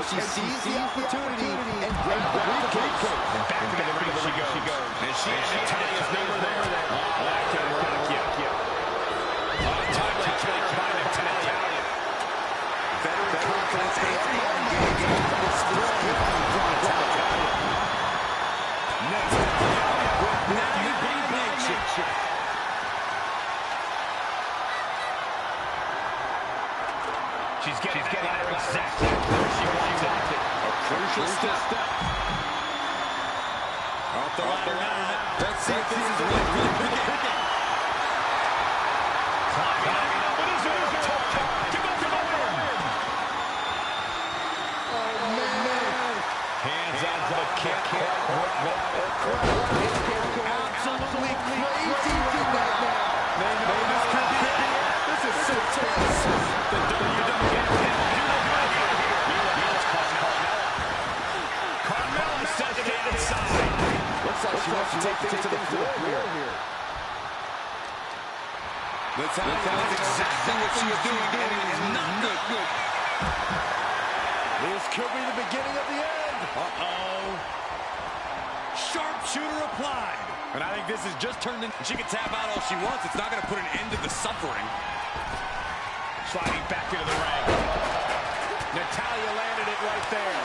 she sees the opportunity and grabs the briefcase. Back into the ring she goes. And she has Natalia's number there. That can work, yeah. Untimely counter by Natalia. Veteran confidence and mind games on display from Natalia. Natalia with nature. She's getting her exactly where she wants it. A crucial step. Off the ladder now. Let's see if this is really picking. Climbing up. What is it? To go for the win. Oh, man. Hands out for the kick. Absolutely crazy tonight now. This is so tense. The WWE2k25 set to the outside. Looks like she wants to take things to the floor here. Natalia knows exactly what she's doing, and it is not good. This could be the beginning of the end. Sharpshooter applied. And I think this is just turned in. She can tap out all she wants. It's not going to put an end to the suffering. Sliding back into the ring. Natalia landed it right there.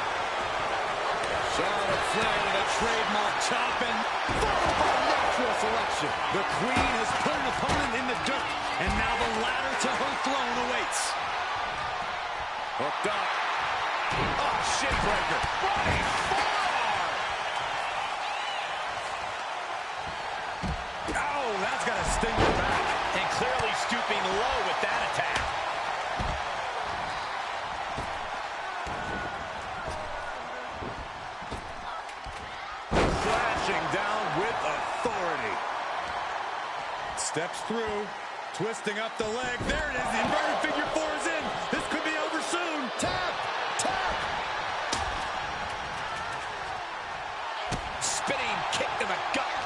Charlotte Flair with a trademark chop and followed by natural selection. The Queen has put an opponent in the dirt, and now the ladder to her throne awaits. Hooked up. Oh, shin breaker. Running forearm. Oh, that's got to sting her back. And clearly stooping low with that attack. Down with authority. Steps through, twisting up the leg. There it is. The inverted figure four is in. This could be over soon. Tap! Spinning kick to the gut.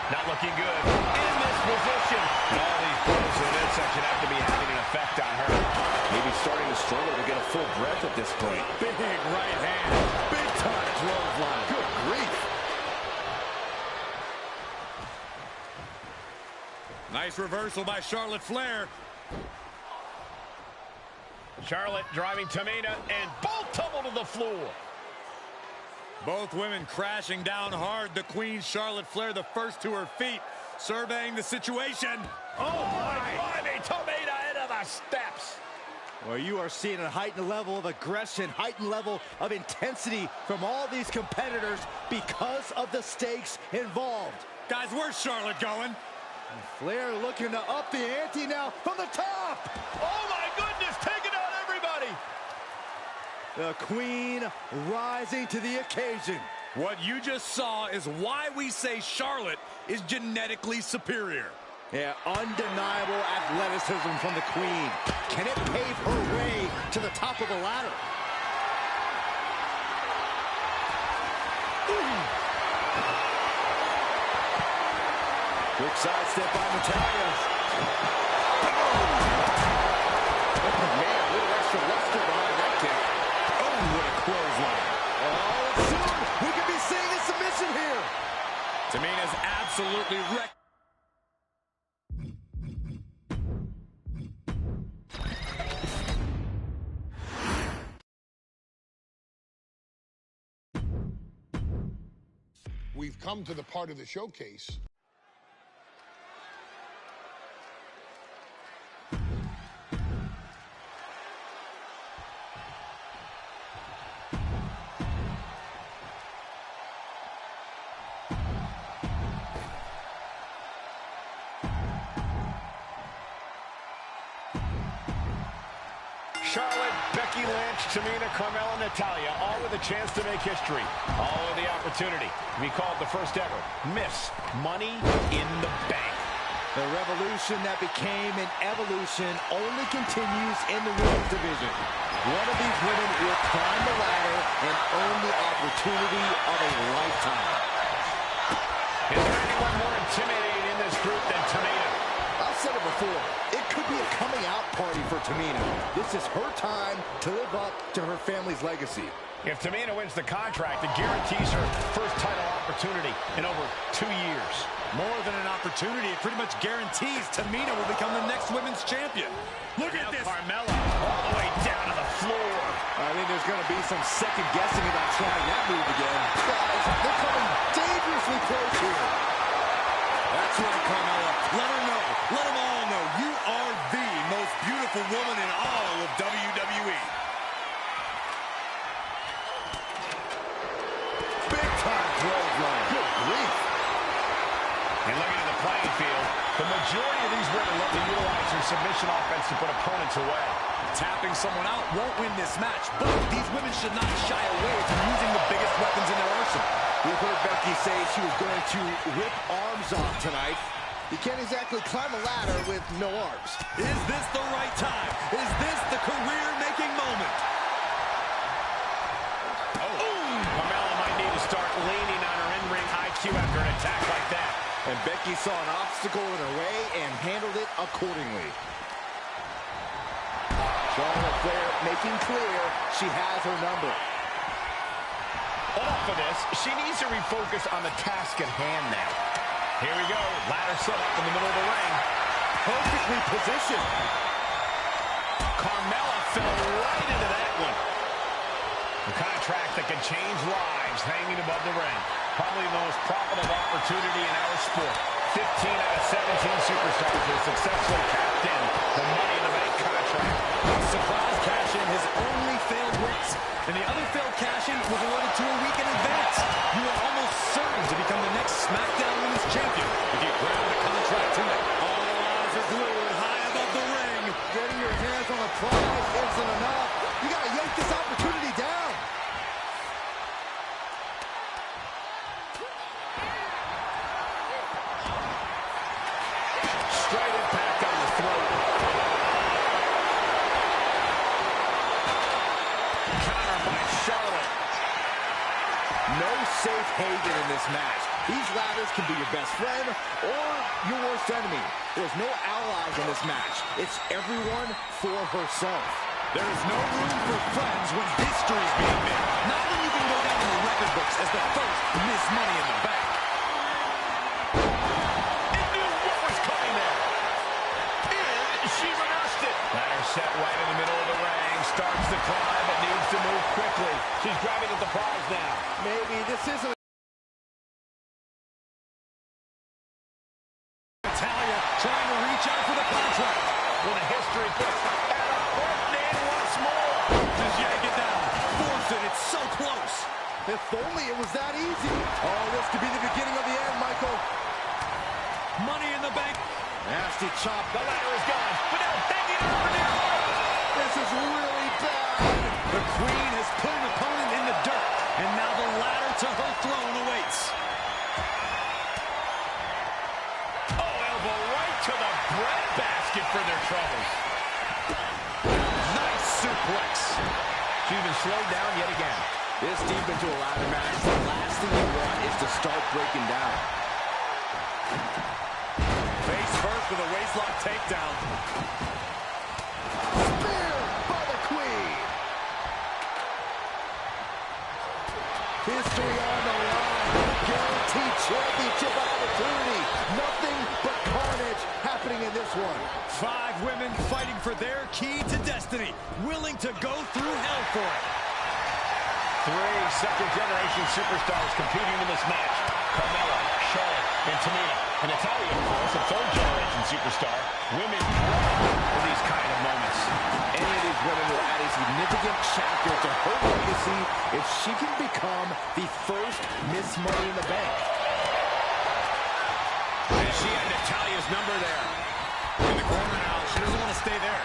Not looking good. In this position. All these blows in the midsection have to be having an effect on her. Maybe starting to struggle to get a full breath at this point. Big right hand. Big time clothesline. Good grief. Nice reversal by Charlotte Flair. Charlotte driving Tamina, and both tumble to the floor. Both women crashing down hard. The Queen, Charlotte Flair, the first to her feet, surveying the situation. Oh, my. Climbing Tamina into the steps. Well, you are seeing a heightened level of aggression, heightened level of intensity from all these competitors because of the stakes involved. Guys, where's Charlotte going? And Flair looking to up the ante now from the top. Oh, my goodness, taking out everybody. The Queen rising to the occasion. What you just saw is why we say Charlotte is genetically superior. Yeah, undeniable athleticism from the Queen. Can it pave her way to the top of the ladder? Quick sidestep by Natalia. Oh, man, a little extra luster behind that kick. Oh, what a clothesline. Oh, soon we could be seeing a submission here. Tamina's absolutely wrecked. We've come to the part of the showcase. Charlotte, Becky Lynch, Tamina, Carmella, Natalia, all with a chance to make history. All with the opportunity to be called the first ever Miss Money in the Bank. The revolution that became an evolution only continues in the women's division. One of these women will climb the ladder and earn the opportunity of a lifetime. Is there anyone more intimidating in this group than Tamina? I'll said it before, it could be a coming out party for Tamina. This is her time to live up to her family's legacy. If Tamina wins the contract, it guarantees her first title opportunity in over 2 years. More than an opportunity, it pretty much guarantees Tamina will become the next women's champion. Look at this. Carmella all the way down to the floor. I think there's going to be some second guessing about trying that move again. Guys, they're coming dangerously close here. That's right, Carmella. Let her know. Let them all know you are the most beautiful woman in all of WWE. Big time clothesline. Good grief. And looking at the playing field, the majority of these women love to utilize their submission offense to put opponents away. Tapping someone out won't win this match, but these women should not shy away from using the biggest weapons in their arsenal. We've heard Becky say she was going to rip arms off tonight. You can't exactly climb a ladder with no arms. Is this the right time? Is this the career-making moment? Carmella might need to start leaning on her in-ring IQ after an attack like that. And Becky saw an obstacle in her way and handled it accordingly. Charlotte Flair making clear she has her number. Enough of this. She needs to refocus on the task at hand now. Here we go. Ladder set up in the middle of the ring. Perfectly positioned. Carmella fell right into that one. A contract that can change lives hanging above the ring. Probably the most profitable opportunity in our sport. 15 out of 17 superstars have successfully tapped in the Money in the Bank contract. Surprise cash-in has only failed once, and the other failed cash-in was awarded to a week in advance. You are almost certain to become the next SmackDown Women's Champion if you grab the contract tonight. All eyes are glued high above the ring. Getting your hands on the prize isn't enough. You got to yank this opportunity down. Straight impact on the throat. Counter by Charlotte. No safe haven in this match. These ladders can be your best friend or your worst enemy. There's no allies in this match. It's everyone for herself. There is no room for friends when history is being made. Not when you can go down in the record books as the first Miss Money in the Bank. It knew what was coming there. And she reversed it. Ladder set right in the middle of the ring. Starts to climb, but needs to move quickly. She's grabbing at the prize now. Maybe this isn't. Natalia trying to reach out for the contract. With a history books. And a foot in once more. Just yank it down. Force it. It's so close. If only it was that easy. Oh, this could be the beginning of the end, Michael. Money in the Bank. Nasty chop. The ladder is gone. But now banging up for near life. This is really bad. The Queen has put an opponent in the dirt, and now the ladder to her throne awaits. Oh, elbow right to the breadbasket for their troubles. Nice suplex. She's been slowed down yet again. This deep into a ladder match, the last thing you want is to start breaking down. Face first with a waistlock takedown. Spear by the Queen. History on the line. Guaranteed championship opportunity. Nothing but carnage happening in this one. 5 women fighting for their key to destiny, willing to go through hell for it. 3 second-generation superstars competing in this match. Carmella, Charlotte, and Tamina. And Natalia, of course, a 3rd-generation superstar. Women for these kind of moments. Any of these women will add a significant chapter to her legacy if she can become the first Miss Money in the Bank. And she had Natalia's number there. In the corner now. She doesn't want to stay there.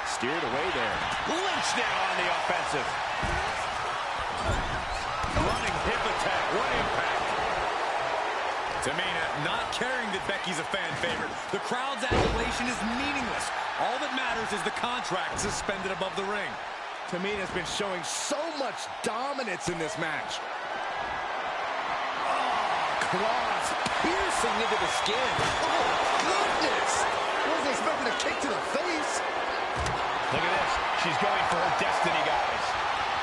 Steered away there. Lynch now on the offensive. Running hip attack. What impact. Tamina not caring that Becky's a fan favorite. The crowd's adulation is meaningless. All that matters is the contract suspended above the ring. Tamina's been showing so much dominance in this match. Oh, claws piercing into the skin. Oh, goodness. expecting a kick to the face. Look at this. She's going for her destiny, guys.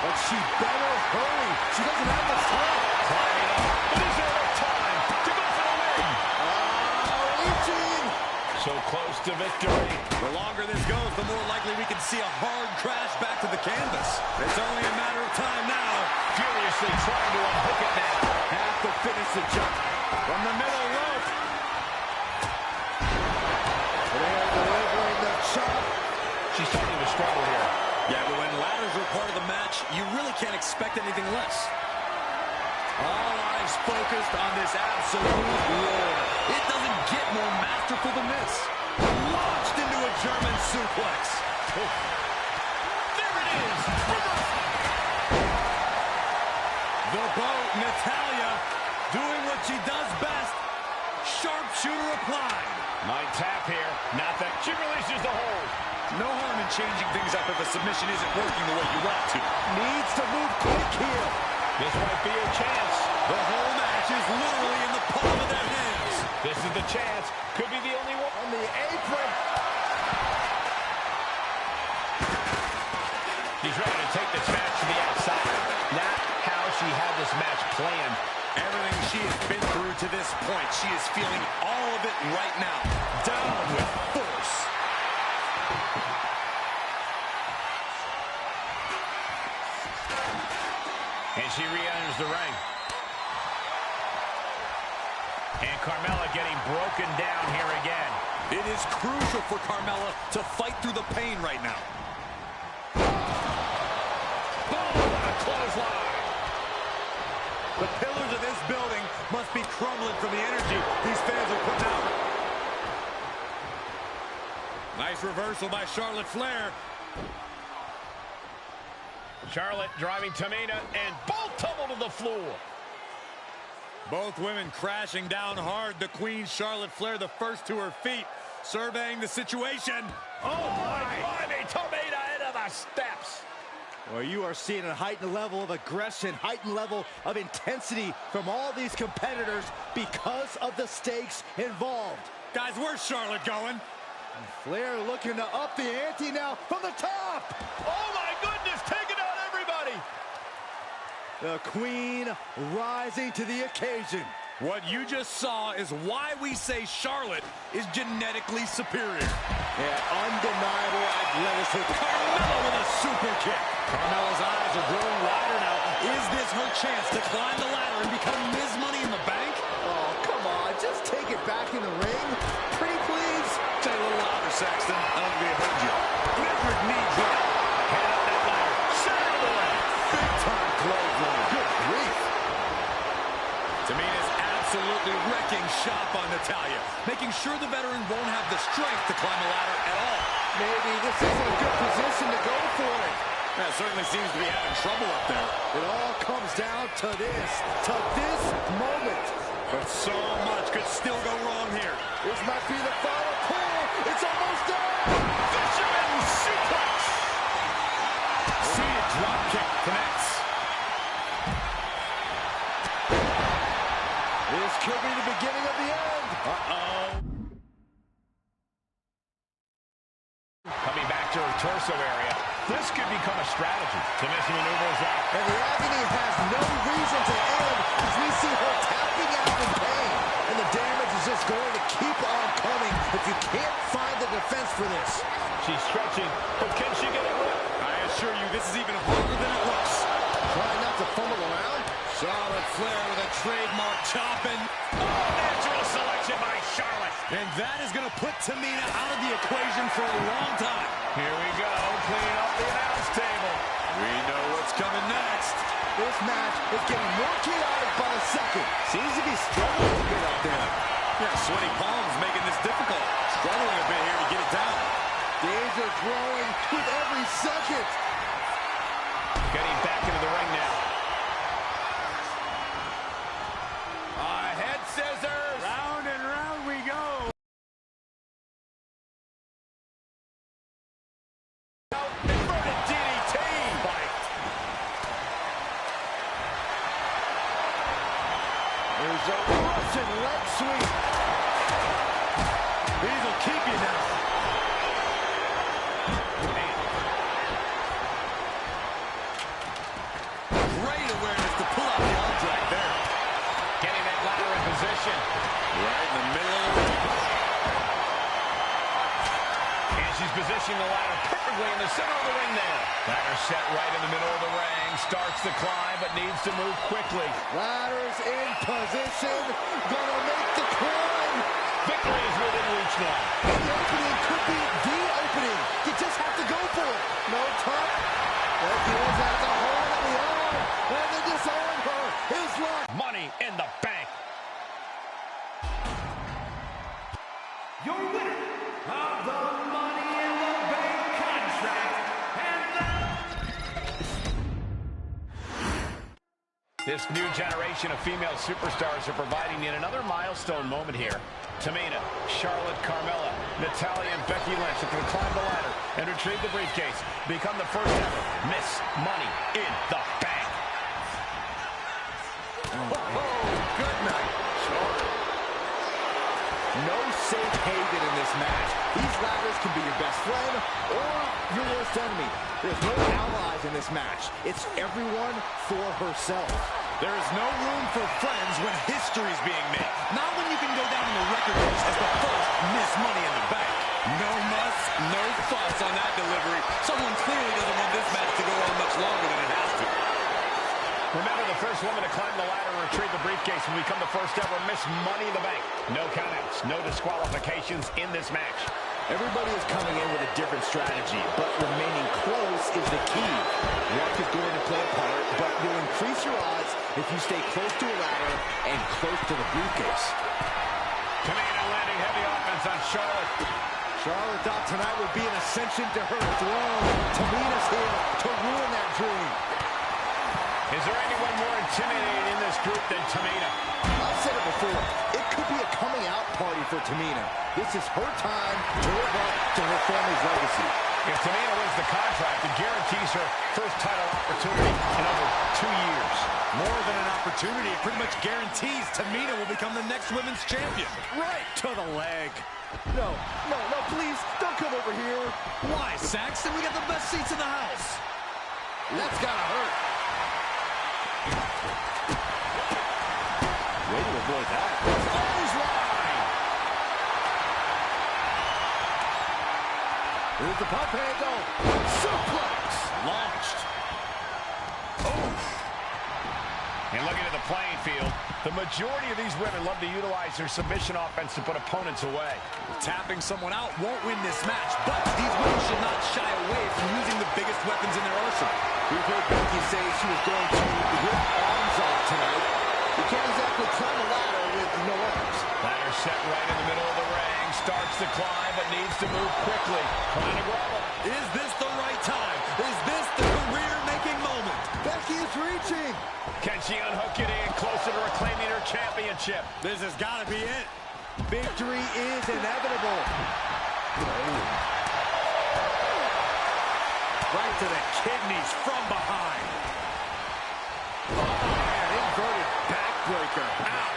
But she better hurry. She doesn't have much time. Climbing up. But is there enough time to go for the win? Reaching. So close to victory. The longer this goes, the more likely we can see a hard crash back to the canvas. It's only a matter of time now. Furiously trying to unhook it now. Have to finish the jump. From the middle rope. They're delivering the chop. She's starting to struggle here. Yeah, but when ladders are part of the match, you really can't expect anything less. All eyes focused on this absolute roar. It doesn't get more masterful than this. Launched into a German suplex. Oh. There it is. Reversal. The boat, Natalya, doing what she does best. Sharpshooter applied. Might tap here. Not that. She releases the hold. No harm in changing things up if a submission isn't working the way you want to. Needs to move quick here. This might be a chance. The whole match is literally in the palm of their hands. This is the chance. Could be the only one. On the apron. She's ready to take this match to the outside. Not how she had this match planned. Everything she has been through to this point, she is feeling all of it right now. Down with force. And she re-enters the ring. And Carmella getting broken down here again. It is crucial for Carmella to fight through the pain right now. Boom! What a clothesline. The pillars of this building must be crumbling from the energy these fans are putting out. Nice reversal by Charlotte Flair. Charlotte driving Tamina, and both tumble to the floor. Both women crashing down hard. The Queen, Charlotte Flair, the first to her feet, surveying the situation. Oh, my God, Tamina into the steps. Well, you are seeing a heightened level of aggression, heightened level of intensity from all these competitors because of the stakes involved. Guys, where's Charlotte going? Flair looking to up the ante now from the top. Oh, my goodness, taking out everybody. The Queen rising to the occasion. What you just saw is why we say Charlotte is genetically superior. Yeah, undeniable athleticism. Carmella with a super kick. Carmella's eyes are growing wider now. Is this her chance to climb the ladder and become Ms. Money in the Bank? Oh, come on. Just take it back in the ring. Pretty please. Say a little louder, Saxton. I don't think they heard you. Leopard knee drop. Head up that ladder. Saddle. Big time clothesline. Good grief. Tamina's absolutely wrecking shop on Natalya, making sure the veteran won't have the strength to climb the ladder at all. Maybe this isn't a good position to go for it. That certainly seems to be having trouble up there. It all comes down to this moment. But so much could still go wrong here. This might be the final pull. It's almost done. Fisherman suplex. Seated drop kick connects. This could be the beginning of the end. Uh-oh. Coming back to her torso area. This could become a strategy. Submission maneuvers out. And the agony has no reason to end as we see her tapping out in pain. And the damage is just going to keep on coming if you can't find the defense for this. She's stretching, but can she get it right? I assure you, this is even harder than it looks. Try not to fumble around. Charlotte Flair with a trademark chopping. Oh, natural selection by Charlotte. And that is going to put Tamina out of the equation for a long time. Here we go, cleaning up the announce table. We know what's coming next. This match is getting more chaotic by the second. Seems to be struggling a bit up there. Yeah, sweaty palms making this difficult. Struggling a bit here to get it down. Danger growing with every second. Getting back into the ring now. Head scissors. Round and round we go. Inverted DDT. There's a Russian leg sweep. These will keep you now. Great awareness to pull out the arm drag there. Getting that ladder in position. Right in the middle of the ring. And she's positioning the ladder perfectly in the center of the ring there. Ladder set right in the middle of the ring. Starts to climb, but needs to move quickly. Ladder's in position. Gonna make the climb. Victory is within reach now. And the opening could be the opening. You just have to go for it. No top. Becky Lynch has a hold on the arm. And they disarm her. His luck. Money in the bank. Your winner of the Money in the Bank contract and This new generation of female superstars are providing yet another milestone moment here. Tamina, Charlotte, Carmella, Natalya, and Becky Lynch are going to climb the ladder and retrieve the briefcase. Become the first ever Miss Money in the Bank. Good night. No safe haven in this match. These ladders can be your best friend or your worst enemy. There's no allies in this match. It's everyone for herself. There is no room for friends when history's being made. Not when you can go down in the record books as the first Miss Money in the Bank. No muss, no fuss on that delivery. Someone clearly doesn't want this match to go on much longer than it has to. Remember, the first woman to climb the ladder and retrieve the briefcase will become the first ever Miss Money in the Bank. No countouts, no disqualifications in this match. Everybody is coming in with a different strategy, but remaining close is the key. Luck is going to play a part, but you'll increase your odds if you stay close to a ladder and close to the briefcase. Tamina landing heavy offense on Charlotte. Charlotte thought tonight would be an ascension to her throne. Tamina's here to ruin that dream. Is there anyone more intimidating in this group than Tamina? I've said it before. It could be a coming out party for Tamina. This is her time to live up to her family's legacy. If Tamina wins the contract, it guarantees her first title opportunity in over 2 years. More than an opportunity, it pretty much guarantees Tamina will become the next women's champion. Right to the leg. No, please, don't come over here. Why, Saxton? We got the best seats in the house. That's gotta hurt. Way to avoid that. Clothesline. Here's the pump handle. Suplex. Launched. And looking at the playing field, the majority of these women love to utilize their submission offense to put opponents away. Tapping someone out won't win this match, but these women should not shy away from using the biggest weapons in their arsenal. We've heard Becky say she was going to rip arms off tonight. You can't exactly climb a ladder with no arms. Ladder set right in the middle of the ring. Starts to climb, but needs to move quickly. Trying to grovel. Is this the right time? Is this the career-making moment? Becky is reaching. Can she unhook it in closer to reclaiming her championship? This has got to be it. Victory is inevitable. Right to the kidneys from behind. An inverted backbreaker. Ow!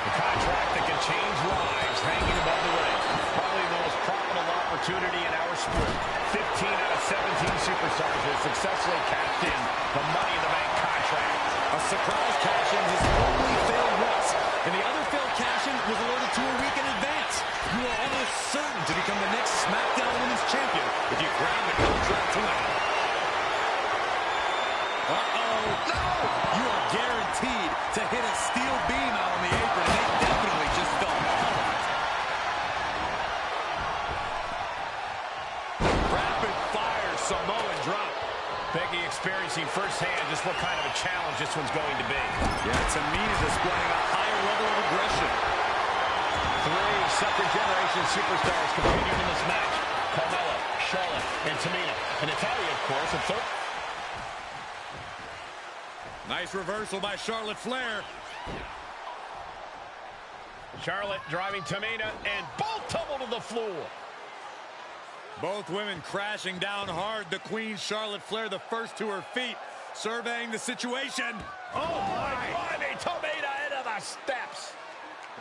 The contract that can change lives hanging above the ring. Probably the most profitable opportunity in our sport. 15 out of 17 superstars have successfully cashed in the Money in the Bank contract. A surprise cash-in has only failed once, and the other failed cash-in was alerted to a week in advance. You are almost certain to become the next SmackDown Women's Champion if you grab the contract tonight. Uh-oh. No! You are guaranteed to hit a steel beam out on the apron, and they definitely just fell out of it. Rapid fire Samoan drop. Becky experiencing firsthand just what kind of a challenge this one's going to be. Yeah, Tamina displaying a higher level of aggression. 3 second-generation superstars competing in this match. Carmella, Charlotte, and Tamina. And Natalya, of course, at third. Nice reversal by Charlotte Flair. Charlotte driving Tamina, and both tumble to the floor. Both women crashing down hard. The Queen, Charlotte Flair, the first to her feet, surveying the situation. Oh, my. Tamina into the steps.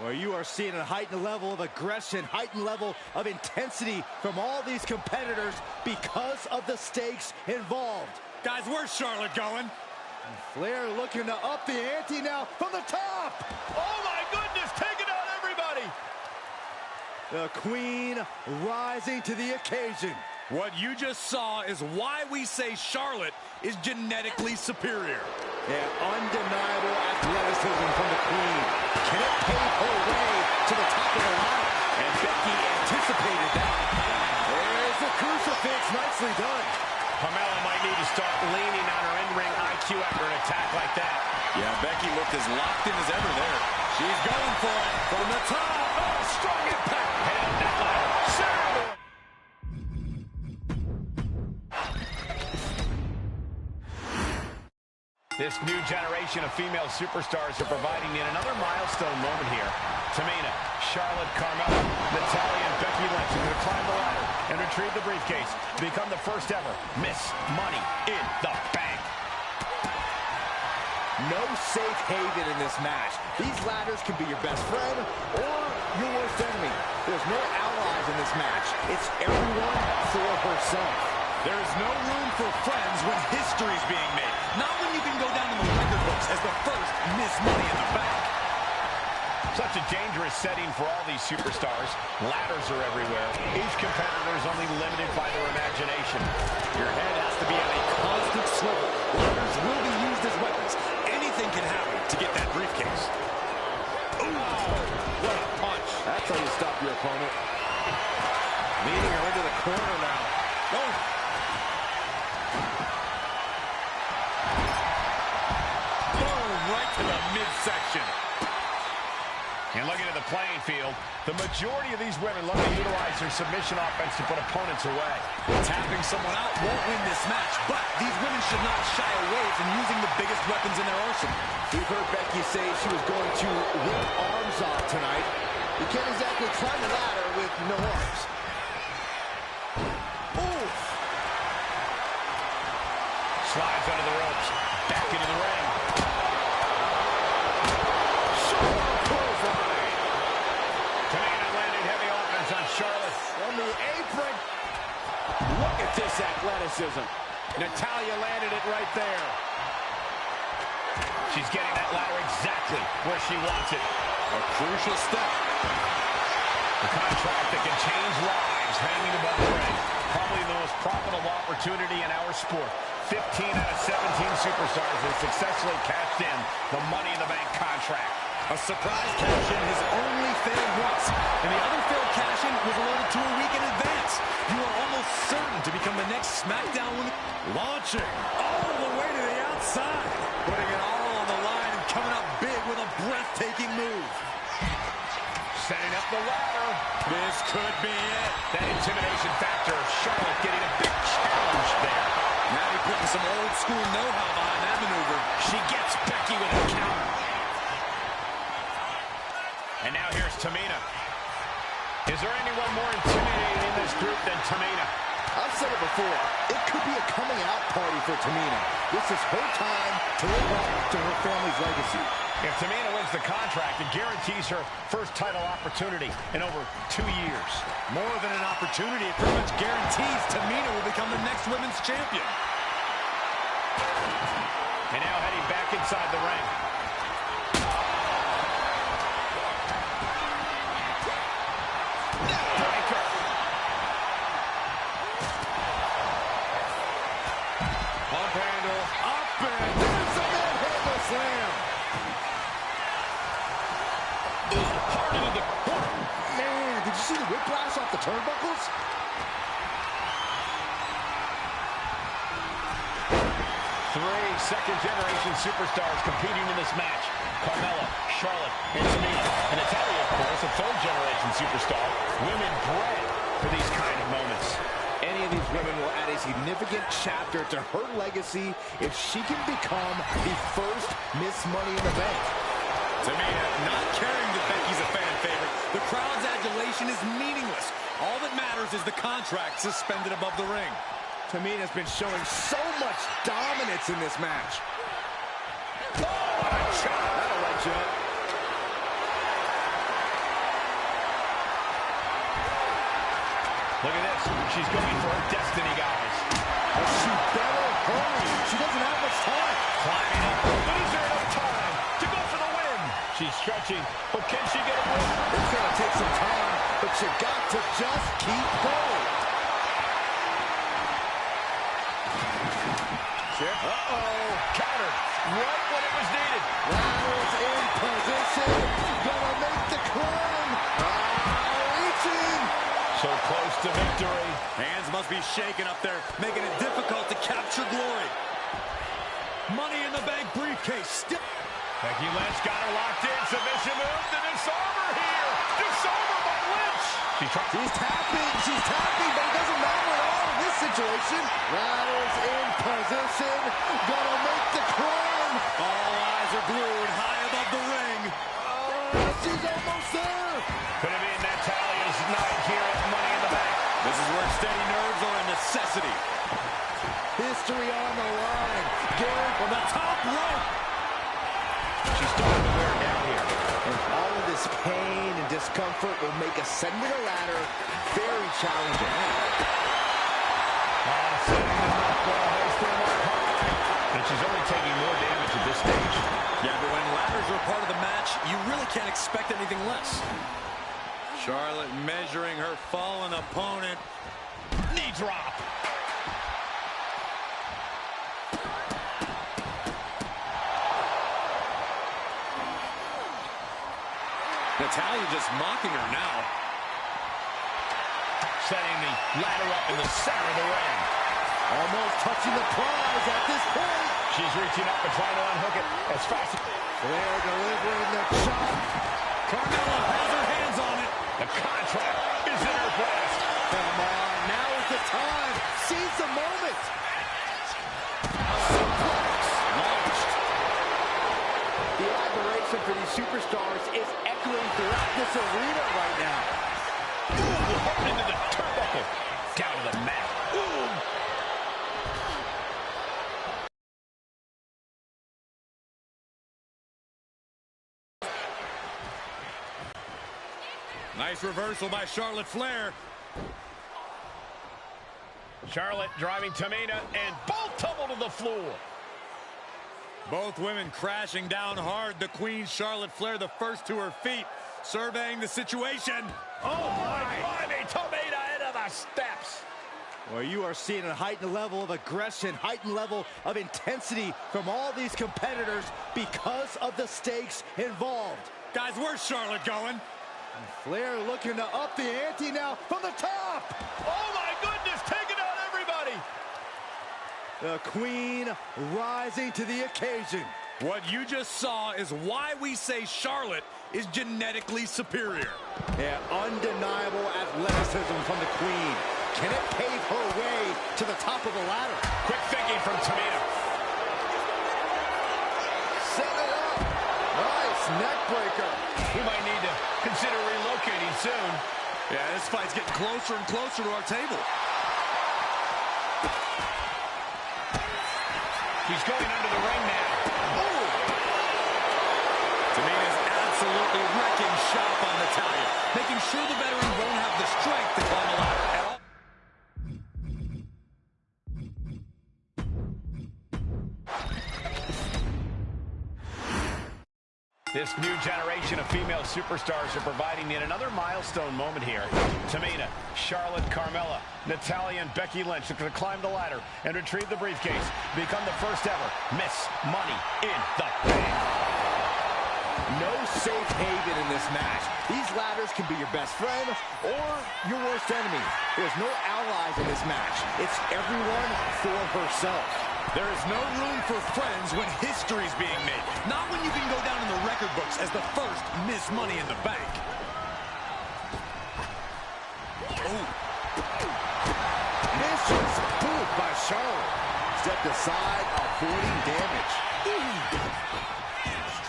Well, you are seeing a heightened level of aggression, heightened level of intensity from all these competitors because of the stakes involved. Guys, where's Charlotte going? Flair looking to up the ante now from the top. Oh, my goodness, taking out everybody. The Queen rising to the occasion. What you just saw is why we say Charlotte is genetically superior. Yeah, undeniable athleticism from the Queen. Can it pave her way to the top of the ladder? And Becky anticipated that. There's the crucifix, nicely done. Carmella might need to start leaning on her in-ring IQ after an attack like that. Yeah, Becky looked as locked in as ever there. She's going for it from the top. Oh, strong impact. Head up that ladder. Sarah. This new generation of female superstars are providing yet another milestone moment here. Tamina, Charlotte, Carmella, Natalya, and Becky Lynch are going to climb the ladder and retrieve the briefcase to become the first ever Miss Money in the Bank. No safe haven in this match. These ladders can be your best friend or your worst enemy. There's no allies in this match. It's everyone for herself. There is no room for friends when history's being made. Not when you can go down in the record books as the first Miss Money in the Bank. Such a dangerous setting for all these superstars. Ladders are everywhere. Each competitor is only limited by their imagination. Your head has to be on a constant swivel. Ladders will be used as weapons. Anything can happen to get that briefcase. Ooh, what a punch. That's how you stop your opponent. Leading her into the corner now. Oh. Right to the midsection. And looking at the playing field, the majority of these women love to utilize their submission offense to put opponents away. Tapping someone out won't win this match, but these women should not shy away from using the biggest weapons in their arsenal. We've heard Becky say she was going to rip arms off tonight. You can't exactly climb the ladder with no arms. Ooh. Slides under the ropes. Back into the ring. Tamina landing heavy offense on Charlotte. On the apron. Look at this athleticism. Natalya landed it right there. She's getting that ladder exactly where she wants it. A crucial step. The contract that can change lives hanging above the ring. Probably the most profitable opportunity in our sport. 15 out of 17 superstars have successfully cashed in the Money in the Bank contract. A surprise cash-in has only failed once, and the other failed cash-in was awarded to a week in advance. You are almost certain to become the next SmackDown winner. Launching all the way to the outside. Putting it all on the line and coming up big with a breathtaking move. Setting up the ladder. This could be it. That intimidation factor of Charlotte getting a big challenge there. Now he's putting some old school know-how behind that maneuver. She gets Becky with a counter. And now here's Tamina. Is there anyone more intimidating in this group than Tamina? I've said it before. It could be a coming out party for Tamina. This is her time to live up to her family's legacy. If Tamina wins the contract, it guarantees her first title opportunity in over 2 years. More than an opportunity, it pretty much guarantees Tamina will become the next women's champion. And now heading back inside the ring. Breaker. Pump handle, up and there's a manhandle slam. Hard into the corner. Man, did you see the whiplash off the turnbuckles? Three second-generation superstars competing in this match. Carmella, Charlotte, and Tamina. And Natalya, of course, a third-generation superstar. Women bred for these kind of moments. Any of these women will add a significant chapter to her legacy if she can become the first Miss Money in the Bank. Tamina, not caring that Becky's a fan favorite, the crowd's adulation is meaningless. All that matters is the contract suspended above the ring. Tamina's been showing so much dominance in this match. Oh, what a shot. That'll let you up. Look at this. She's going for her destiny, guys. But she better hurry. She doesn't have much time. Climbing up. But is there enough time to go for the win? She's stretching, but can she get a win? It's going to take some time, but you got to just keep going. Uh-oh. Counter. Right when it was needed. Ladders in position. Gonna make the climb. Reaching. So close to victory. Hands must be shaking up there, making it difficult to capture glory. Money in the Bank briefcase still. Becky Lynch got her locked in. Submission move to disarm her here. Disarm her by Lynch. She's tapping, but it doesn't matter at all in this situation. Ladders in position. Gonna make the climb. All eyes are glued high above the ring. She's almost there. Could it be Natalia's night here at Money in the Bank? This is where steady nerves are a necessity. History on the line. Garrett from the top rope. She's starting to wear down here. And all of this pain and discomfort will make ascending the ladder very challenging. Setting them up for a hoist their mark high. And she's only taking more damage at this stage. Yeah, but when ladders are part of the match, you really can't expect anything less. Charlotte measuring her fallen opponent. Knee drop. Natalya just mocking her now. Setting the ladder up in the center of the ring. Almost touching the prize at this point. She's reaching up and trying to unhook it as fast as... Flair delivering the shot. Carmella has her hands on it. The contract is in her grasp. Come on, now is the time. Seize the moment. Suplex launched. The admiration for these superstars is echoing throughout this arena right now. Ooh, up into the turnbuckle. Down to the mat. Ooh. Nice reversal by Charlotte Flair. Charlotte driving Tamina, and both tumble to the floor. Both women crashing down hard. The Queen, Charlotte Flair, the first to her feet, surveying the situation. Oh, my, Tamina into the steps. Well, you are seeing a heightened level of aggression, heightened level of intensity from all these competitors because of the stakes involved. Guys, where's Charlotte going? Flair looking to up the ante now from the top. Oh, my goodness, taking out everybody. The Queen rising to the occasion. What you just saw is why we say Charlotte is genetically superior. Yeah, undeniable athleticism from the Queen. Can it pave her way to the top of the ladder? Quick thinking from Tamina. Set it up. Nice neck breaker. We might need to consider relocating soon. Yeah, this fight's getting closer and closer to our table. He's going under the ring now. Oh! Tamina's absolutely wrecking shop on Natalya, making sure the veteran won't have the strength to climb the ladder at all. This new generation of female superstars are providing yet another milestone moment here. Tamina, Charlotte, Carmella, Natalya, and Becky Lynch are going to climb the ladder and retrieve the briefcase, become the first ever Miss Money in the Bank. No safe haven in this match. These ladders can be your best friend or your worst enemy. There's no allies in this match. It's everyone for herself. There is no room for friends when history's being made. Not when you can go down in the record books as the first Miss Money in the Bank. Oh. Vicious boot by Charlotte. Stepped aside, avoiding damage.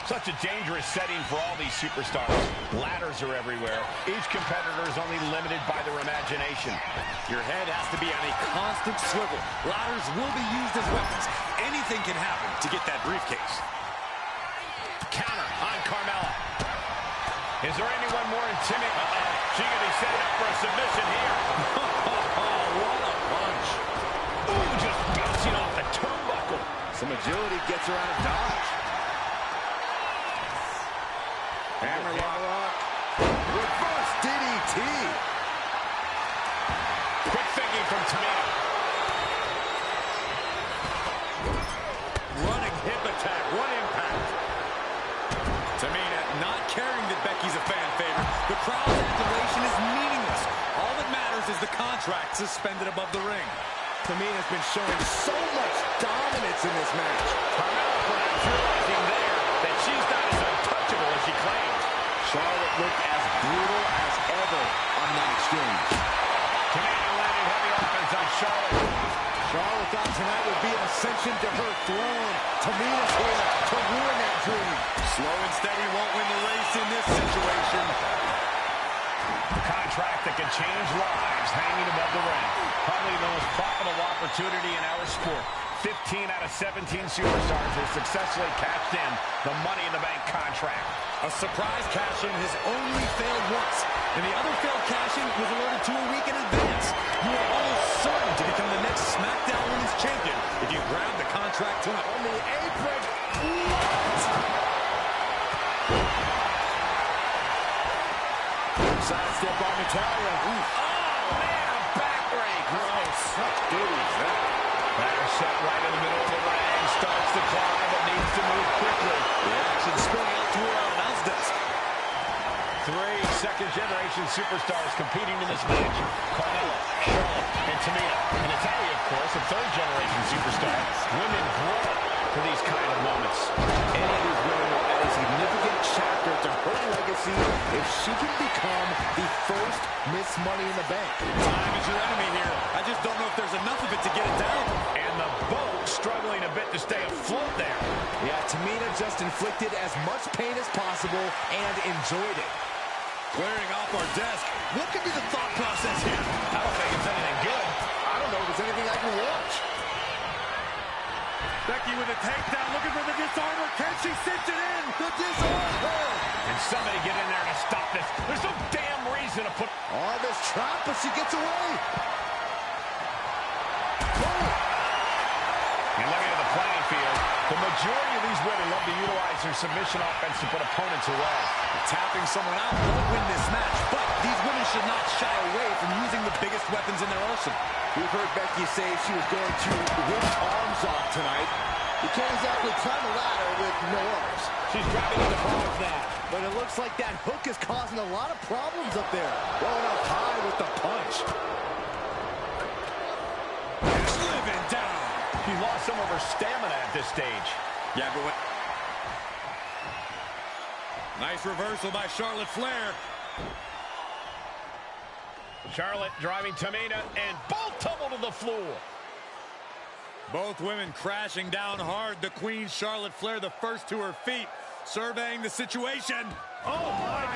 Such a dangerous setting for all these superstars. Ladders are everywhere. Each competitor is only limited by their imagination. Your head has to be on a constant swivel. Ladders will be used as weapons. Anything can happen to get that briefcase. Counter on Carmella. Is there anyone more intimidating? She could be setting up for a submission here. What a punch. Ooh, just bouncing off the turnbuckle. Some agility gets her out of dodge. Hammerlock. Reverse DDT. Quick thinking from Tamina. Running hip attack. What impact. Tamina not caring that Becky's a fan favorite. The crowd's adulation is meaningless. All that matters is the contract suspended above the ring. Tamina's been showing so much dominance in this match. Carmella perhaps realizing there that she's not as untouchable as she claims. Charlotte looked as brutal as ever on that exchange. Tamina landing heavy offense on Charlotte. Charlotte thought tonight would be an ascension to her throne. Tamina's here to ruin that dream. Slow and steady won't win the race in this situation. The contract that can change lives hanging above the ring. Probably the most profitable opportunity in our sport. 15 out of 17 superstars have successfully cashed in the Money in the Bank contract. A surprise cash-in has only failed once, and the other failed cash-in was alerted to a week in advance. You are almost certain to become the next SmackDown Women's Champion if you grab the contract tonight. On the apron. What? Sidestep by Natalia. Oh, man, a backbreak. Gross. What good is that? Batter set right in the middle of the ring. Starts to climb, but needs to move quickly. The action spilling out to our announce desk. 3 second-generation superstars competing in this match. Carmella, Charlotte, and Tamina. And Natalia, of course, a third-generation superstar. Women grow for these kind of moments. Any of these women will add a significant chapter to her legacy if she can become the first Miss Money in the Bank. Time is your enemy here. I just don't know if there's enough of it to get it down. And the boat struggling a bit to stay afloat there. Yeah, Tamina just inflicted as much pain as possible and enjoyed it. Clearing off our desk. What could be the thought process here? I don't think it's anything good. I don't know if there's anything I can watch. Becky with a takedown, looking for the disarmer. Can she cinch it in? The disarmer! And somebody get in there to stop this. There's no damn reason to put... Oh, this trap, but she gets away. And looking at the playing field, the majority of these women love to utilize their submission offense to put opponents away. Tapping someone out won't win this match, but these women should not shy away from using the biggest weapons in their arsenal. We've heard Becky say she was going to rip arms off tonight. You can't exactly climb a ladder with no arms. She's grabbing into problems now. But it looks like that hook is causing a lot of problems up there. Going up high with the punch. Driven down. She lost some of her stamina at this stage. Yeah, but what... Nice reversal by Charlotte Flair. Charlotte driving Tamina, and both tumble to the floor. Both women crashing down hard. The Queen, Charlotte Flair, the first to her feet, surveying the situation. Oh, my,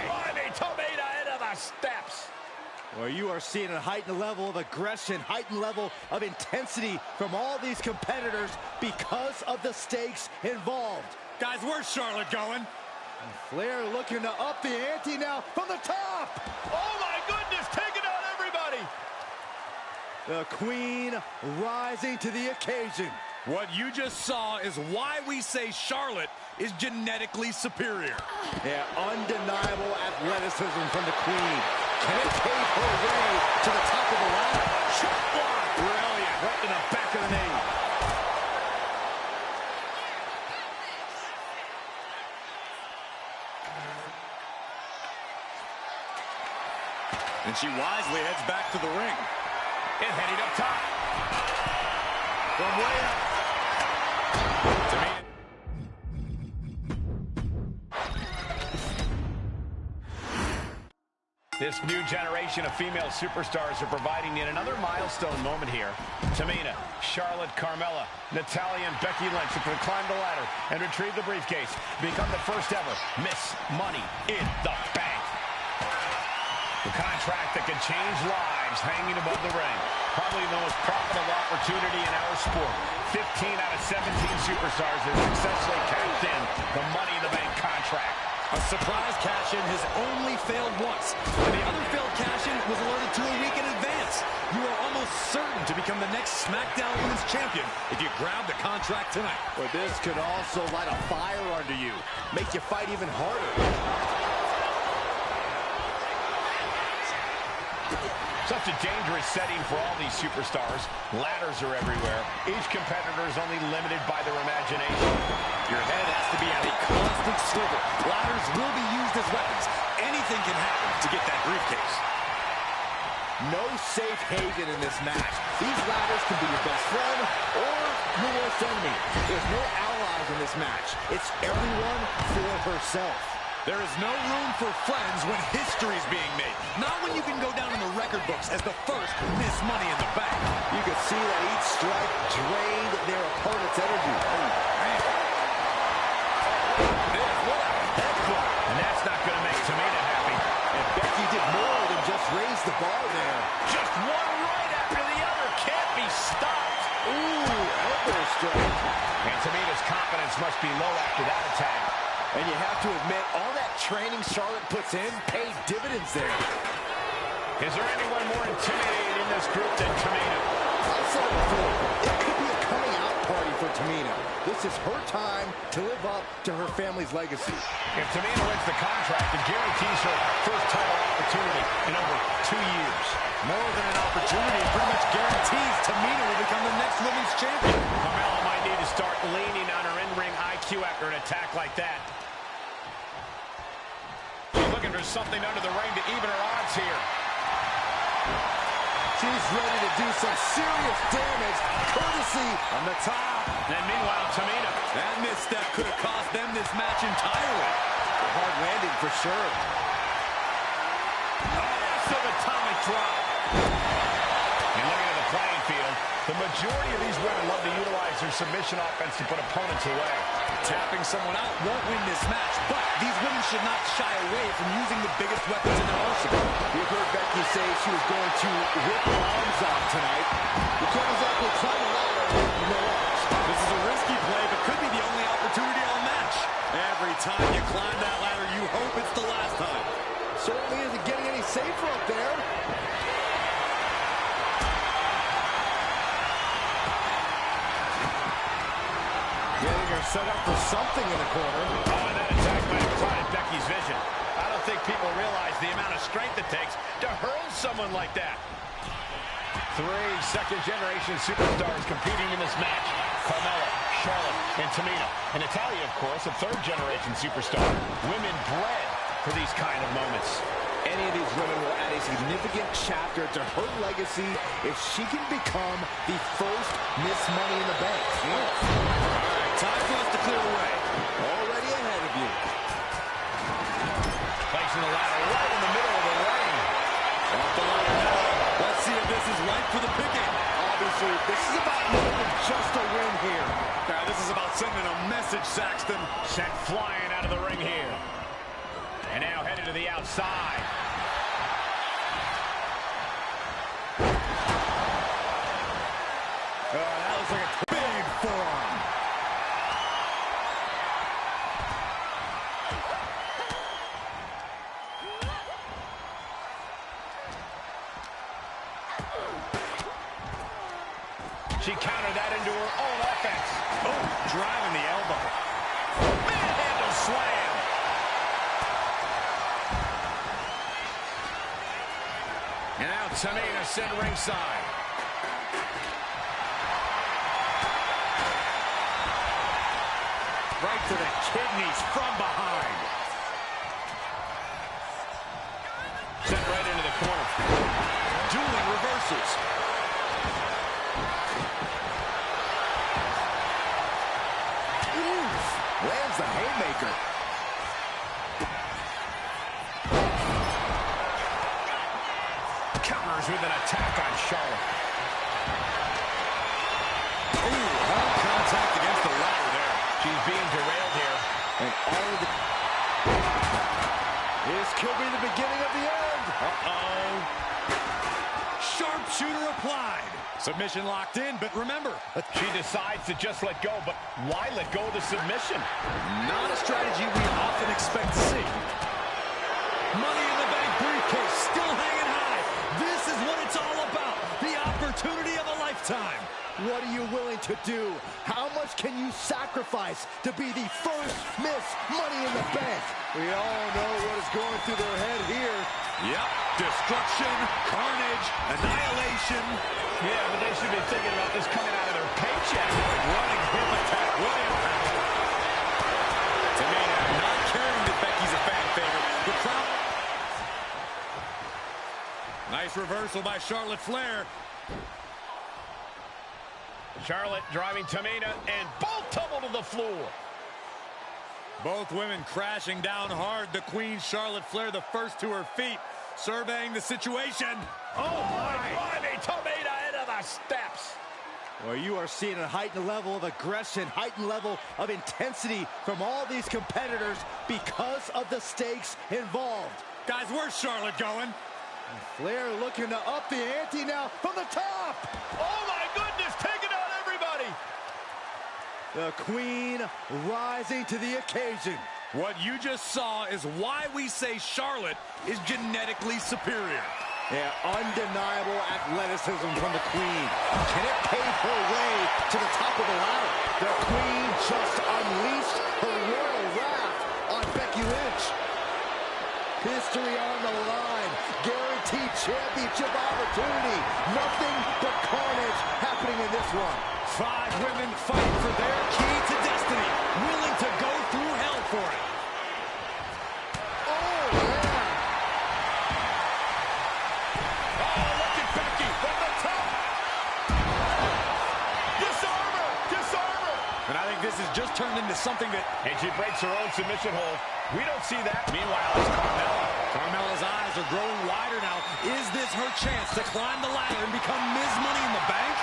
Tamina into the steps. Well, you are seeing a heightened level of aggression, heightened level of intensity from all these competitors because of the stakes involved. Guys, where's Charlotte going? Flair looking to up the ante now from the top. Oh, my goodness, taking out everybody. The Queen rising to the occasion. What you just saw is why we say Charlotte is genetically superior. Yeah, undeniable athleticism from the Queen. Can it pave her way to the top of the ladder? Shot block. Brilliant. Right in the back of the knee. And she wisely heads back to the ring. And heading up top. From way up. Tamina. This new generation of female superstars are providing yet another milestone moment here. Tamina, Charlotte, Carmella, Natalia, and Becky Lynch have climbed the ladder and retrieved the briefcase. Become the first ever Miss Money in the Bank. The contract that can change lives hanging above the ring. Probably the most profitable opportunity in our sport. 15 out of 17 superstars have successfully cashed in the Money in the Bank contract. A surprise cash-in has only failed once, and the other failed cash-in was alerted to a week in advance. You are almost certain to become the next SmackDown Women's Champion if you grab the contract tonight. But this could also light a fire under you, make you fight even harder. Such a dangerous setting for all these superstars. Ladders are everywhere. Each competitor is only limited by their imagination. Your head has to be at a constant swivel. Ladders will be used as weapons. Anything can happen to get that briefcase. No safe haven in this match. These ladders can be your best friend or your worst enemy. There's no allies in this match. It's everyone for herself. There is no room for friends when history is being made. Not when you can go down in the record books as the first Miss Money in the Bank. You can see that each strike drained their opponent's energy. Oh, man. What a headbutt. And that's not going to make Tamina happy. And Becky did more than just raise the bar there. Just one right after the other. Can't be stopped. Ooh, elbow strike. And Tamina's confidence must be low after that attack. And you have to admit, all that training Charlotte puts in paid dividends there. Is there anyone more intimidating in this group than Tamina? I've said it before, it could be a coming out party for Tamina. This is her time to live up to her family's legacy. If Tamina wins the contract, it guarantees her first title opportunity in over 2 years. More than an opportunity, it pretty much guarantees Tamina will become the next women's champion. Carmella might need to start leaning on her in-ring IQ after an attack like that. She's looking for something under the ring to even her odds here. She's ready to do some serious damage, courtesy On the top. And meanwhile, Tamina. That misstep could have cost them this match entirely. a hard landing for sure. Massive atomic drop. And looking at the playing field, the majority of these women love to utilize their submission offense to put opponents away. Tapping someone out won't win this match, but these women should not shy away from using the biggest weapons in their arsenal. You heard Becky say she was going to rip her arms off tonight. You can't exactly climb a ladder with no arms. This is a risky play, but could be the only opportunity all match. Every time you climb that ladder, you hope it's the last time. Certainly isn't getting any safer up there. Getting her set up for something in the corner. Oh, and that attack might have clouded Becky's vision. I don't think people realize the amount of strength it takes to hurl someone like that. 3 second-generation superstars competing in this match. Carmella, Charlotte, and Tamina. And Natalya, of course, a 3rd-generation superstar. Women bred for these kind of moments. Any of these women will add a significant chapter to her legacy if she can become the first Miss Money in the Bank. All right, time for us to clear the way. Already ahead of you. Placing the ladder right in the middle of the ring. Off the ladder now. Let's see if this is right for the picking. Obviously, this is about more than just a win here. Now, this is about sending a message, Saxton. Sent flying out of the ring here. And now headed to the outside. That looks like a big forearm. She countered that into her own offense. Oh, driving the elbow. Manhandle slam. And now Tamina sent ringside. Right to the kidneys from behind. Sent right into the corner. Dueling reversals. Lands the haymaker. Counters with an attack on Charlotte. Ooh, hard contact against the ladder there. She's being derailed here. And all of the... This could be the beginning of the end. Uh-oh. Sharpshooter applied. Submission locked in, but remember, She decides to just let go, but why let go of the submission? Not a strategy we often expect to see. Money in the Bank briefcase still hanging high. This is what it's all about. The opportunity of a lifetime. What are you willing to do? How much can you sacrifice to be the first Miss Money in the Bank? We all know what is going through their head here. Yep, destruction, carnage, annihilation. Yeah, but they should be thinking about this coming out of their paycheck. running hip attack will impact. Tamina not caring that Becky's a fan favorite. The crowd. Nice reversal by Charlotte Flair. Charlotte driving Tamina, and both tumble to the floor. Both women crashing down hard. The Queen, Charlotte Flair, the first to her feet, surveying the situation. Oh, my blimey, Tamina into the steps. Well, you are seeing a heightened level of aggression, heightened level of intensity from all these competitors because of the stakes involved. Guys, where's Charlotte going? Flair looking to up the ante now from the top. Oh, my goodness, taking out everybody. The Queen rising to the occasion. What you just saw is why we say Charlotte is genetically superior. Yeah, undeniable athleticism from the Queen. Can it pave her way to the top of the ladder? The Queen just unleashed her royal wrath on Becky Lynch. History on the line. Guaranteed championship opportunity. Nothing but carnage happening in this one. 5 women fight for their key to destiny, willing to go through hell for it. Oh, man. Oh, look at Becky from the top. Disarm her, disarm her. And I think this has just turned into something that... And she breaks her own submission hold. We don't see that. Meanwhile, it's Carmella. Carmella's eyes are growing wider now. Is this her chance to climb the ladder and become Ms. Money in the Bank?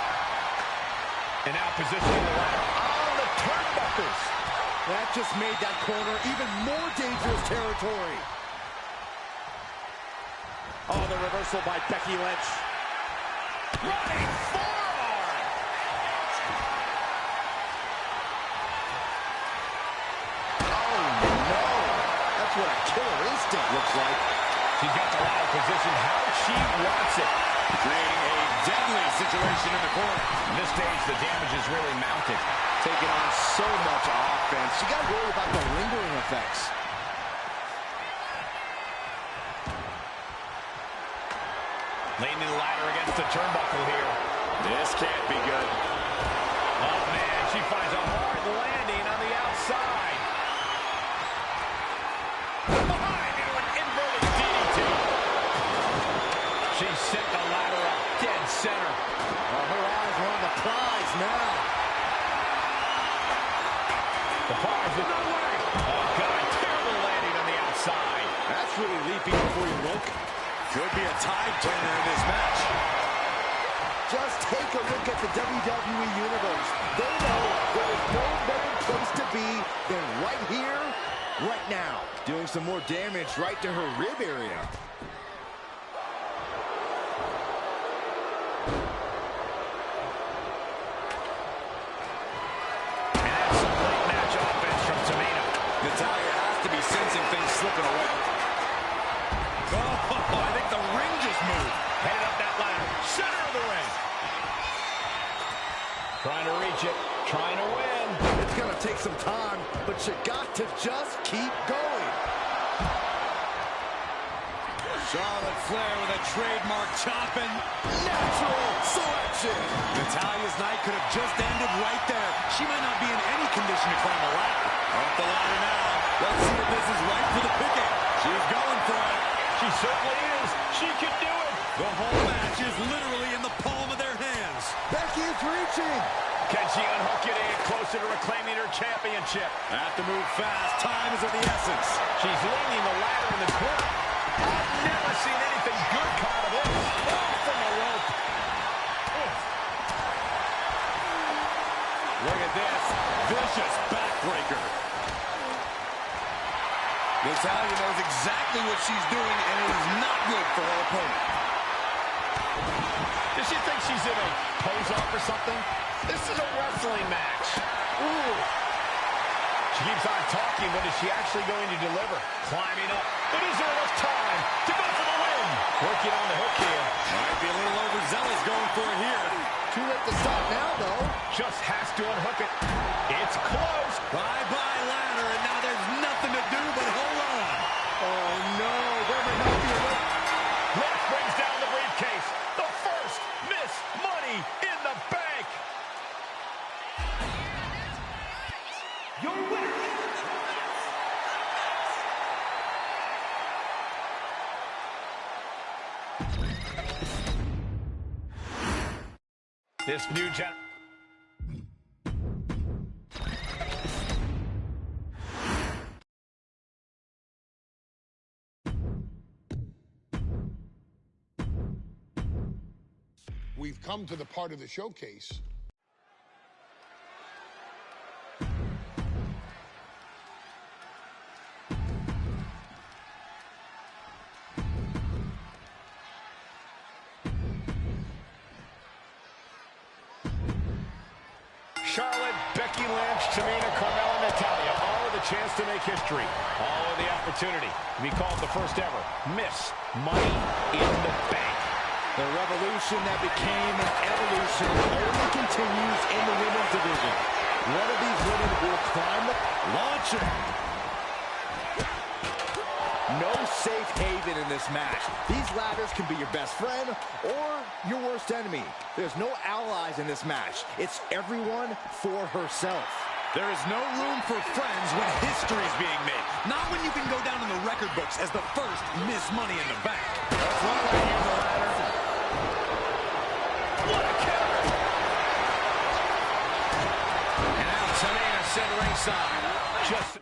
And now positioning the ladder on the turnbuckles. That just made that corner even more dangerous territory. Oh, the reversal by Becky Lynch. Running forearm. Oh, no. That's what a killer instinct looks like. She's got the ladder positioned how she wants it. Creating a deadly situation in the corner. At this stage, the damage is really mounted. Taking on so much offense. You got to worry about the lingering effects. Leaning the ladder against the turnbuckle here. This can't be good. Oh, man, she finds a hard landing on the outside. Behind into an inverted DDT. She set the ladder up dead center. Her eyes are on the prize now. The prize is no way. Oh, God, terrible landing on the outside. That's really leaping before you look. Could be a tide turner in this match. Just take a look at the WWE Universe. They know there is no better place to be than right here, right now. Doing some more damage right to her rib area. And that's some late match offense from Tamina. Natalya has to be sensing things slipping away. Oh, I think the ring just moved. Headed up that ladder. Center of the ring. Trying to reach it. Trying to win. It's going to take some time, but you got to just keep going. Charlotte Flair with a trademark chopping. Natural selection. Natalya's night could have just ended right there. She might not be in any condition to climb a ladder. Up the ladder now. Let's see if this is right for the picking. She's going for it. She certainly is. She can do it. The whole match is literally in the palm of their hands. Becky is reaching. Can she unhook it and get closer to reclaiming her championship? Have to move fast. Time is of the essence. She's leaning the ladder in the corner. I've never seen anything good come out of this. Oh, from the rope. Look at this. Vicious backbreaker. Natalya knows exactly what she's doing, and it is not good for her opponent. Does Does she think she's in a pose-off or something? This is a wrestling match. Ooh. She keeps on talking, but is she actually going to deliver? Climbing up. It is almost time to go for the win. Working on the hook here. Might be a little overzealous going for it here. Too late to stop now, though. Just has to unhook it. It's close. Bye-bye ladder, and now there's nothing to do but hold on. Oh, no. There may not be a way. Ref brings down the briefcase. The first Miss Money in the Bank. Your winner. This new gen... We've come to the part of the showcase. Charlotte, Becky Lynch, Tamina, Carmella, Natalya, all with a chance to make history. All with the opportunity to be called the first ever Miss Money in the Bank. The revolution that became an evolution only continues in the women's division. One of these women will climb the launcher. No safe haven in this match. These ladders can be your best friend or your worst enemy. There's no allies in this match. It's everyone for herself. There is no room for friends when history is being made. Not when you can go down in the record books as the first Miss Money in the Bank. That's why I use the ladder. What a counter! And now Tamina set ringside. Just...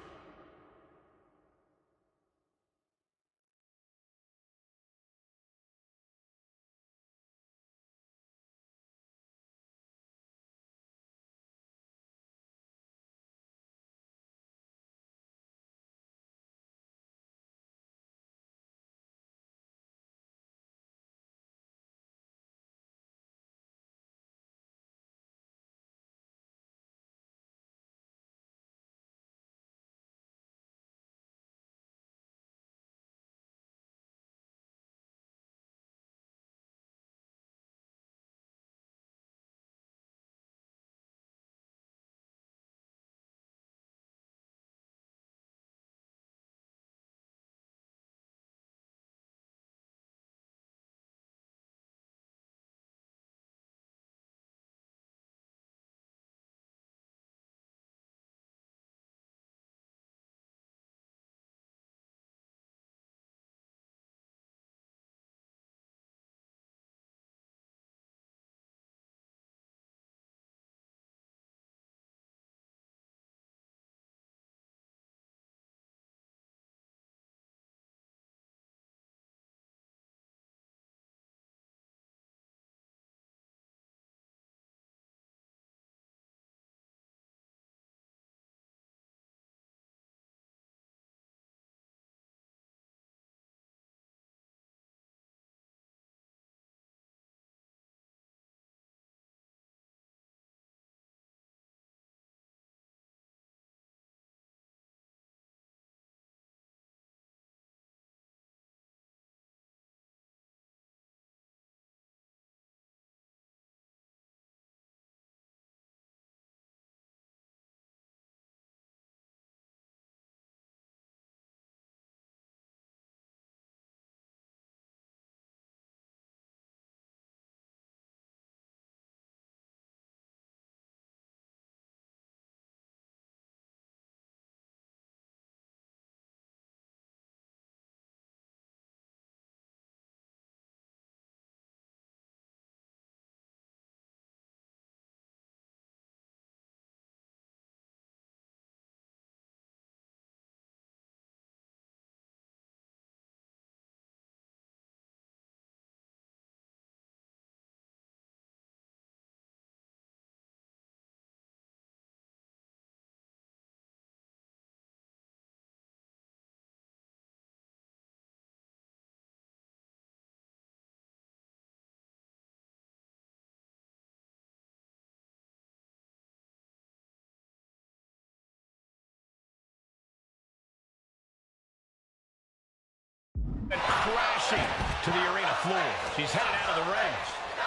the arena floor. She's headed out of the ring.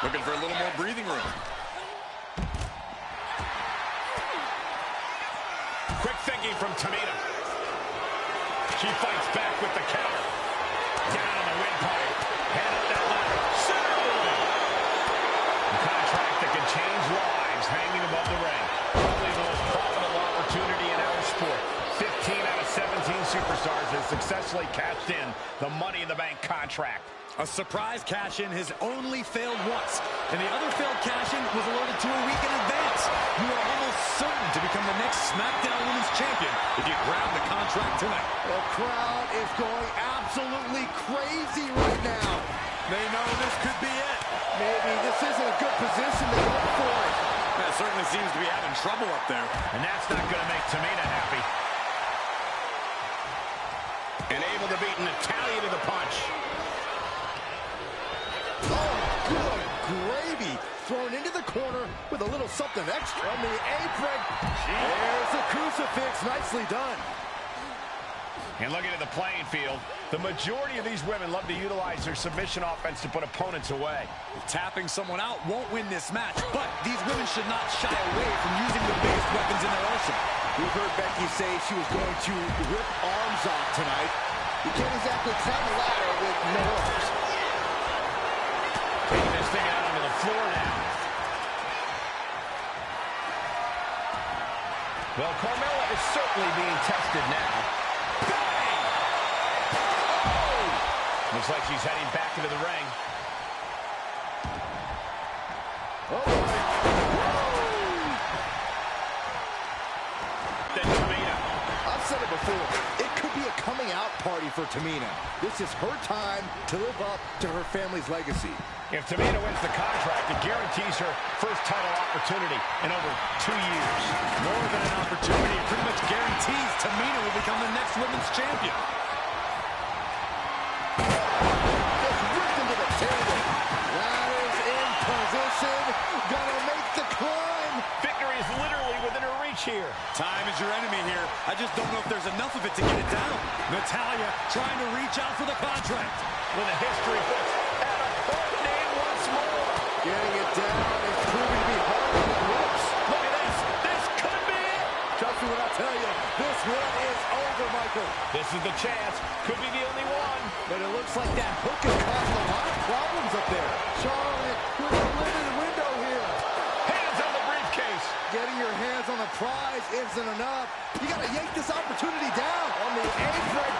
Looking for a little more breathing room. Quick thinking from Tamina. She fights back with the counter. Down on the windpipe. Head up that ladder. Center of the ring. A contract that can change lives hanging above the ring. Probably the most profitable opportunity in our sport. 15 out of 17 superstars have successfully cashed in the Money in the Bank contract. A surprise cash-in has only failed once, and the other failed cash-in was alerted to a week in advance. You are almost certain to become the next SmackDown Women's Champion if you grab the contract tonight. The crowd is going absolutely crazy right now. They know this could be it. Maybe this isn't a good position to go for it. That certainly seems to be having trouble up there. And that's not going to make Tamina happy. And able to beat Natalya to the punch. Oh, good gravy. Thrown into the corner with a little something extra on the apron. There's the crucifix. Nicely done. And looking at the playing field, the majority of these women love to utilize their submission offense to put opponents away. Tapping someone out won't win this match, but these women should not shy away from using the biggest weapons in their arsenal. We've heard Becky say she was going to rip arms off tonight. You can't exactly climb a ladder with no arms. Taking this thing out onto the floor now. Well, Carmella is certainly being tested now. Bang! Oh! Looks like she's heading back into the ring. Oh, boy. Then Tamina. I've said it before. It could be a coming out party for Tamina. This is her time to live up to her family's legacy. If Tamina wins the contract, it guarantees her first title opportunity in over 2 years. More than an opportunity, it pretty much guarantees Tamina will become the next women's champion. Just ripped into the table. Ladders in position. Gonna make the climb. Victory is literally within her reach here. Time is your enemy here. I just don't know if there's enough of it to get it down. Natalya trying to reach out for the contract. With a history books at a court name once more. Getting it down is proving to be harder than it looks. Look at this. This could be it. Trust me when I tell you, this one is over, Michael. This is the chance. Could be the only one. But it looks like that hook has caused a lot of problems up there. Charlotte with a limited window here. Hands on the briefcase. Getting your hands on the prize isn't enough. You got to yank this opportunity down on the apron.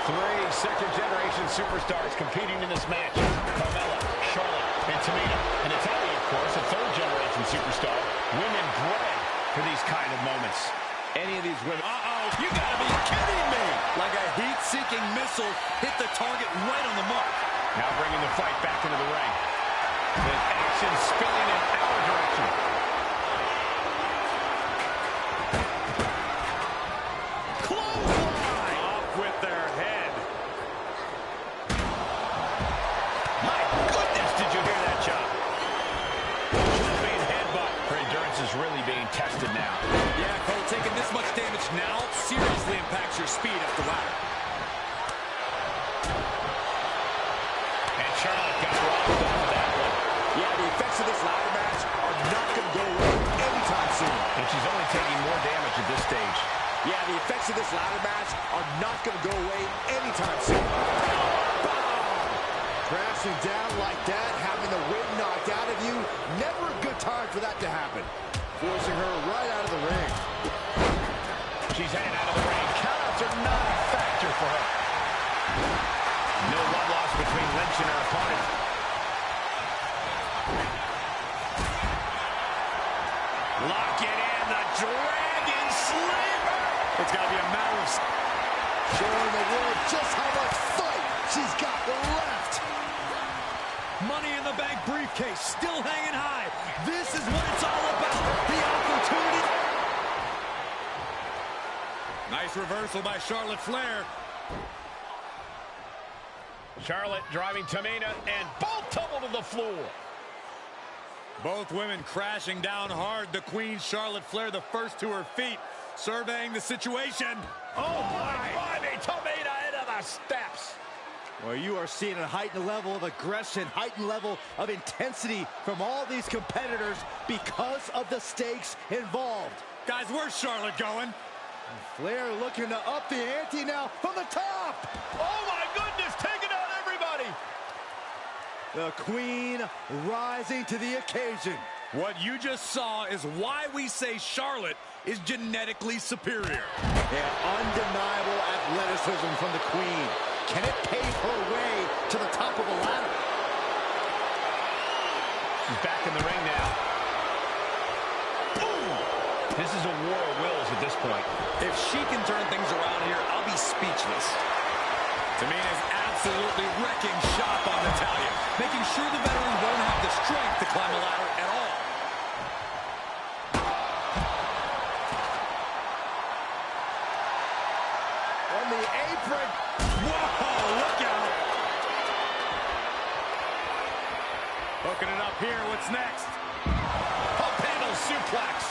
3 second-generation superstars competing in this match. Carmella, Charlotte, and Tamina. And Natalya, of course, a third-generation superstar. Women bred for these kind of moments. Any of these women... Uh-oh, you gotta be kidding me! Like a heat-seeking missile hit the target right on the mark. Now bringing the fight back into the ring. With action spilling in our direction. Clothesline! Off with their head. My goodness, did you hear that chop? Jumping headbutt. Her endurance is really being tested now. Yeah, Cole, taking this much damage now seriously impacts your speed up the ladder. And Charlotte got robbed off that one. Yeah, the effects of this ladder match are not going to go away anytime soon. And she's only taking more damage at this stage. Yeah, the effects of this ladder match are not going to go away anytime soon. Boom! Crashing down like that, having the wind knocked out of you. Never a good time for that to happen. Forcing her right out of the ring. She's heading out of the ring. Countouts are not a factor for her. No love lost between Lynch and her opponent. Lock it in, the Dragon Slammer. It's got to be a matter of... Showing the world just how much fight she's got left. Money in the Bank briefcase still hanging high. This is what it's all about. The opportunity. Nice reversal by Charlotte Flair. Charlotte driving Tamina, and both tumble to the floor. Both women crashing down hard. The Queen, Charlotte Flair, the first to her feet, surveying the situation. Oh, my, Tamina into the steps. Well, you are seeing a heightened level of aggression, heightened level of intensity from all these competitors because of the stakes involved. Guys, where's Charlotte going? And Flair looking to up the ante now from the top. Oh, my goodness, taking out everybody. The Queen rising to the occasion. What you just saw is why we say Charlotte is genetically superior. Yeah, undeniable athleticism from the Queen. Can it pave her way to the top of the ladder? She's back in the ring now. Boom! This is a war of wills at this point. If she can turn things around here, I'll be speechless. Tamina's absolutely wrecking shop on Natalya, making sure the veteran won't have the strength to climb a ladder at all. On the apron. Whoa, look out! Hooking it up here, what's next? Pump handle suplex.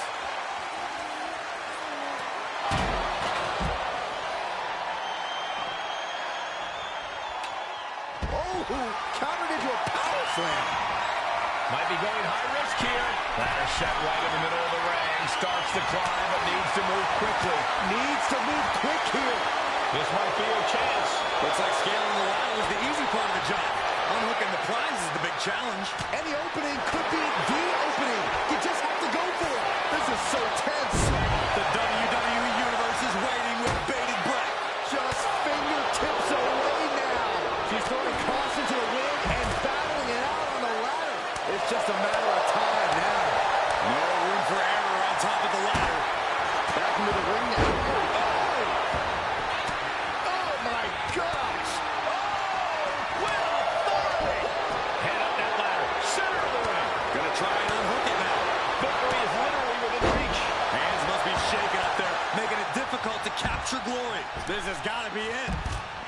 Oh, countered into a power slam. Might be going high risk here. Ladder set right in the middle of the ring. Starts to climb, but needs to move quickly. Needs to move quick here. This might be your chance. Looks like scaling the ladder was the easy part of the job. Unhooking the prize is the big challenge. Any opening could be the opening. You just have to go for it. This is so tense. The WWE Universe is waiting with bated breath. Just fingertips away now. She's throwing caution to the wind and battling it out on the ladder. It's just a matter of time now. No room for error on top of the ladder. Back into the ring now. Oh my gosh. Head up that ladder. Center of the ring. Gonna try and unhook it now. Victory is literally within reach. Hands must be shaking up there, making it difficult to capture glory. This has got to be it.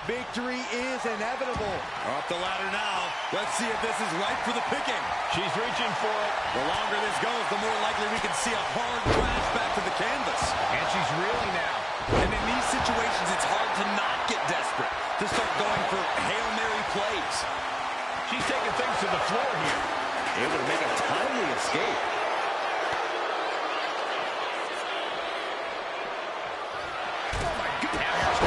Victory is inevitable. Up the ladder now. Let's see if this is right for the picking. She's reaching for it. The longer this goes, the more likely we can see a hard crash back to the canvas. And she's reeling now. And in these situations, it's hard to not get desperate, to start going for Hail Mary plays. She's taking things to the floor here. Able to make a timely escape. Oh, my goodness.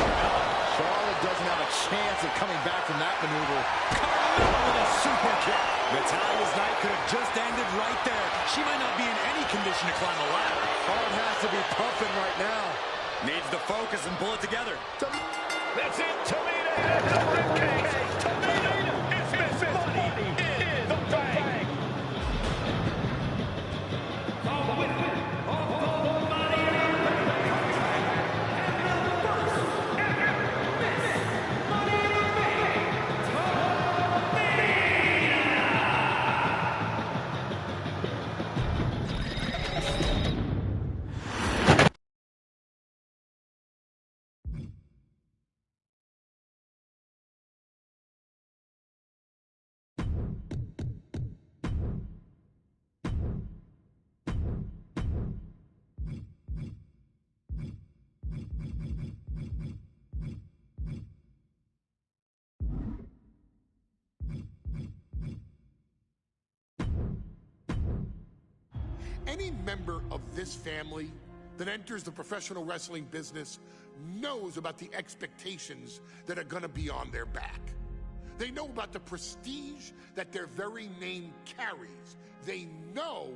Charlotte doesn't have a chance of coming back from that maneuver. Carmella with a super kick. Natalya's night could have Just ended right there. She might not be in any condition to climb a ladder. Heart has to be pumping right now. Needs to focus and pull it together. That's it. Tamina has the ribcage. Tamina is missing. Money in the bank. The winner of the Money in the Bank contract and the first ever Miss Money in the Bank, Any member of this family that enters the professional wrestling business knows about the expectations that are going to be on their back. They know about the prestige that their very name carries. They know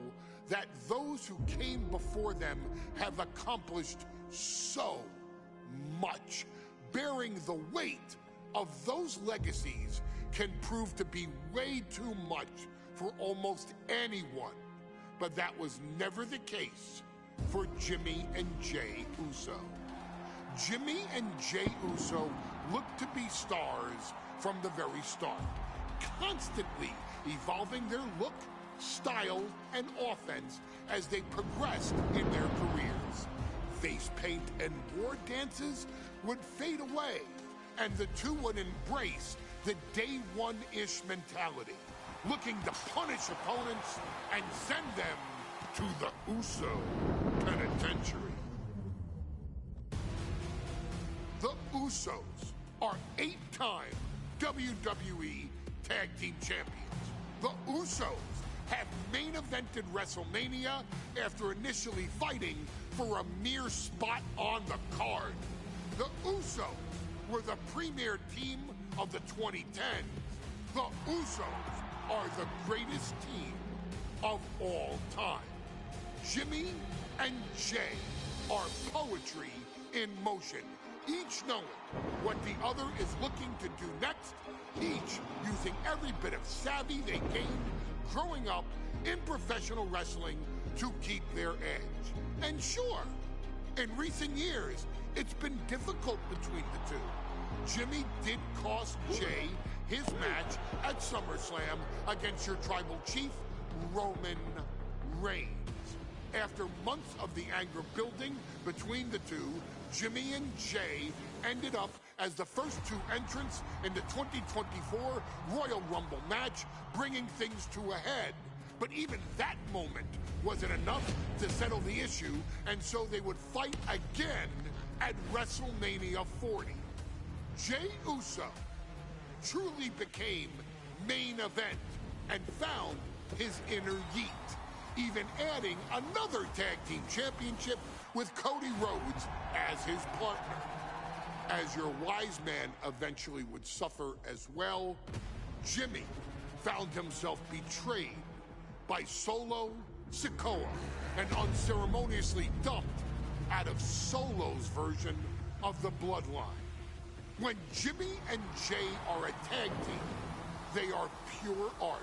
that those who came before them have accomplished so much. Bearing the weight of those legacies can prove to be way too much for almost anyone. But that was never the case for Jimmy and Jey Uso. Jimmy and Jey Uso looked to be stars from the very start, constantly evolving their look, style, and offense as they progressed in their careers. Face paint and war dances would fade away, and the two would embrace the day one-ish mentality, looking to punish opponents and send them to the Uso Penitentiary. The Usos are 8-time WWE Tag Team Champions. The Usos have main evented WrestleMania after initially fighting for a mere spot on the card. The Usos were the premier team of the 2010s. The Usos are the greatest team of all time. Jimmy and Jay are poetry in motion, each knowing what the other is looking to do next, each using every bit of savvy they gained growing up in professional wrestling to keep their edge. And sure, in recent years, it's been difficult between the two. Jimmy did cost Jay his match at SummerSlam against your tribal chief, Roman Reigns. After months of the anger building between the two, Jimmy and Jay ended up as the first two entrants in the 2024 Royal Rumble match, bringing things to a head. But even that moment wasn't enough to settle the issue, and so they would fight again at WrestleMania 40. Jey Uso truly became main event and found his inner yeet, even adding another tag team championship with Cody Rhodes as his partner. As your wise man eventually would suffer as well, Jimmy found himself betrayed by Solo Sikoa and unceremoniously dumped out of Solo's version of the Bloodline. When Jimmy and Jay are a tag team, they are pure art.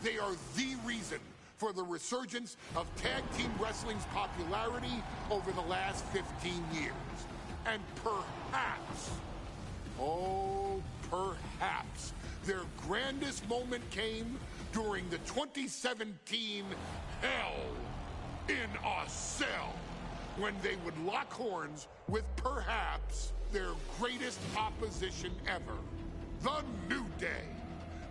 They are the reason for the resurgence of tag team wrestling's popularity over the last 15 years. And perhaps, oh, perhaps, their grandest moment came during the 2017 Hell in a Cell, when they would lock horns with perhaps their greatest opposition ever, The New Day.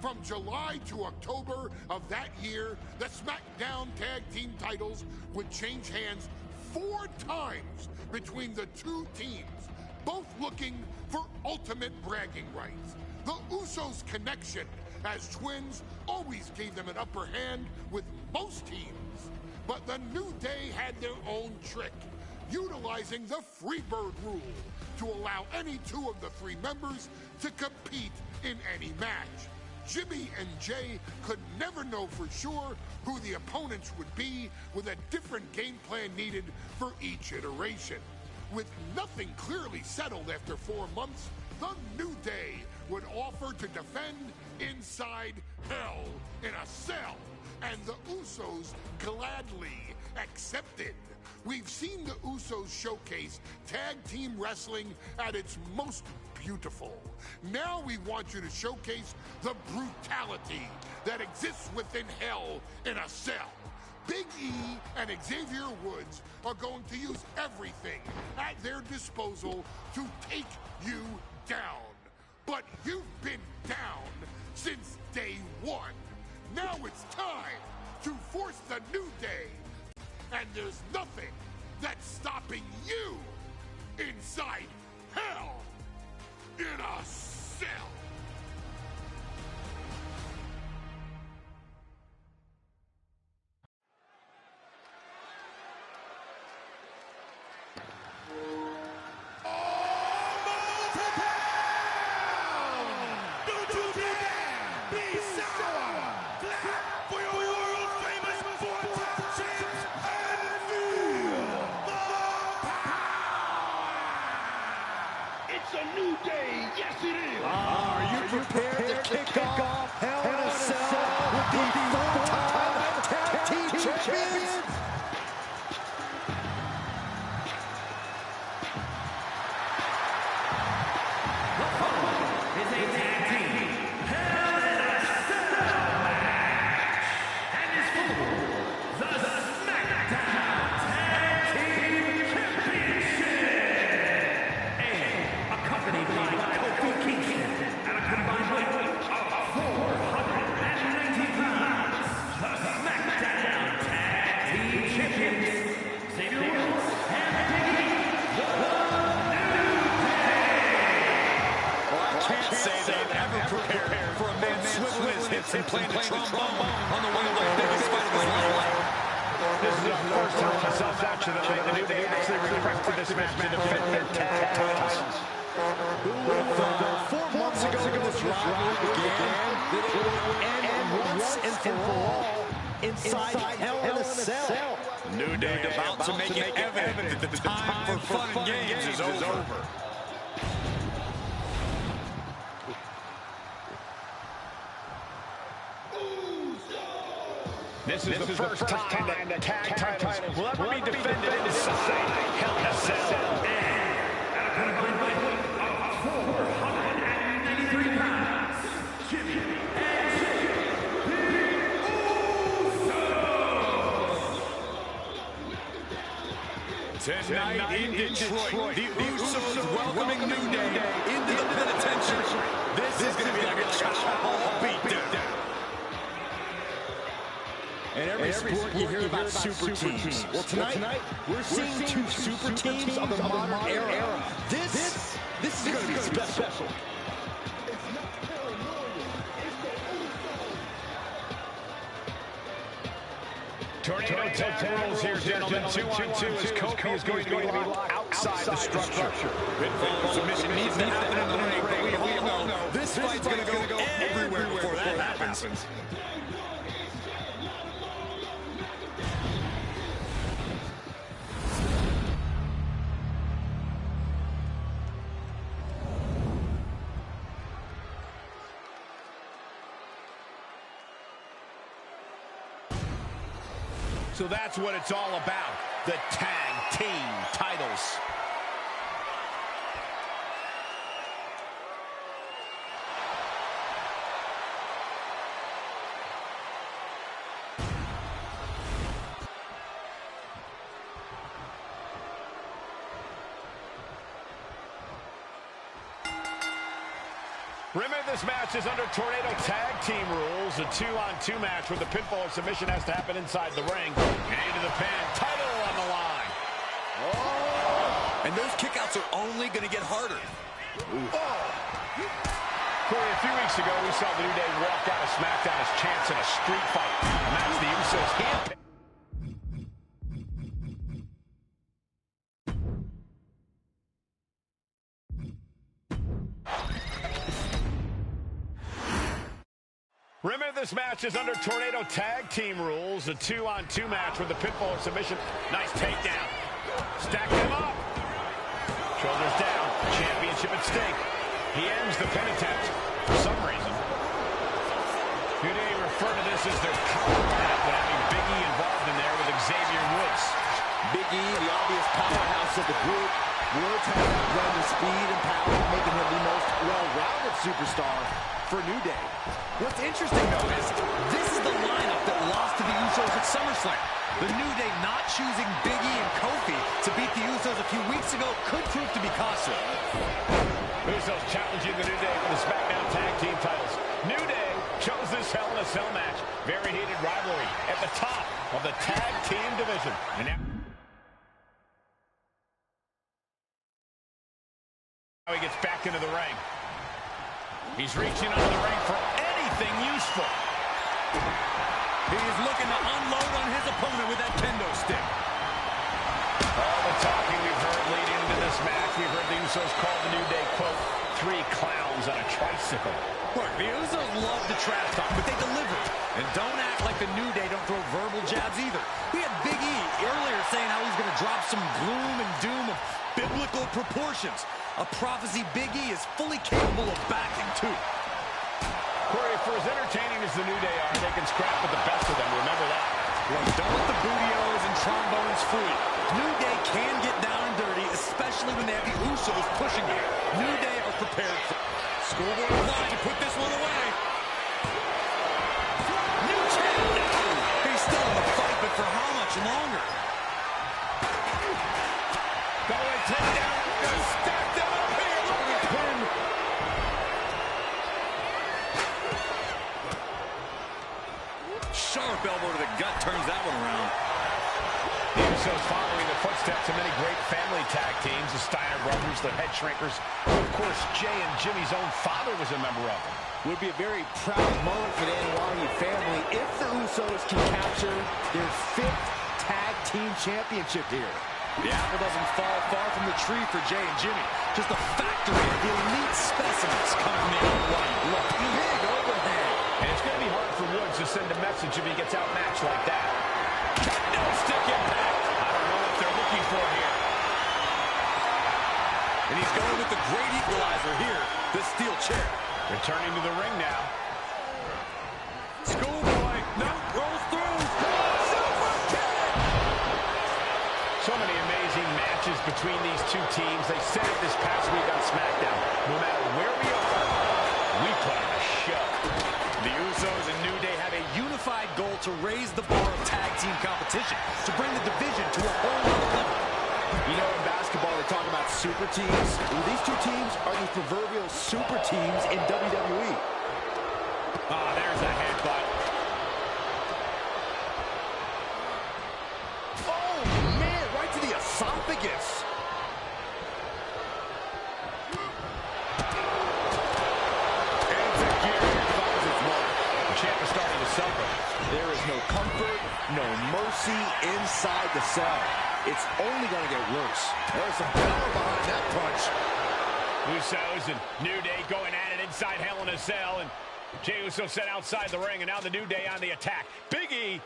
From July to October of that year, the SmackDown Tag Team titles would change hands 4 times between the two teams, both looking for ultimate bragging rights. The Usos' connection as twins always gave them an upper hand with most teams. But the New Day had their own trick, utilizing the Freebird rule to allow any 2 of the 3 members to compete in any match. Jimmy and Jay could never know for sure who the opponents would be, with a different game plan needed for each iteration. With nothing clearly settled after 4 months, the New Day would offer to defend inside Hell in a Cell, and the Usos gladly accepted. We've seen the Usos showcase tag team wrestling at its most beautiful. Now we want you to showcase the brutality that exists within Hell in a Cell. Big E and Xavier Woods are going to use everything at their disposal to take you down. But you've been down since day 1. Now it's time to force the New Day. And there's nothing that's stopping you inside Hell in a Cell. Prepared to kick off Hell in a Cell with the 4-time tag team champions. The following is a tag team Hell in a Cell match, and is for the SmackDown Tag Team Championship, and accompanied by Kofi Kingston. Combined weight of 490 pounds, the SmackDown Tag Team Champions, Xavier Woods and Big E, The New Day. Well, I can't say they've ever him playing the trombone on the way to the biggest fight of his life. This is the first Hell in a Cell match of the night. The New Day actually requested this match to defend their tag titles. 4 months ago this rivalry began, that it would end once and for all inside Hell in a Cell. New Day about to make it evident that the time for fun and games is over. This is the first time that tag titles will ever be defended inside Hell in a Cell. At a combined weight of 493 pounds, Jimmy and Big Usos. Tonight in Detroit, the Usos welcoming New Day into the penitentiary. This is going to be like a chow beatdown. In every sport you hear about super teams. Well, tonight we're seeing two super teams of the modern era. This is going to be special. Tornado tag rules here, gentlemen. 2-on-2 as Kofi is going to be locked outside the structure. Pinfall submission needs to happen in the ring, but we all know this fight's going to go everywhere before that happens. So that's what it's all about, the tag team titles. Remember, this match is under Tornado Tag Team rules, a 2-on-2 match where the pinfall or submission has to happen inside the ring. Into the pin, title on the line. Oh! And those kickouts are only going to get harder. Corey, a few weeks ago, we saw the New Day walk out of SmackDown as champs in a street fight. A match the Usos can't. Remember, this match is under Tornado Tag Team rules, a 2-on-2 match with the pinfall or submission. Nice takedown. Stack them up. Shoulders down. Championship at stake. He ends the pin attempt for some reason. New Day refer to this as their power plant, but having Big E involved in there with Xavier Woods. Big E, the obvious powerhouse of the group. Woods has that blend of speed and power, making him the most well-rounded superstar for New Day. What's interesting, though, is this is the lineup that lost to the Usos at SummerSlam. The New Day not choosing Big E and Kofi to beat the Usos a few weeks ago could prove to be costly. Usos challenging the New Day for the SmackDown Tag Team titles. New Day chose this Hell in a Cell match. Very heated rivalry at the top of the Tag Team division. And now he gets back into the ring. He's reaching under the ring for anything useful. He's looking to unload on his opponent with that kendo stick. All the talking we've heard leading into this match, we've heard the Usos call the New Day, quote, 3 clowns on a tricycle. Look, the Usos love to trash talk, but they deliver. And don't act like the New Day don't throw verbal jabs either. We had Big E earlier saying how he's going to drop some gloom and doom of biblical proportions. A prophecy Big E is fully capable of backing, too. Corey, for as entertaining as the New Day are, they can scrap with the best of them. Remember that. Look, don't let the bootios and trombones fool you. New Day can get down and dirty, especially when they have the Usos pushing it. New Day are prepared for Schoolboy line to put this one away. New champion! He's still in the fight, but for how much longer? Go and take down. Stack them up here. Look at pin. Sharp elbow to the gut turns that one around. The Usos following the footsteps of many great family tag teams, the Steiner brothers, the Head Shrinkers, who, of course, Jay and Jimmy's own father was a member of them. Would be a very proud moment for the Anwani family if the Usos can capture their 5th tag team championship here. The apple doesn't fall far from the tree for Jay and Jimmy. Just a factory of elite specimens coming from the Anwani blood. Big overhead. And it's going to be hard for Woods to send a message if he gets outmatched like that. No stick impact. I don't know what they're looking for here. And he's going with the great equalizer here, this steel chair. Returning to the ring now. Schoolboy, no, rolls through. Super kick! So many amazing matches between these two teams. They said it this past week on SmackDown. No matter where we are, we put on a show. The Usos and New Day have a unified goal to raise the bar of tag team competition, to bring the division to a whole other level. You know, in basketball, they talk about super teams. Well, these two teams are the proverbial super teams in WWE. Ah, there's a headbutt. Oh, man, right to the esophagus. Into gear and finds its mark. The champ is starting to suffer. There is no comfort, no mercy inside the cell. It's only going to get worse. There's some power behind that punch. Usos and New Day going at it inside Hell in a Cell. And Jey Uso set outside the ring, and now the New Day on the attack. Big E,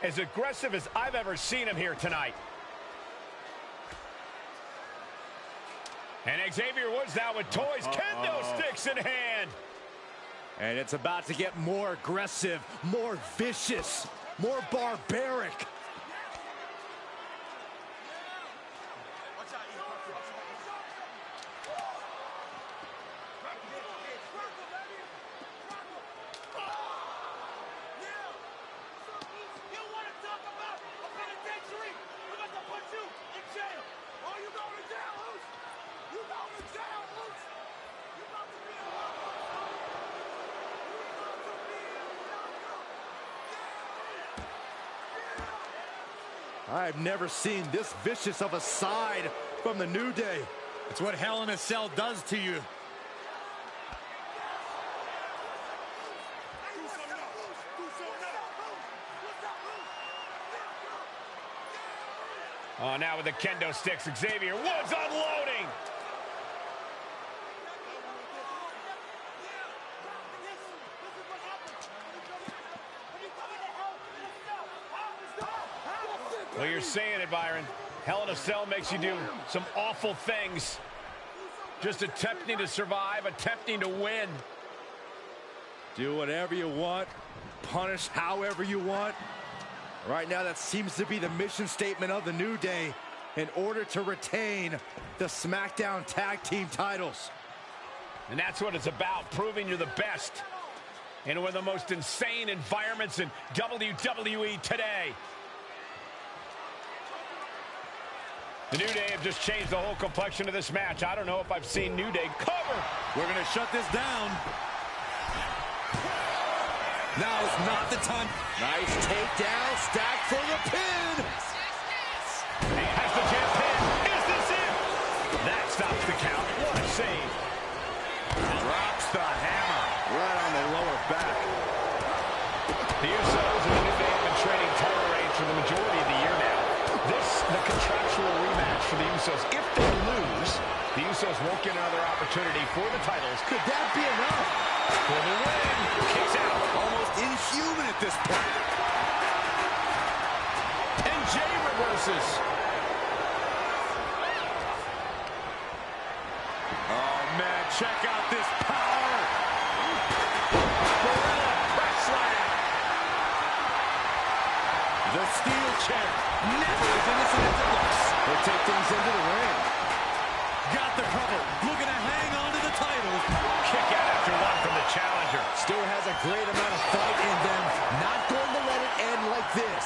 as aggressive as I've ever seen him here tonight. And Xavier Woods now with toys, kendo sticks in hand. And it's about to get more aggressive, more vicious, more barbaric. I've never seen this vicious of a side from the New Day. It's what Hell in a Cell does to you. Oh, now with the kendo sticks, Xavier Woods unloading. Well, you're saying it, Byron. Hell in a Cell makes you do some awful things. Just attempting to survive, attempting to win. Do whatever you want, punish however you want. Right now, that seems to be the mission statement of the New Day in order to retain the SmackDown Tag Team titles. And that's what it's about, proving you're the best in one of the most insane environments in WWE today. The New Day have just changed the whole complexion of this match. I don't know if I've seen New Day cover. We're going to shut this down. Now is not the time. Nice takedown, stack for the pin. He has the jab pin. Is this it? That stops the count. What a save. Drops the hammer. Right on the lower back. The Usos and the New Day have been trading title reigns for the majority of the year now. This, the contractual rematch for the Usos. If they lose, the Usos won't get another opportunity for the titles. Could that be enough? For the win. Kicks out. Almost inhuman at this point. And Jey reverses. Oh, man, check out this power. Gorilla press slam. The steel chair. Never as innocent as it looks. They take things into the ring. Got the cover. Looking to hang on to the title. Kick out after one from the challenger. Still has a great amount of fight in them. Not going to let it end like this.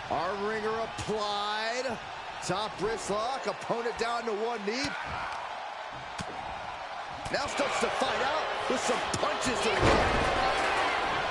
Arm wringer applied. Top wrist lock. Opponent down to one knee. Now starts to fight out with some punches to the gut.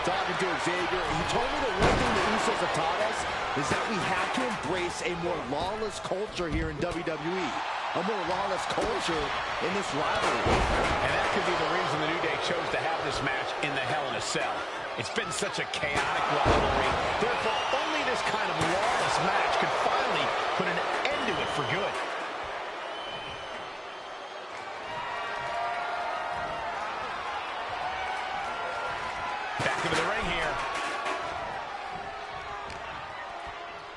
Talking to Xavier, he told me the one thing the Usos have taught us is that we have to embrace a more lawless culture here in WWE. a more lawless culture in this rivalry. And that could be the reason the New Day chose to have this match in the Hell in a Cell. It's been such a chaotic rivalry. Therefore, only this kind of lawless match could finally put an end to it for good. Back into the ring here.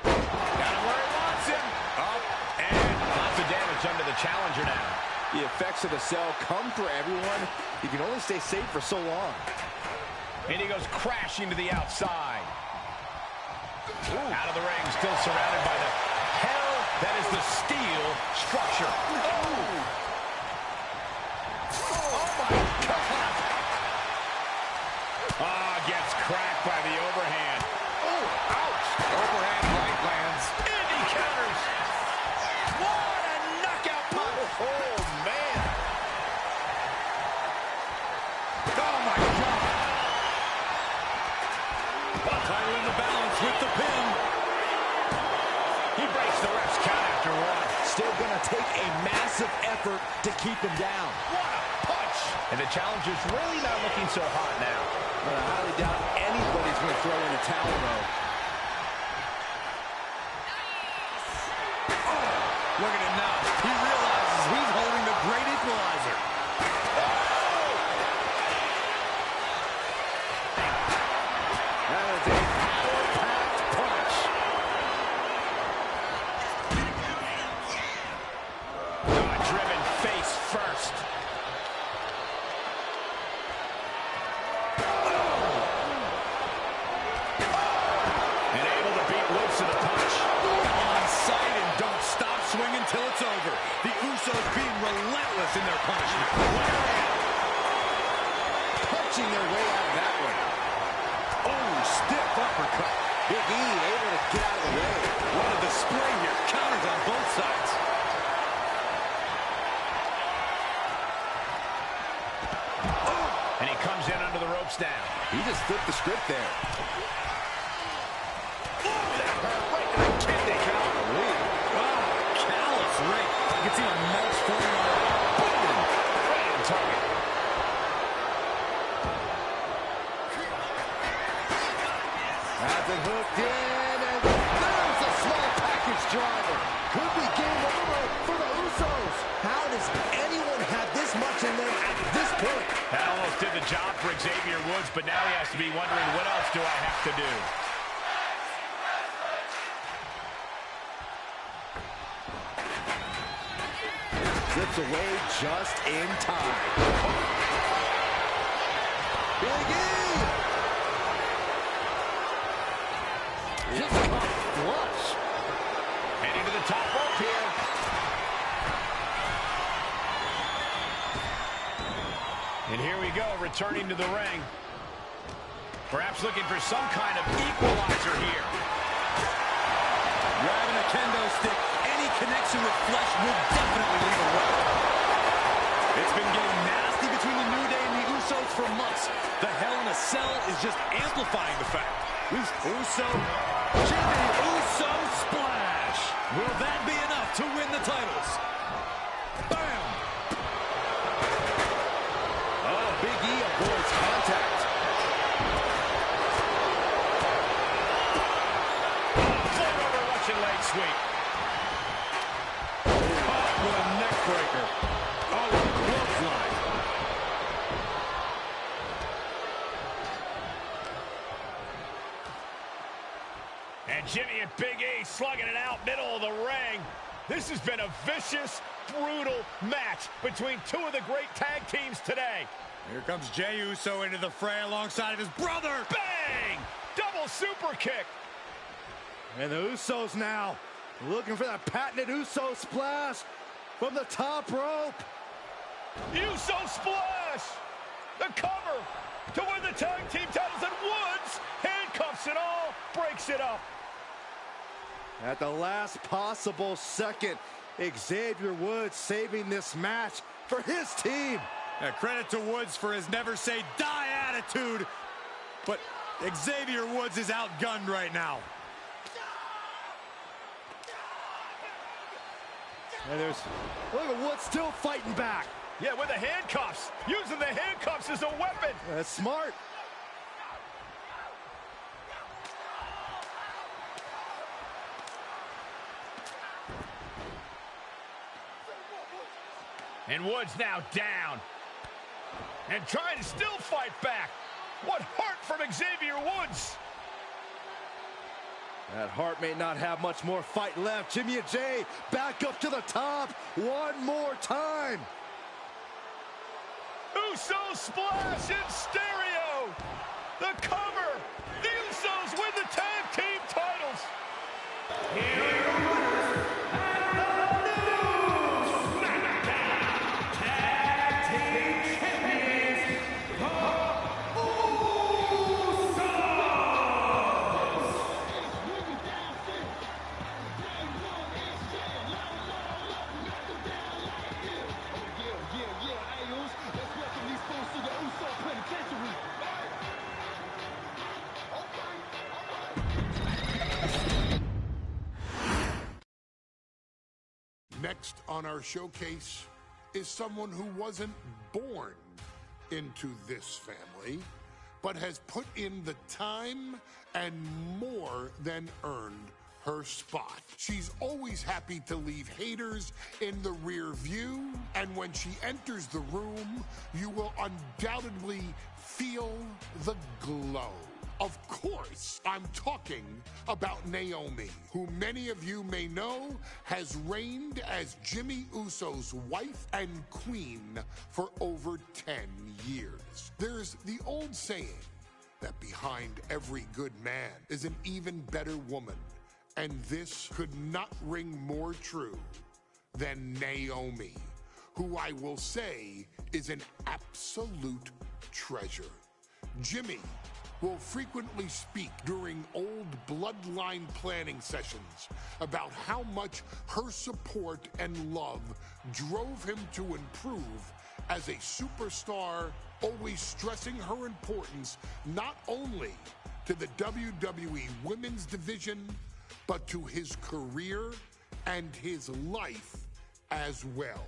Got him where he wants him. Up and lots of damage under the challenger now. The effects of the cell come for everyone. You can only stay safe for so long. And he goes crashing to the outside. Ooh. Out of the ring, still surrounded by the hell that is the steel structure. Oh, oh my God. Gets cracked by the overhand. Oh, ouch. Overhand right lands. And he counters. What a knockout punch. Oh, man. Oh, my God. Title in the balance with the pin. He breaks the ref's count after one. Still gonna take a massive effort to keep him down. What a punch. And the challenger's really not looking so hot now. But I highly doubt anybody's gonna throw in a towel, though. Oh, look at him now. He realizes he's holding the great equalizer. That is a power-packed punch. Driven face first. And able to beat Woods to the punch. On sight and don't stop swinging till it's over. The Usos being relentless in their punishment. Punching their way out of that one. Oh, stiff uppercut. Big E able to get out of the way. What a display here. Counters on both sides. And he comes in under the ropes now. He just flipped the script there. Right to the kidney. Callous ring. You can see a marks forming on it. Boom! Right on target. Has it hooked in, and there's a small package driver. Could be game over for the Usos. How does anyone have this much in them at this point? That almost did the job for Xavier Woods, but now he has to be wondering, what else do I have to do? Slips away just in time. Big E! Just caught flush. Heading to the top rope here. And here we go, returning to the ring. Perhaps looking for some kind of equalizer here. Grabbing a kendo stick. Any connection with flesh will definitely leave a mark. It's been getting nasty between the New Day and the Usos for months. The Hell in a Cell is just amplifying the fact. Uso, Jimmy Uso splash. Will that be enough to win the titles? Bam! Oh, Big E avoids contact. Float over Russian leg sweep. With a neck breaker. Oh, clothesline. And Jimmy and Big E slugging it out middle of the ring. This has been a vicious, brutal match between two of the great tag teams today. Here comes Jey Uso into the fray alongside of his brother. Bang! Double super kick. And the Usos now looking for that patented Uso splash from the top rope. Uso splash! The cover to win the tag team titles, and Woods handcuffs it all, breaks it up. At the last possible second, Xavier Woods saving this match for his team. Credit to Woods for his never say die attitude, but Xavier Woods is outgunned right now. And look at Woods still fighting back. Yeah, with the handcuffs. Using the handcuffs as a weapon. That's smart. And Woods now down. And trying to still fight back. What heart from Xavier Woods. That Hart may not have much more fight left. Jimmy and Jay back up to the top one more time. Uso splash in stereo. The cover. The Usos win the tag team titles. Here are your winners and the new SmackDown Tag Team Champions, the Usos. Next on our showcase is someone who wasn't born into this family, but has put in the time and more than earned her spot. She's always happy to leave haters in the rear view, and when she enters the room, you will undoubtedly feel the glow. Of course, I'm talking about Naomi, who many of you may know has reigned as Jimmy Uso's wife and queen for over 10 years. There's the old saying that behind every good man is an even better woman, and this could not ring more true than Naomi, who I will say is an absolute treasure. Jimmy will frequently speak during old bloodline planning sessions about how much her support and love drove him to improve as a superstar, always stressing her importance not only to the WWE Women's Division, but to his career and his life as well.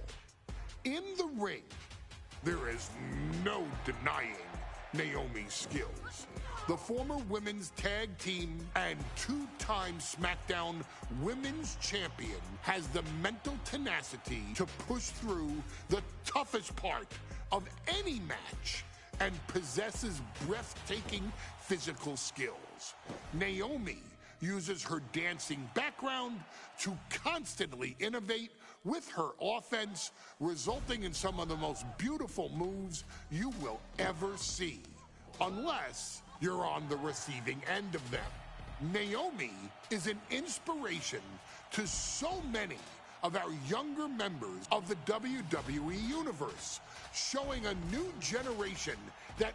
In the ring, there is no denying Naomi's skills. The former women's tag team and two-time SmackDown Women's Champion has the mental tenacity to push through the toughest part of any match and possesses breathtaking physical skills. Naomi uses her dancing background to constantly innovate with her offense, resulting in some of the most beautiful moves you will ever see, unless you're on the receiving end of them. Naomi is an inspiration to so many of our younger members of the WWE Universe, showing a new generation that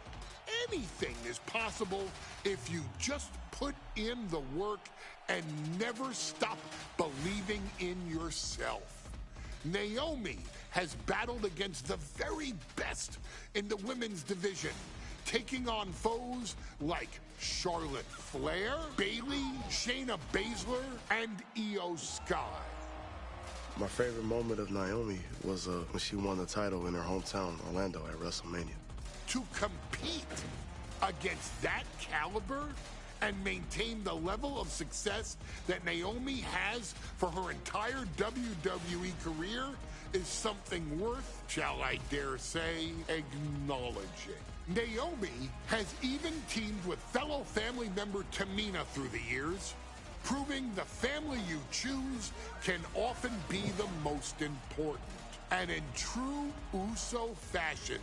anything is possible if you just put in the work and never stop believing in yourself. Naomi has battled against the very best in the women's division, taking on foes like Charlotte Flair, Bayley, Shayna Baszler, and Io Sky. My favorite moment of Naomi was when she won the title in her hometown, Orlando, at WrestleMania. To compete against that caliber and maintain the level of success that Naomi has for her entire WWE career is something worth, shall I dare say, acknowledging. Naomi has even teamed with fellow family member Tamina through the years, proving the family you choose can often be the most important. And in true Uso fashion,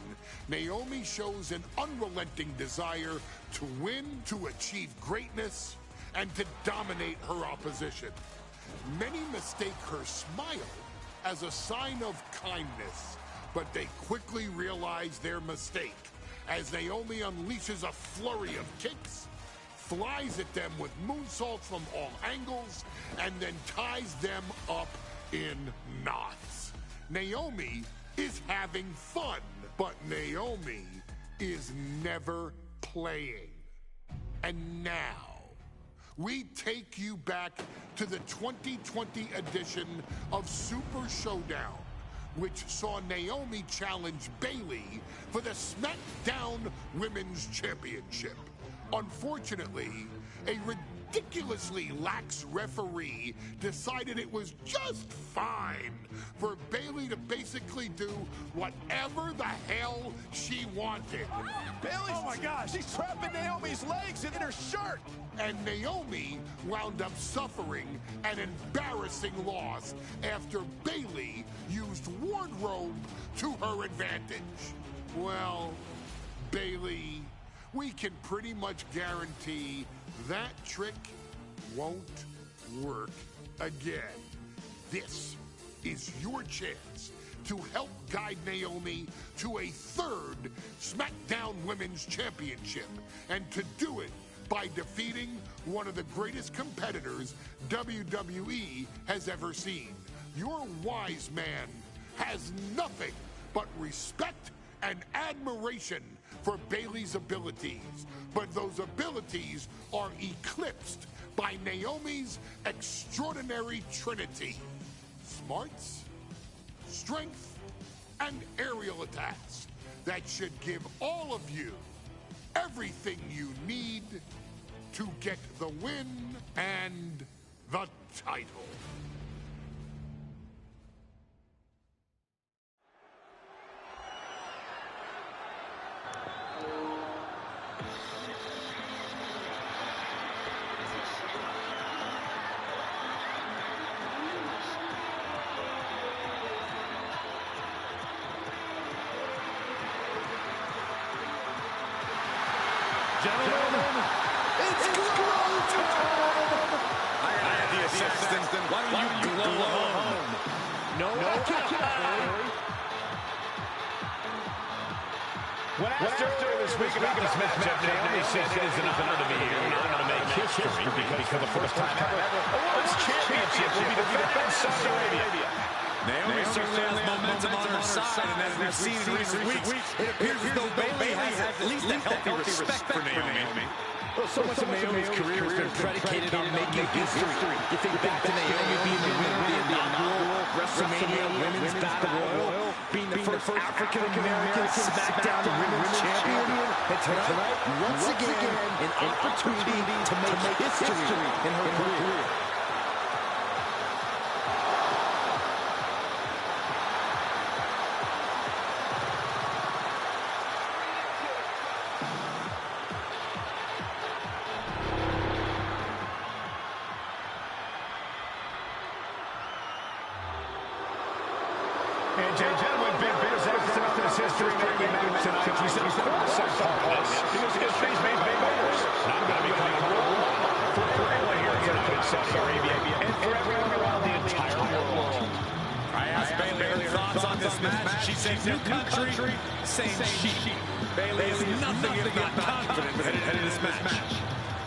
Naomi shows an unrelenting desire to win, to achieve greatness, and to dominate her opposition. Many mistake her smile as a sign of kindness, but they quickly realize their mistake as Naomi unleashes a flurry of kicks, flies at them with moonsaults from all angles, and then ties them up in knots. Naomi is having fun, but Naomi is never playing. And now, we take you back to the 2020 edition of Super Showdown, which saw Naomi challenge Bayley for the SmackDown Women's Championship. Unfortunately, a ridiculously lax referee decided it was just fine for Bayley to basically do whatever the hell she wanted. Bayley, oh my gosh, she's trapping Naomi's legs in her shirt. And Naomi wound up suffering an embarrassing loss after Bayley used wardrobe to her advantage. Well, Bayley, we can pretty much guarantee that trick won't work again. This is your chance to help guide Naomi to a third SmackDown Women's Championship, and to do it by defeating one of the greatest competitors WWE has ever seen. Your wise man has nothing but respect and admiration for Bayley's abilities, but those abilities are eclipsed by Naomi's extraordinary trinity: smarts, strength, and aerial attacks that should give all of you everything you need to get the win and the title. Gentlemen, it's glow time! I have the assistant. Why don't you glow home? No. When asked earlier this week about this matchup, Naomi said it is an honor to be here, an honor to make history, because for the first time ever, a women's championship will be defended in Saudi Arabia. Naomi certainly has momentum on her side, and as we've seen in recent weeks, it appears as though Bayley has at least a healthy respect for Naomi. Well, so much of Naomi's career has been predicated on making history. You think back to Naomi being the winner of the inaugural WrestleMania Women's Battle Royal, being the first African-American SmackDown Women's Champion, and tonight, once again, an opportunity to make history in her career. And gentlemen, big after this history making match tonight. He said, of course I'm talking this, because history's made big winners. I'm going to become a role model for everyone here tonight in Saudi Arabia, and for everyone around the entire world. I asked Bayley her thoughts on this match. She said, new country, same sheet. Bayley is nothing if not confident headed into this match.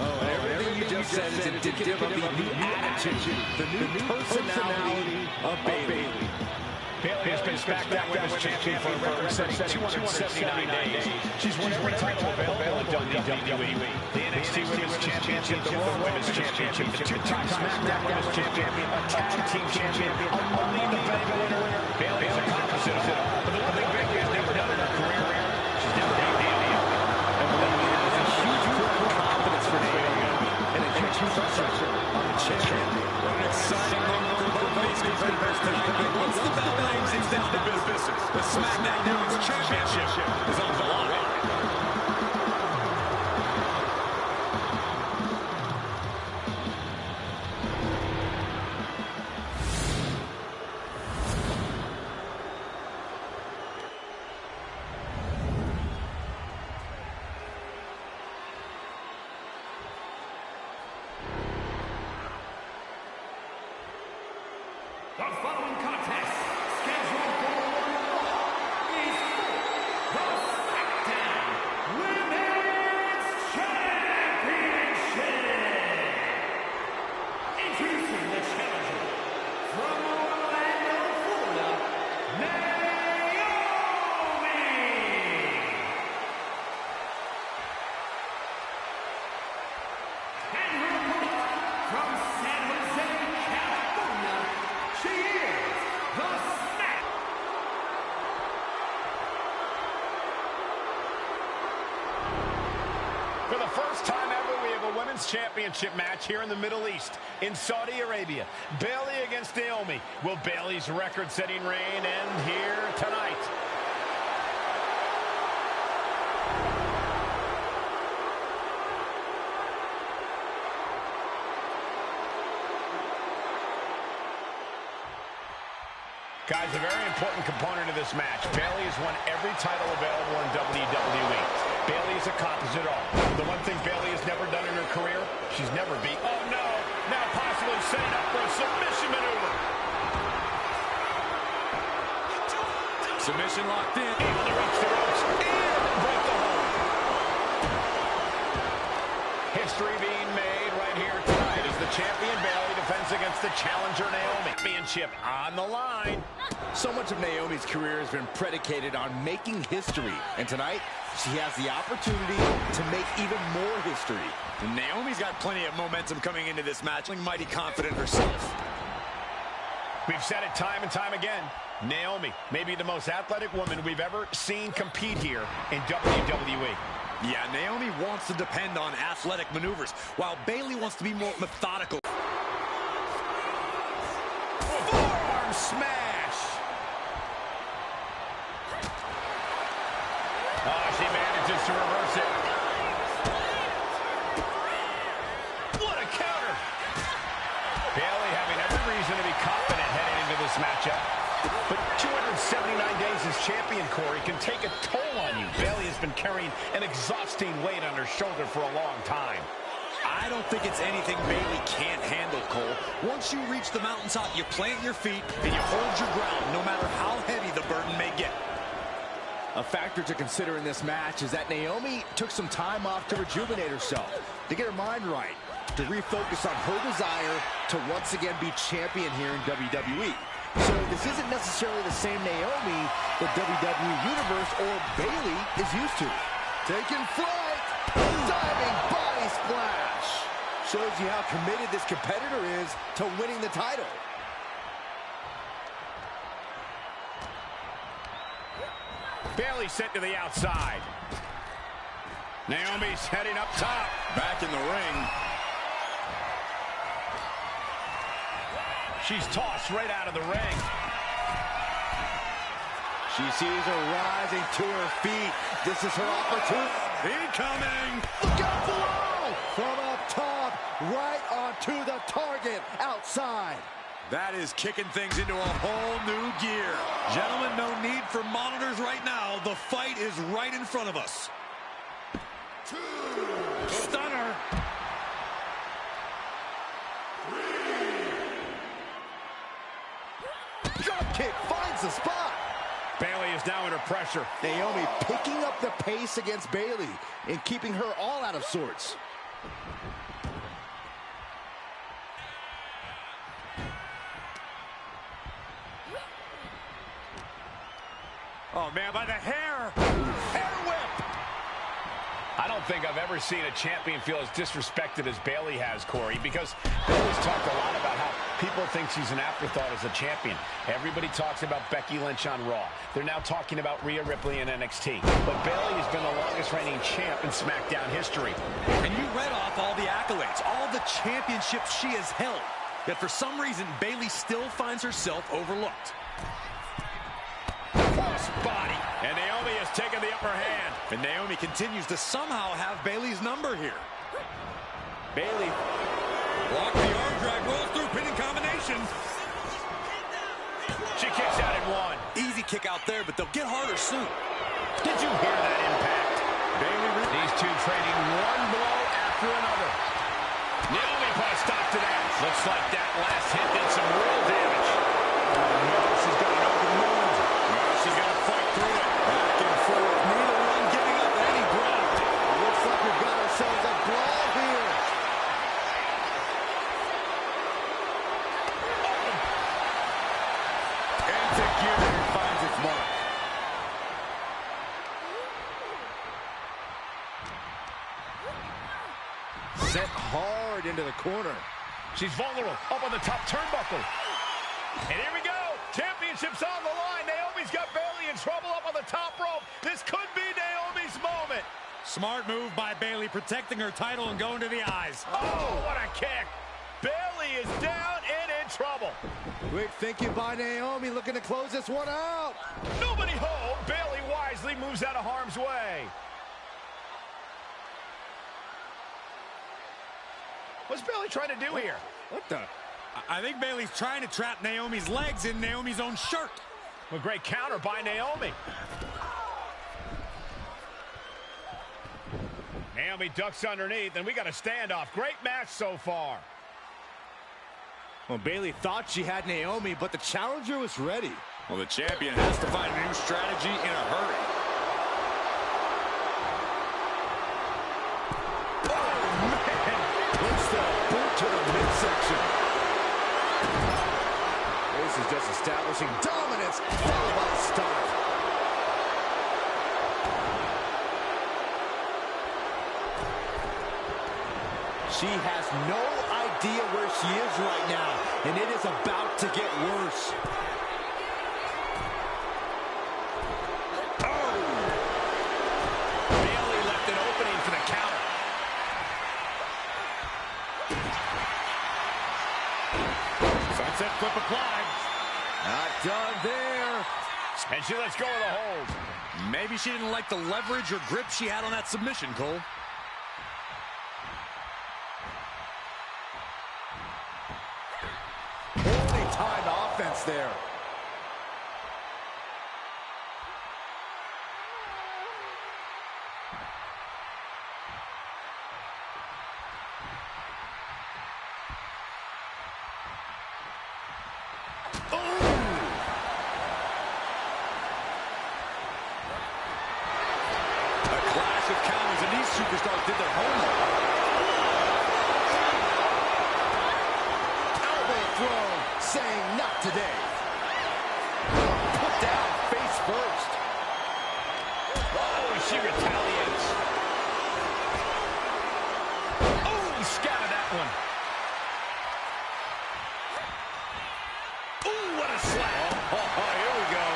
Oh, everything you just said is indicative of the new attitude, the new personality of Bayley. Bayley has been SmackDown Women's Champion for a record-setting 279 days. She's won every title available in WWE. The NXT Women's Championship, the Raw Women's Championship, the two-time SmackDown Women's Champion, a Tag Team Champion, a Money in the Bank winner. Bayley has accomplished it all. But the one thing Bayley has never done in her career, she's never been a heel. And believe it is a huge vote of confidence for Naomi, and a huge pressure on the champion. What an exciting moment for both these competitors tonight. But once the bell rings, it's down to business. The SmackDown Women's Championship is on the line. The following contest, scheduled for is for the SmackDown Women's Championship. Introducing the challenger from Orlando, Florida, Naomi. And her opponent championship match here in the Middle East, in Saudi Arabia. Bayley against Naomi. Will Bayley's record-setting reign end here tonight? Guys, a very important component of this match. Bayley has won every title available in WWE. Bayley has accomplished it all. The one thing Bayley has never done in her career, she's never beat. Oh, no! Now possibly setting up for a submission maneuver. Submission locked in. Able to reach the ropes and break the hold. History being made right here tonight as the champion Bayley defends against the challenger Naomi. Championship on the line. So much of Naomi's career has been predicated on making history. And tonight, she has the opportunity to make even more history. And Naomi's got plenty of momentum coming into this match. Mighty confident herself. We've said it time and time again. Naomi may be the most athletic woman we've ever seen compete here in WWE. Yeah, Naomi wants to depend on athletic maneuvers, while Bayley wants to be more methodical. Forearm smash! Oh, she manages to reverse it. What a counter! Bayley having every reason to be confident heading into this matchup. But 279 days as champion, Corey, can take a toll on you. Bayley has been carrying an exhausting weight on her shoulder for a long time. I don't think it's anything Bayley can't handle, Cole. Once you reach the mountaintop, you plant your feet and you hold your ground, no matter how heavy the burden may get. A factor to consider in this match is that Naomi took some time off to rejuvenate herself, to get her mind right, to refocus on her desire to once again be champion here in WWE. So this isn't necessarily the same Naomi the WWE Universe or Bayley is used to. Taking flight, diving body splash. Shows you how committed this competitor is to winning the title. Bayley sent to the outside. Naomi's heading up top. Back in the ring. She's tossed right out of the ring. She sees her rising to her feet. This is her opportunity. Incoming! Look out below! From up top, right onto the target, outside. That is kicking things into a whole new gear. Gentlemen, no need for monitors right now. The fight is right in front of us. Stunner. Drop kick finds the spot. Bayley is now under pressure. Naomi picking up the pace against Bayley and keeping her all out of sorts. Oh, man, by the hair. Hair whip. I don't think I've ever seen a champion feel as disrespected as Bayley has, Corey, because Bayley's talked a lot about how people think she's an afterthought as a champion. Everybody talks about Becky Lynch on Raw. They're now talking about Rhea Ripley in NXT. But Bayley has been the longest reigning champ in SmackDown history. And you read off all the accolades, all the championships she has held. Yet for some reason, Bayley still finds herself overlooked. Cross body. And Naomi has taken the upper hand. And Naomi continues to somehow have Bayley's number here. Bayley. Block the arm drag, rolls through, pinning combination. She kicks out at one. Easy kick out there, but they'll get harder soon. Did you hear that impact? Bayley, these two trading one blow after another. Naomi put a stop to that. Looks like that last hit did some real damage. She's got an open wound. She's got to fight through it. Back and forth. Neither one giving up any ground. Looks like we've got ourselves a brawl here. Anti-gear finds its mark. Set hard into the corner. She's vulnerable up on the top turnbuckle. And here we go. Championship's on the line. Naomi's got Bayley in trouble up on the top rope. This could be Naomi's moment. Smart move by Bayley, protecting her title and going to the eyes. Oh, what a kick. Bayley is down and in trouble. Quick thinking by Naomi, looking to close this one out. Nobody home. Bayley wisely moves out of harm's way. What's Bayley trying to do here? What the? I think Bayley's trying to trap Naomi's legs in Naomi's own shirt. A great counter by Naomi. Naomi ducks underneath, and we got a standoff. Great match so far. Well, Bayley thought she had Naomi, but the challenger was ready. Well, the champion has to find a new strategy in a hurry. Oh, man! Puts the boot to the midsection. This is just establishing dominance, followed by a stop. She has no idea where she is right now, and it is about to get worse. Oh! Bayley left an opening for the counter. Sunset flip applied. Not done there. And she lets go of the hold. Maybe she didn't like the leverage or grip she had on that submission, Cole. Timed offense there. Superstars did their homework. Elbow throw, saying not today. Put down face first. Oh, she retaliates. Oh, scattered that one. Oh, what a slap. Oh, here we go.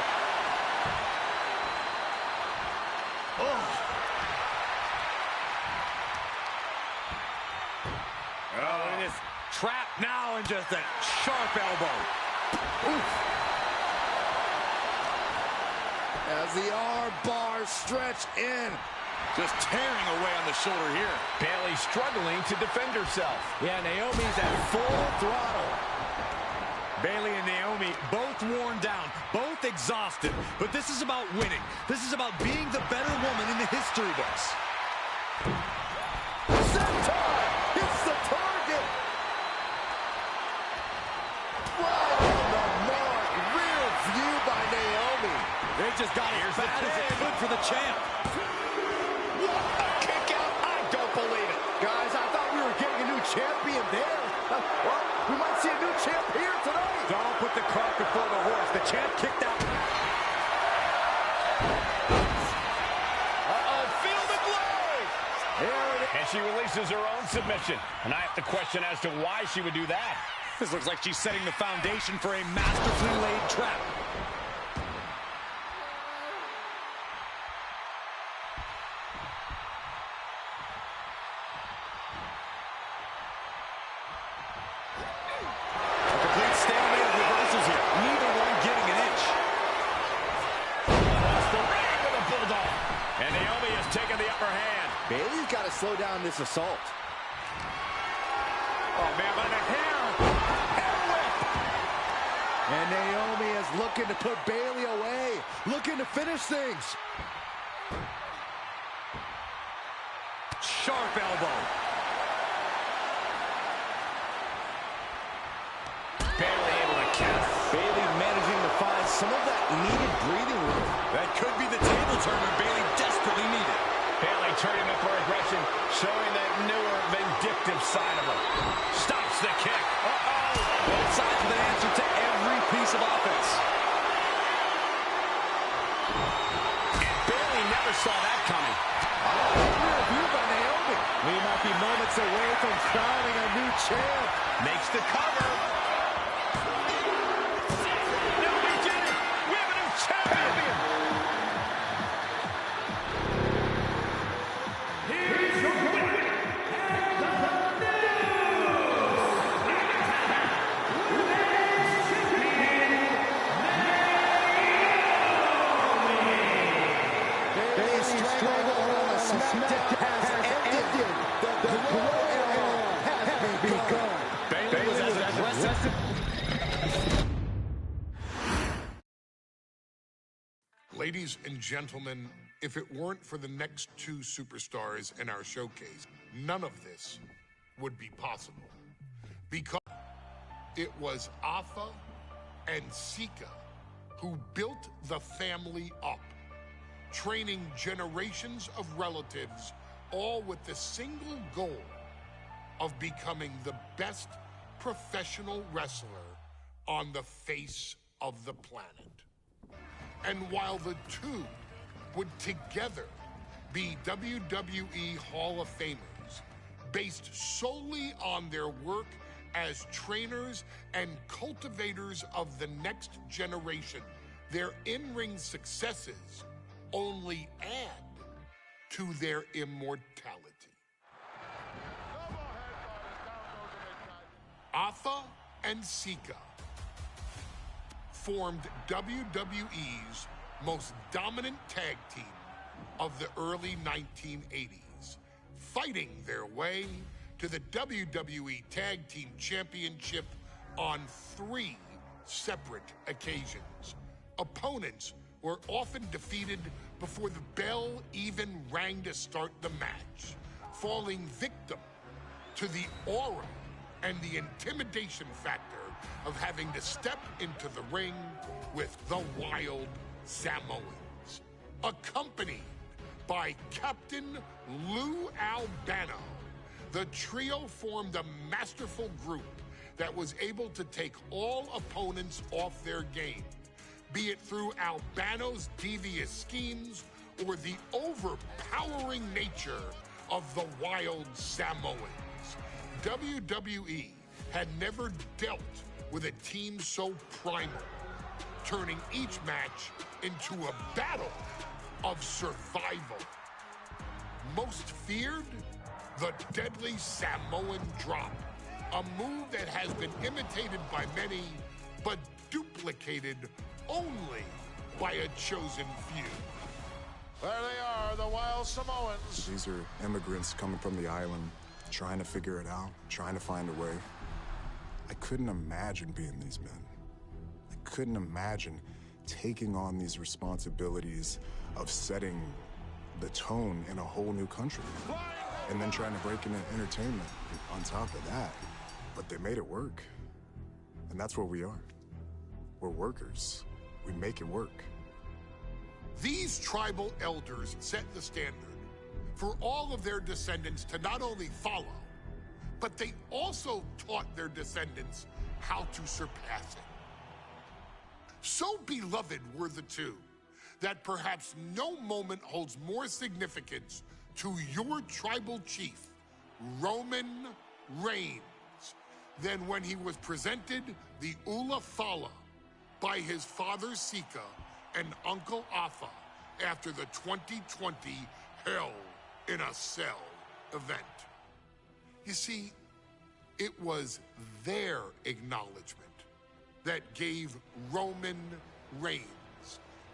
Trap now and just a sharp elbow. Oof. As the arm bars stretch in. Just tearing away on the shoulder here. Bayley struggling to defend herself. Yeah, Naomi's at full throttle. Bayley and Naomi both worn down, both exhausted. But this is about winning. This is about being the better woman in the history books. Center! Hits the target! Right on the mark. Rear view by Naomi. They just got as bad as it could for the champ. What a kick out. I don't believe it. Guys, I thought we were getting a new champion there. Well, we might see a new champ here tonight. Don't put the cart before the horse. The champ kicked out. Uh-oh, feel the glow. And she releases her own submission. And I have to question as to why she would do that. This looks like she's setting the foundation for a masterfully laid trap. A complete stalemate of reversals here. Neither one getting an inch. Lost the ring with a bulldog. And Naomi has taken the upper hand. Bayley's got to slow down this assault. Oh, man, by the hair. And Naomi is looking to put Bayley away, looking to finish things. Sharp elbow. Barely able to catch. Bayley managing to find some of that needed breathing room. That could be the table turner Bayley desperately needed. Bayley turning up her aggression, showing that newer, vindictive side of her. Stops the kick. Uh-oh. Both sides with an answer to every piece of offense. And Bayley never saw that coming. Rear view by Naomi. We might be moments away from crowning a new champ. Makes the cover. No, we did it. We have a new champion. Ladies and gentlemen, if it weren't for the next two superstars in our showcase, none of this would be possible. Because it was Afa and Sika who built the family up, training generations of relatives, all with the single goal of becoming the best professional wrestler on the face of the planet. And while the two would together be WWE Hall of Famers, based solely on their work as trainers and cultivators of the next generation, their in-ring successes only add to their immortality. Afa and Sika formed WWE's most dominant tag team of the early 1980s, fighting their way to the WWE Tag Team Championship on 3 separate occasions. Opponents were often defeated before the bell even rang to start the match, falling victim to the aura and the intimidation factor of having to step into the ring with the Wild Samoans. Accompanied by Captain Lou Albano, the trio formed a masterful group that was able to take all opponents off their game, be it through Albano's devious schemes or the overpowering nature of the Wild Samoans. WWE had never dealt with a team so primal, turning each match into a battle of survival. Most feared, the deadly Samoan drop, a move that has been imitated by many, but duplicated only by a chosen few. There they are, the Wild Samoans. These are immigrants coming from the island, trying to figure it out, trying to find a way. I couldn't imagine being these men. I couldn't imagine taking on these responsibilities of setting the tone in a whole new country and then trying to break into entertainment on top of that. But they made it work. And that's what we are. We're workers. We make it work. These tribal elders set the standard for all of their descendants to not only follow, but they also taught their descendants how to surpass it. So beloved were the two that perhaps no moment holds more significance to your tribal chief, Roman Reigns, than when he was presented the Ula Fala by his father Sika and Uncle Afa after the 2020 Hell in a Cell event. You see, it was their acknowledgement that gave Roman Reigns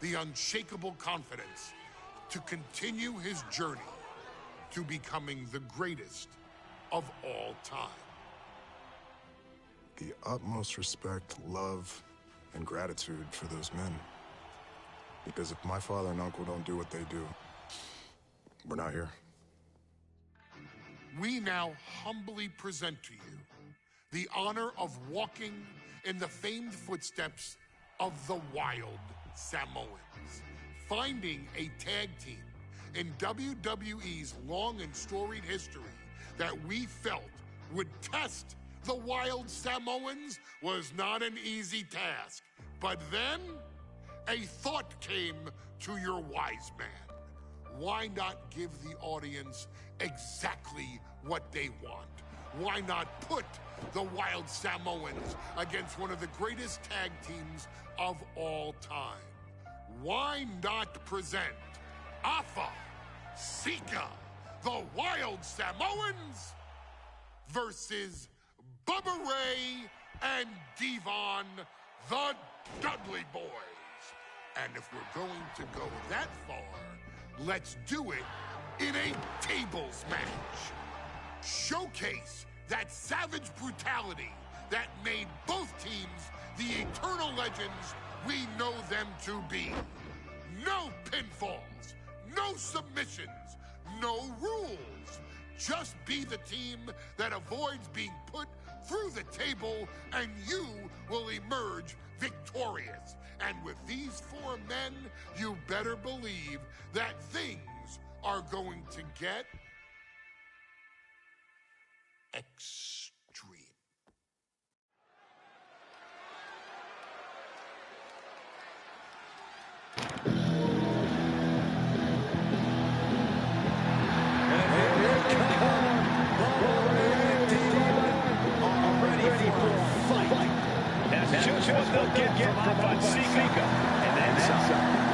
the unshakable confidence to continue his journey to becoming the greatest of all time. The utmost respect, love, and gratitude for those men. Because if my father and uncle don't do what they do, we're not here. We now humbly present to you the honor of walking in the famed footsteps of the Wild Samoans, finding a tag team in WWE's long and storied history that we felt would test the Wild Samoans was not an easy task. But then a thought came to your wise man. Why not give the audience exactly what they want? Why not put the Wild Samoans against one of the greatest tag teams of all time? Why not present Afa, Sika, the Wild Samoans versus Bubba Ray and Devon, the Dudley Boys? And if we're going to go that far, let's do it in a tables match. Showcase that savage brutality that made both legends we know them to be. No pinfalls, no submissions, no rules. Just be the team that avoids being put through the table, and you will emerge victorious. And with these 4 men, you better believe that things are going to get extreme. That's just what they'll get from Fonseca, and then some.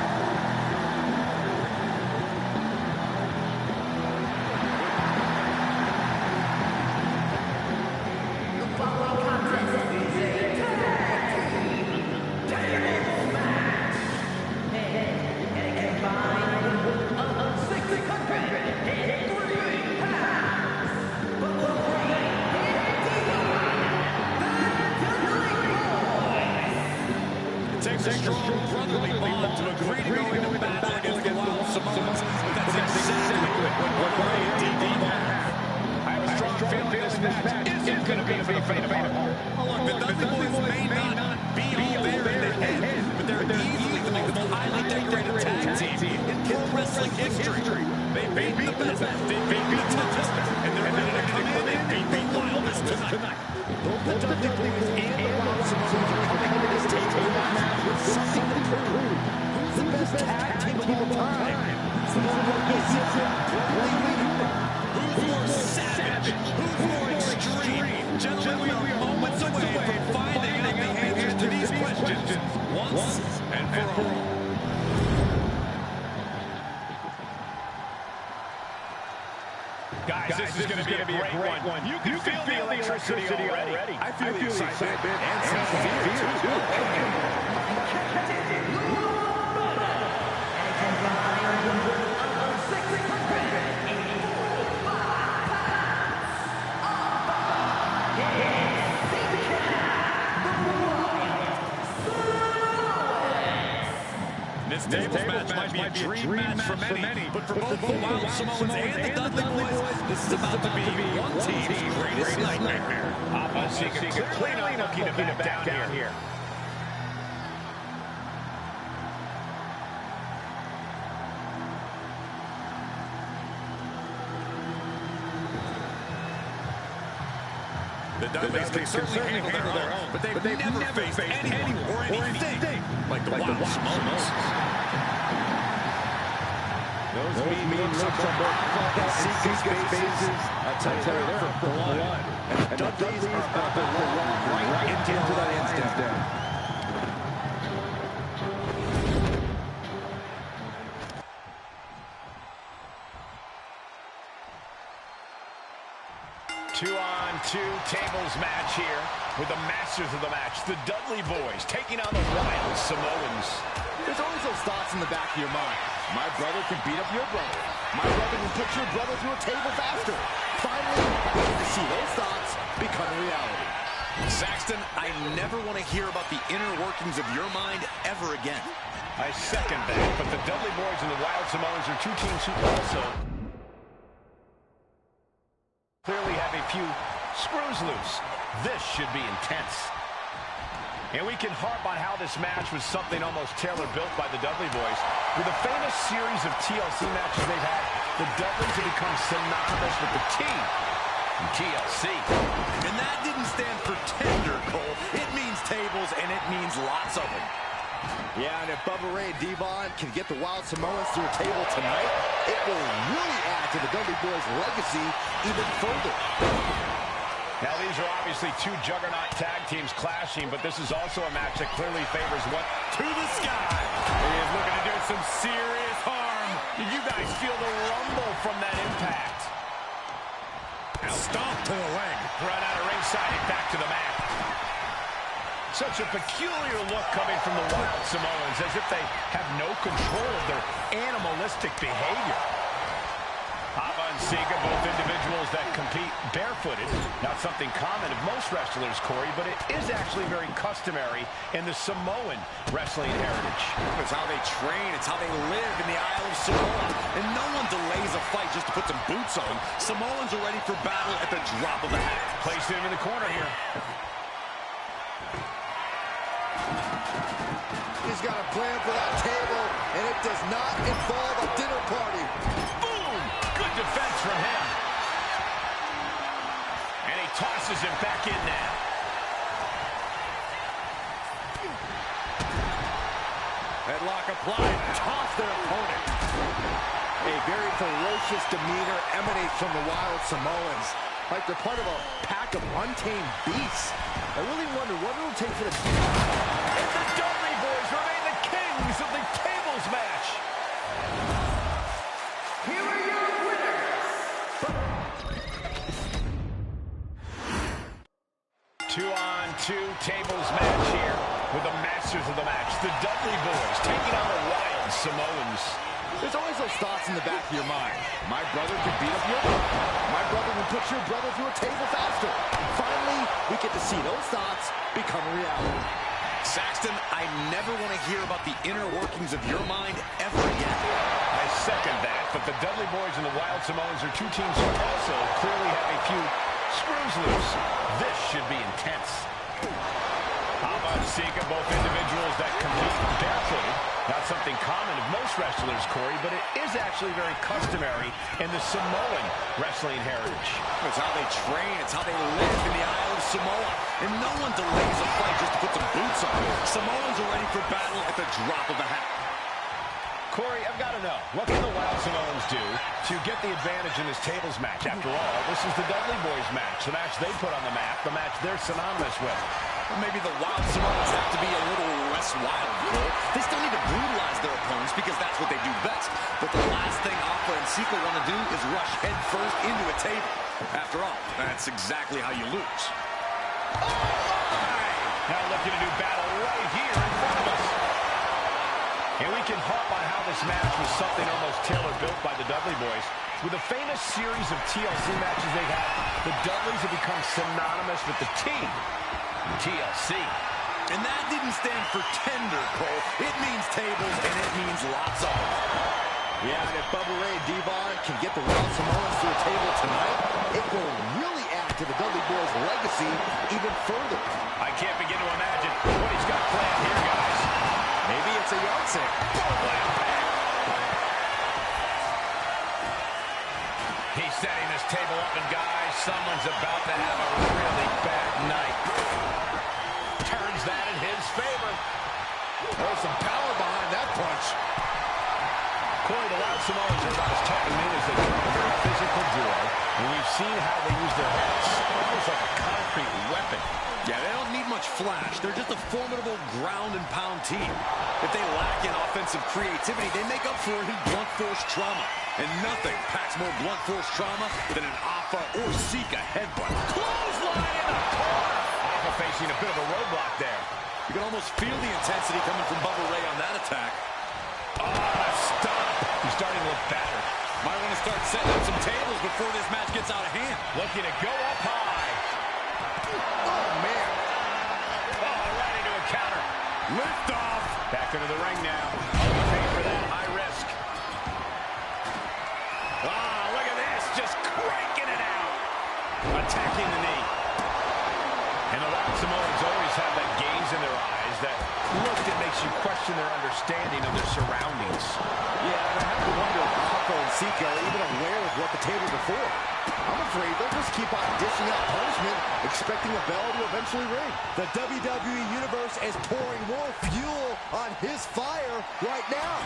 Takes a strong brotherly bond to agree to go into battle against the Wild Samoans. That's exactly what Ray and DD have. I have a strong feeling this match isn't going to be for the faint of heart. Look, the Dudley Boys may not be all there in the head, but they're easily the most highly decorated tag team in pro wrestling history. They beat the best, they beat the toughest, and they're ready to come in and beat the wildest tonight. Both the Dudley Boys and the Wild Samoans are coming to this table match with something to prove. Who's the best tag team of all time? Who's more savage? Who's more extreme? Gentlemen, we are moments away from finding out the answers to these questions once and for all. Guys, this is going to be a great one. You can feel the electricity already. I feel the excitement and some fear, too. This tables match might be a dream match for many, but for both the Wild Samoans and the Dudley Boys, this is about to be one team's greatest nightmare. Fonseca clearly not looking to back down here. The Dudleys can certainly handle their own, but they've never faced anyone or anything like the Wild Samoans. Those mean looks on both Fonseca's faces. I tell you, they're for blood. And the Dudleys are about to run right into that instant. Two-on-two tables match here with the masters of the match, the Dudley Boys, taking on the Wild Samoans. There's always those thoughts in the back of your mind. My brother can beat up your brother. My brother can put your brother through a table faster. Finally, I get to see those thoughts become reality. Saxton, I never want to hear about the inner workings of your mind ever again. I second that, but the Dudley Boys and the Wild Samoans are two teams who also clearly have a few screws loose. This should be intense. And we can harp on how this match was something almost tailor-built by the Dudley Boys. With a famous series of TLC matches they've had, the Dudleys have become synonymous with the T in TLC. And that didn't stand for tender, Cole. It means tables, and it means lots of them. Yeah, and if Bubba Ray and Devon can get the Wild Samoans through a table tonight, it will really add to the Dudley Boys' legacy even further. Now, these are obviously two juggernaut tag teams clashing, but this is also a match that clearly favors what? To the sky. He is looking to do some serious harm. Did you guys feel the rumble from that impact? Stomp to the leg. Run out of ringside and back to the mat. Such a peculiar look coming from the Wild Samoans, as if they have no control of their animalistic behavior. Ava and Sika, both individuals that compete barefooted. Not something common of most wrestlers, Corey, but it is actually very customary in the Samoan wrestling heritage. It's how they train. It's how they live in the Isle of Samoa. And no one delays a fight just to put some boots on. Samoans are ready for battle at the drop of a hat. Placed him in the corner here. He's got a plan for that table, and it does not involve a dinner party. Boom! Good defense from him. And he tosses him back in now. Headlock applied. Toss their opponent. A very ferocious demeanor emanates from the Wild Samoans. Like they're part of a pack of untamed beasts. I really wonder what it'll take for the... And the Dudley Boys remain the kings of the tables match. Here are your winners. 2-on-2 tables match here with the masters of the match, the Dudley Boys, taking on the Wild Samoans. There's always those thoughts in the back of your mind. My brother can beat up your brother. My brother will put your brother through a table faster. Finally, we get to see those thoughts become a reality. Saxton, I never want to hear about the inner workings of your mind ever again. I second that, but the Dudley Boys and the Wild Samoans are two teams who also clearly have a few screws loose. This should be intense. Ava and Sika, both individuals that compete barefooted. Not something common of most wrestlers, Corey, but it is actually very customary in the Samoan wrestling heritage. It's how they train. It's how they live in the Isle of Samoa. And no one delays a fight just to put some boots on. Samoans are ready for battle at the drop of a hat. Corey, I've got to know, what can the Wild Samoans do to get the advantage in this tables match? After all, this is the Dudley Boys match, the match they put on the map, the match they're synonymous with. Well, maybe the Wild Samoans have to be a little less wild, Cole. They still need to brutalize their opponents because that's what they do best. But the last thing Ava and Sika want to do is rush headfirst into a table. After all, that's exactly how you lose. Oh, my! Now looking to do battle right here in front of us. And we can harp on how this match was something almost tailor-built by the Dudley Boys. With a famous series of TLC matches they've had, the Dudleys have become synonymous with the team, TLC. And that didn't stand for tender, Cole. It means tables, and it means lots of them. Yeah, and if Bubba Ray and Devon can get the Wild Samoans to a table tonight, it will really add to the Dudley Boys' legacy even further. I can't begin to imagine what he's got planned here, guys. Maybe it's a yard sale. He's setting this table up, and guys, someone's about to have a really bad night. Turns that in his favor. There's some power behind that punch. Corey, the Wild Samoans are about as tough to meet as they can. A very physical duo, and we've seen how they use their heads. Almost like a concrete weapon. Yeah, they don't need much flash. They're just a formidable ground-and-pound team. If they lack in offensive creativity, they make up for it in blunt force trauma. And nothing packs more blunt force trauma than an Ava or Sika headbutt. Clothesline in the corner. Ava facing a bit of a roadblock there. You can almost feel the intensity coming from Bubba Ray on that attack. Oh, stop. He's starting to look battered. Might want to start setting up some tables before this match gets out of hand. Looking to go up high. Oh, man. Oh, right into a counter. Lift off. Back into the ring now. Pay for that high risk. Ah, look at this. Just cranking it out. Attacking the knee. And the Wild Samoans always have that gaze in their eyes, that look that makes you question their understanding of their surroundings. Yeah, and I have to wonder if Ava and Sika are even aware of what the table before. I'm afraid they'll just keep on dishing out punishment, expecting a bell to eventually ring. The WWE Universe is pouring more fuel on his fire right now.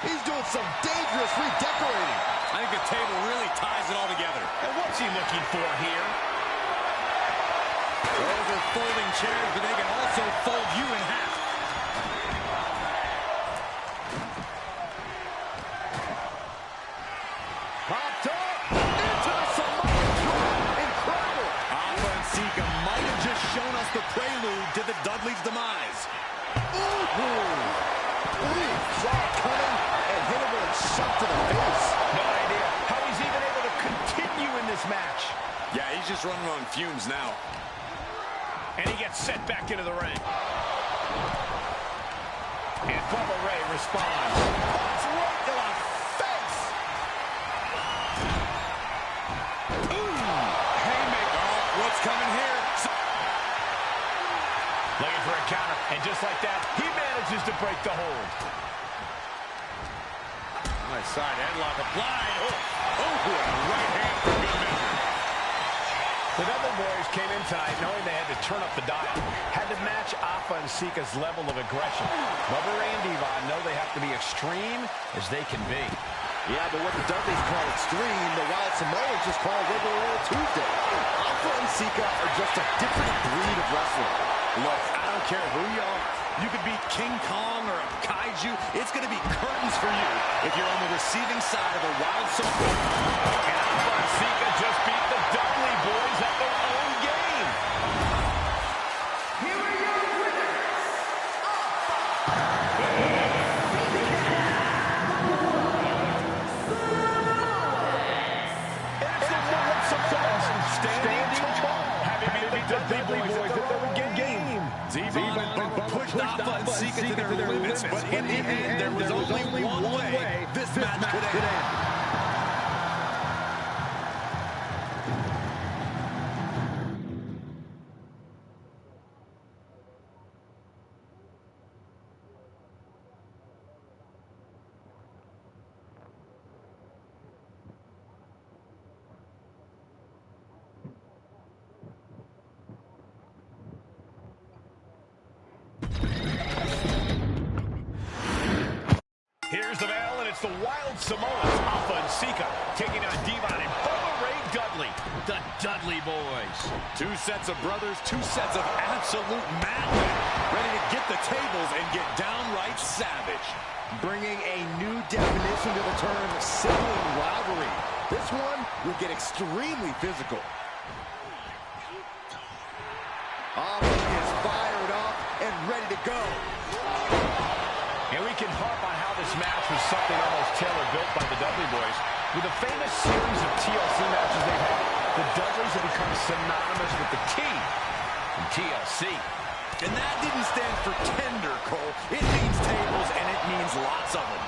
He's doing some dangerous redecorating. I think the table really ties it all together. And what's he looking for here? Those are folding chairs, but they can also fold you in half. Popped up into the Samoan drop. Incredible. Ava and Sika might have just shown us the prelude to the Dudley's demise. Ooh. Saw it coming and hit him with a shot to the face. No idea he's just running on fumes now. And he gets sent back into the ring. And Bubba Ray responds. Punch right to the face. Ooh, haymaker. Oh, what's coming here? Looking for a counter, and just like that, he manages to break the hold. Nice side headlock applied. Oh, right hand for good measure. The Dudley Boys came in tonight knowing they had to turn up the dial, had to match Alpha and Sika's level of aggression. Bubba Ray and Devon know they have to be extreme as they can be. Yeah, but what the Dudleys call extreme, the Wild Samoans just call regular old Tuesday. Alpha and Sika are just a different breed of wrestler. Look, I don't care who you are. You could be King Kong or a kaiju. It's going to be curtains for you if you're on the receiving side of a Wild Samoan. And Alpha and Sika just beat the Dudley Boys at their own game. Here are your winners. It's the Wild Samoans standing tall, having beat the Dudley Boys at their own game. Devon and Bubba pushed Alpha and Sika to their limits, but in the end, there was only one way this match could end. Here's the bell, and it's the Wild Samoans, Alpha and Sika, taking on Devon and Bubba Ray Dudley, the Dudley Boys. Two sets of brothers, two sets of absolute madmen, ready to get the tables and get downright savage. Bringing a new definition to the term sibling rivalry. This one will get extremely physical. Alpha is fired up and ready to go. And we can harp on how this match was something almost tailor-built by the Dudley Boys. With a famous series of TLC matches they've had, the Dudleys have become synonymous with the T in TLC. And that didn't stand for tender, Cole. It means tables, and it means lots of them.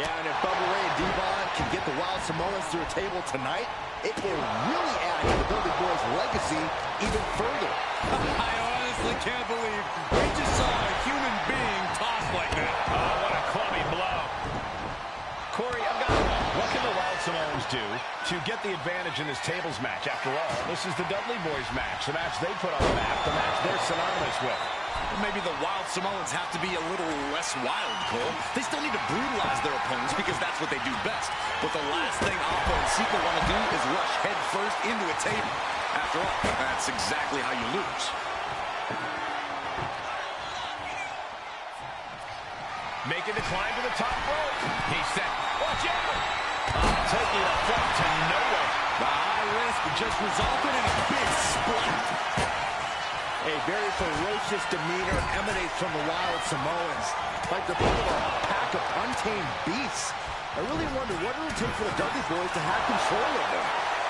Yeah, and if Bubba Ray and Devon can get the Wild Samoans to a table tonight, it will really add to the Dudley Boys' legacy even further. I honestly can't believe we just saw a human being tossed like that. Oh, what a clubby blow. Corey, I've got one. What can the Wild Samoans do to get the advantage in this tables match? After all, this is the Dudley Boys match, the match they put on the map, the match they're synonymous with. Maybe the Wild Samoans have to be a little less wild, Cole. They still need to brutalize their opponents because that's what they do best. But the last thing Alpha and Sika want to do is rush head first into a table. After all, that's exactly how you lose. Making the climb to the top rope. He's set. Watch out! Taking a front to nowhere. The high risk just resulted in a big splat. A very ferocious demeanor emanates from the Wild Samoans, like they're part of a pack of untamed beasts. I really wonder what it will take for the Dudley Boys to have control of them.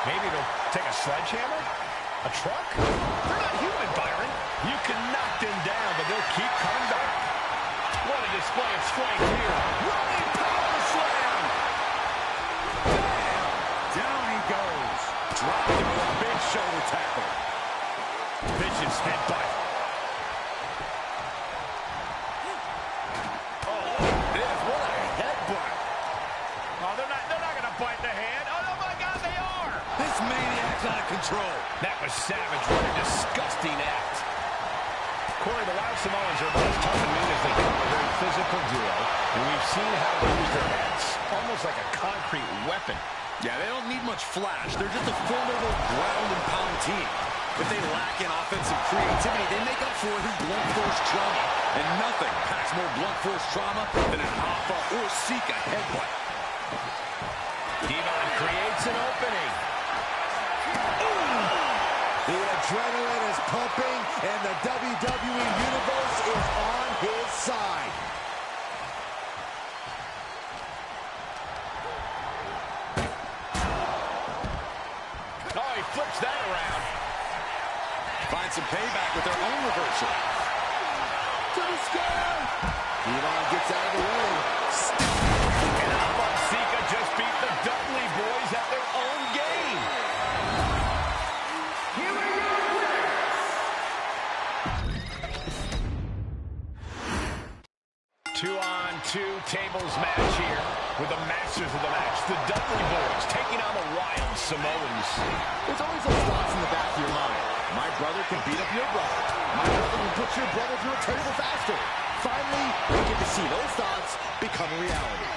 Maybe they'll take a sledgehammer? A truck? They're not human, Byron. You can knock them down, but they'll keep coming back. What a display of strength here. Running power slam! Bam! Down he goes. Dropped him with a big shoulder tackle. Vicious headbutt. Oh, this, what a headbutt. Oh, they're not going to bite the hand. Oh, my God, they are. This maniac's out of control. That was savage. What a disgusting act. Corey, the Wild Samoans are about as tough and mean as they come. A very physical duo. And we've seen how they use their heads. Almost like a concrete weapon. Yeah, they don't need much flash. They're just a formidable ground and pound team. If they lack in offensive creativity, they make up for it in blunt force trauma. And nothing packs more blunt force trauma than an Alpha or Sika headbutt. Devon creates an opening. The adrenaline is pumping, and the WWE Universe is on his side. Oh, he flips that around. some payback with their own reversal. To the sky. Devon gets out of the way. And Alfonseca just beat the Dudley boys at their own game. Here we go. 2-on-2 tables match here with the masters of the match, the Dudley boys taking on the Wild Samoans. There's always those thoughts in the back of your mind. My brother can beat up your brother. My brother can put your brother through a table faster. Finally, we get to see those thoughts become a reality.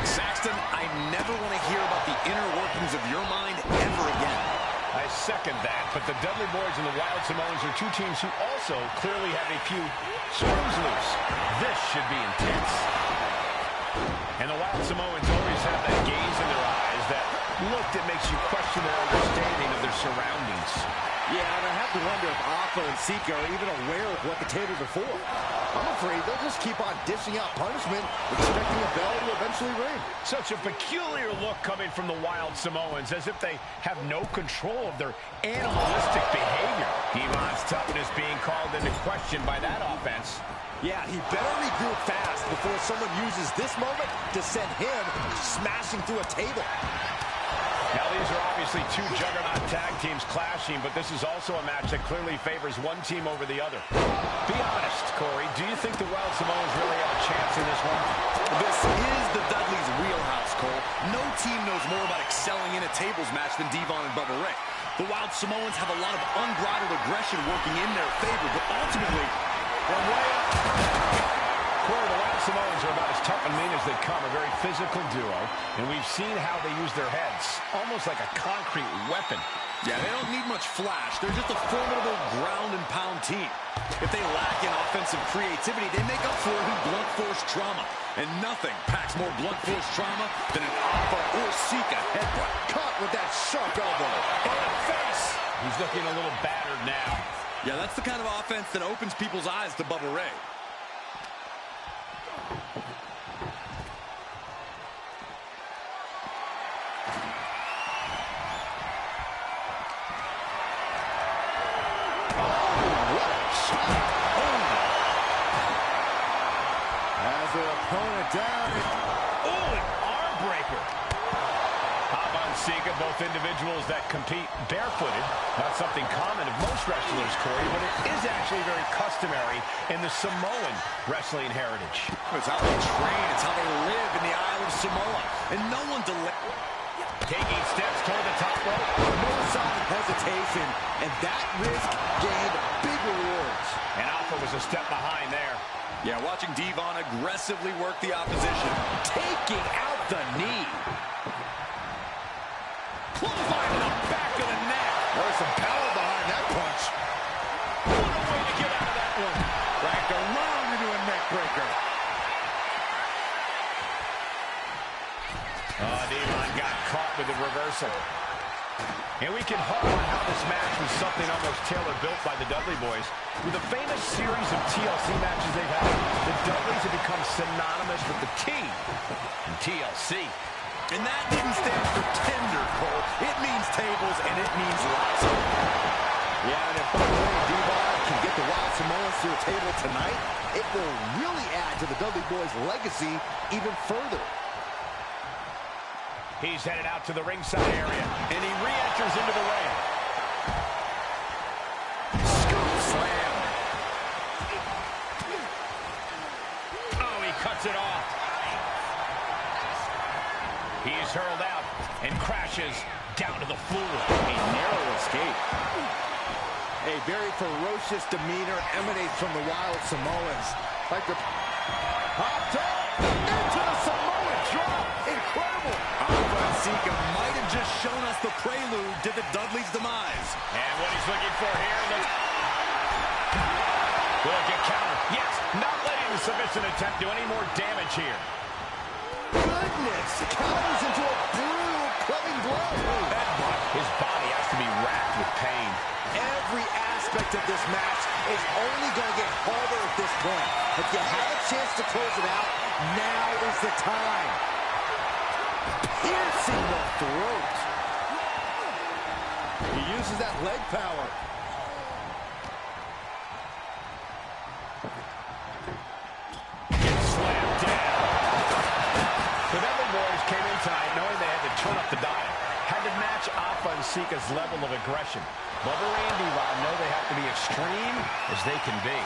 Saxton, I never want to hear about the inner workings of your mind ever again. I second that, but the Dudley boys and the Wild Samoans are two teams who also clearly have a few screws loose. This should be intense. And the Wild Samoans always have that gaze in their eyes, that look that makes you question their understanding of their surroundings. Yeah, and I have to wonder if Alpha and Sika are even aware of what the tables are for. I'm afraid they'll just keep on dishing out punishment, expecting a bell to eventually ring. Such a peculiar look coming from the Wild Samoans, as if they have no control of their animalistic behavior. Devon's toughness being called into question by that offense. Yeah, he better regroup fast before someone uses this moment to send him smashing through a table. Now, these are obviously two juggernaut tag teams clashing, but this is also a match that clearly favors one team over the other. Be honest, Corey, do you think the Wild Samoans really have a chance in this one? This is the Dudley's wheelhouse, Cole. No team knows more about excelling in a tables match than Devon and Bubba Ray. The Wild Samoans have a lot of unbridled aggression working in their favor, but ultimately, from way up. Corey, the Wild Samoans are about as tough and mean as they come, a very physical duo, and we've seen how they use their heads, almost like a concrete weapon. Yeah, they don't need much flash. They're just a formidable ground and pound team. If they lack in offensive creativity, they make up for it in blunt force trauma. And nothing packs more blunt force trauma than an Alpha or Sika headbutt. Caught with that sharp elbow. In the face. He's looking a little battered now. Yeah, that's the kind of offense that opens people's eyes to Bubba Ray. Down. Oh, an arm breaker. Alfonseca, both individuals that compete barefooted. Not something common of most wrestlers, Corey, but it is actually very customary in the Samoan wrestling heritage. It's how they train. It's how they live in the Isle of Samoa. And no one taking steps toward the top rope. No sign of hesitation, and that risk gained big rewards. And Alpha was a step behind there. Yeah, watching Devon aggressively work the opposition. Taking out the knee. Clothesline to the back of the neck. There's some power behind that punch. What a way to get out of that one. Racked around into a neck breaker. Oh, Devon got caught with the reversal. And we can harp on how this match was something almost tailor-built by the Dudley boys. With the famous series of TLC matches they've had, the Dudleys have become synonymous with the T in TLC. And that didn't stand for tender, Cole. It means tables, and it means lots of them. Yeah, and if Devon can get the Wild Samoans to a table tonight, it will really add to the Dudley boys' legacy even further. He's headed out to the ringside area, and he re-enters into the ring. Scoop slam. Oh, he cuts it off. He's hurled out and crashes down to the floor. A narrow escape. A very ferocious demeanor emanates from the Wild Samoans. Like the popped up into the Samoan drop. Incredible. Sika might have just shown us the prelude to the Dudley's demise. And what he's looking for here, will get countered. Yes, not letting the submission attempt do any more damage here. Goodness, counters into a brutal clubbing blow. Headbutt. His body has to be racked with pain. Every aspect of this match is only going to get harder at this point. If you have a chance to close it out, now is the time. Piercing the throat. He uses that leg power. Mustafa and Sika's level of aggression. Bubba and D-Rod know they have to be extreme as they can be.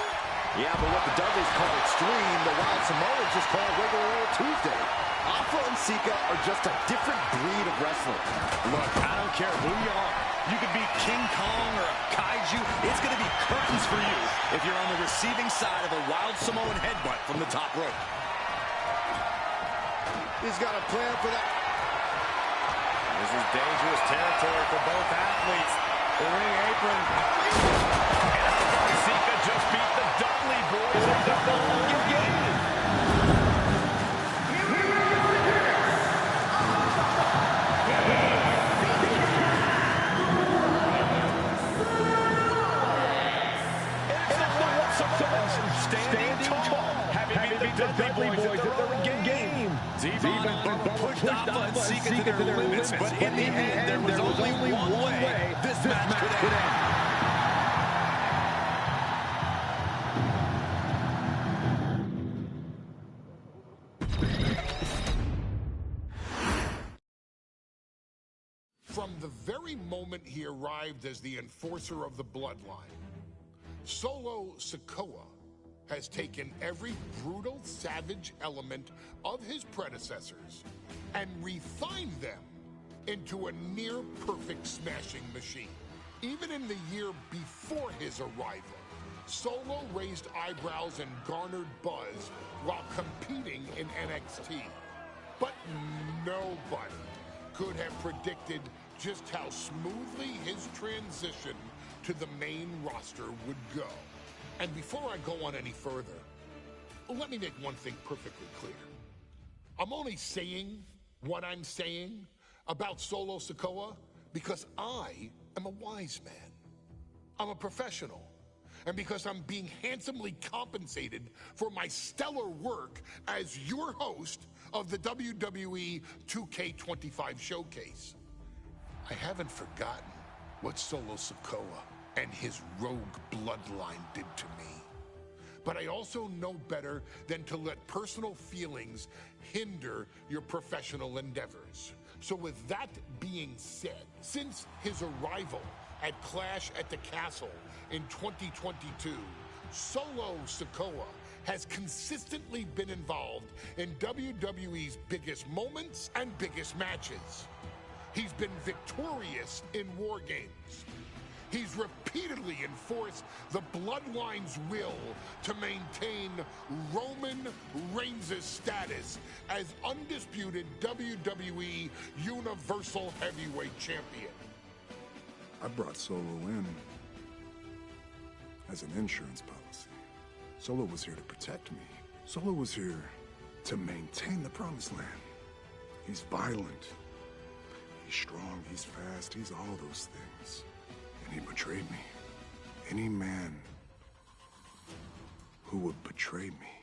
Yeah, but what the Dudleys call extreme, the Wild Samoans just call regular old Tuesday. Alpha and Sika are just a different breed of wrestling. Look, I don't care who you are. You could be King Kong or a kaiju. It's going to be curtains for you if you're on the receiving side of a Wild Samoan headbutt from the top rope. He's got a plan for that. This is dangerous territory for both athletes. The ring apron. And Sika just beat the Dudley boys at the ball game. Standing tall, having beat the Dudley boys at their own game. Devon and Bubba pushed Alpha and Sika to their limits, but in the end, there was only one way this match could end. From the very moment he arrived as the enforcer of the bloodline, Solo Sikoa has taken every brutal, savage element of his predecessors and refined them into a near-perfect smashing machine. Even in the year before his arrival, Solo raised eyebrows and garnered buzz while competing in NXT. But nobody could have predicted just how smoothly his transition to the main roster would go. And before I go on any further, let me make one thing perfectly clear. I'm only saying what I'm saying about Solo Sikoa because I am a wise man. I'm a professional. And because I'm being handsomely compensated for my stellar work as your host of the WWE 2k25 showcase. I haven't forgotten what Solo Sikoa and his rogue bloodline did to me. But I also know better than to let personal feelings hinder your professional endeavors. So with that being said, since his arrival at Clash at the Castle in 2022, Solo Sikoa has consistently been involved in WWE's biggest moments and biggest matches. He's been victorious in War Games. He's repeatedly enforced the Bloodline's will to maintain Roman Reigns' status as undisputed WWE Universal Heavyweight Champion. I brought Solo in as an insurance policy. Solo was here to protect me. Solo was here to maintain the promised land. He's violent. He's strong, he's fast, he's all those things. And he betrayed me. Any man who would betray me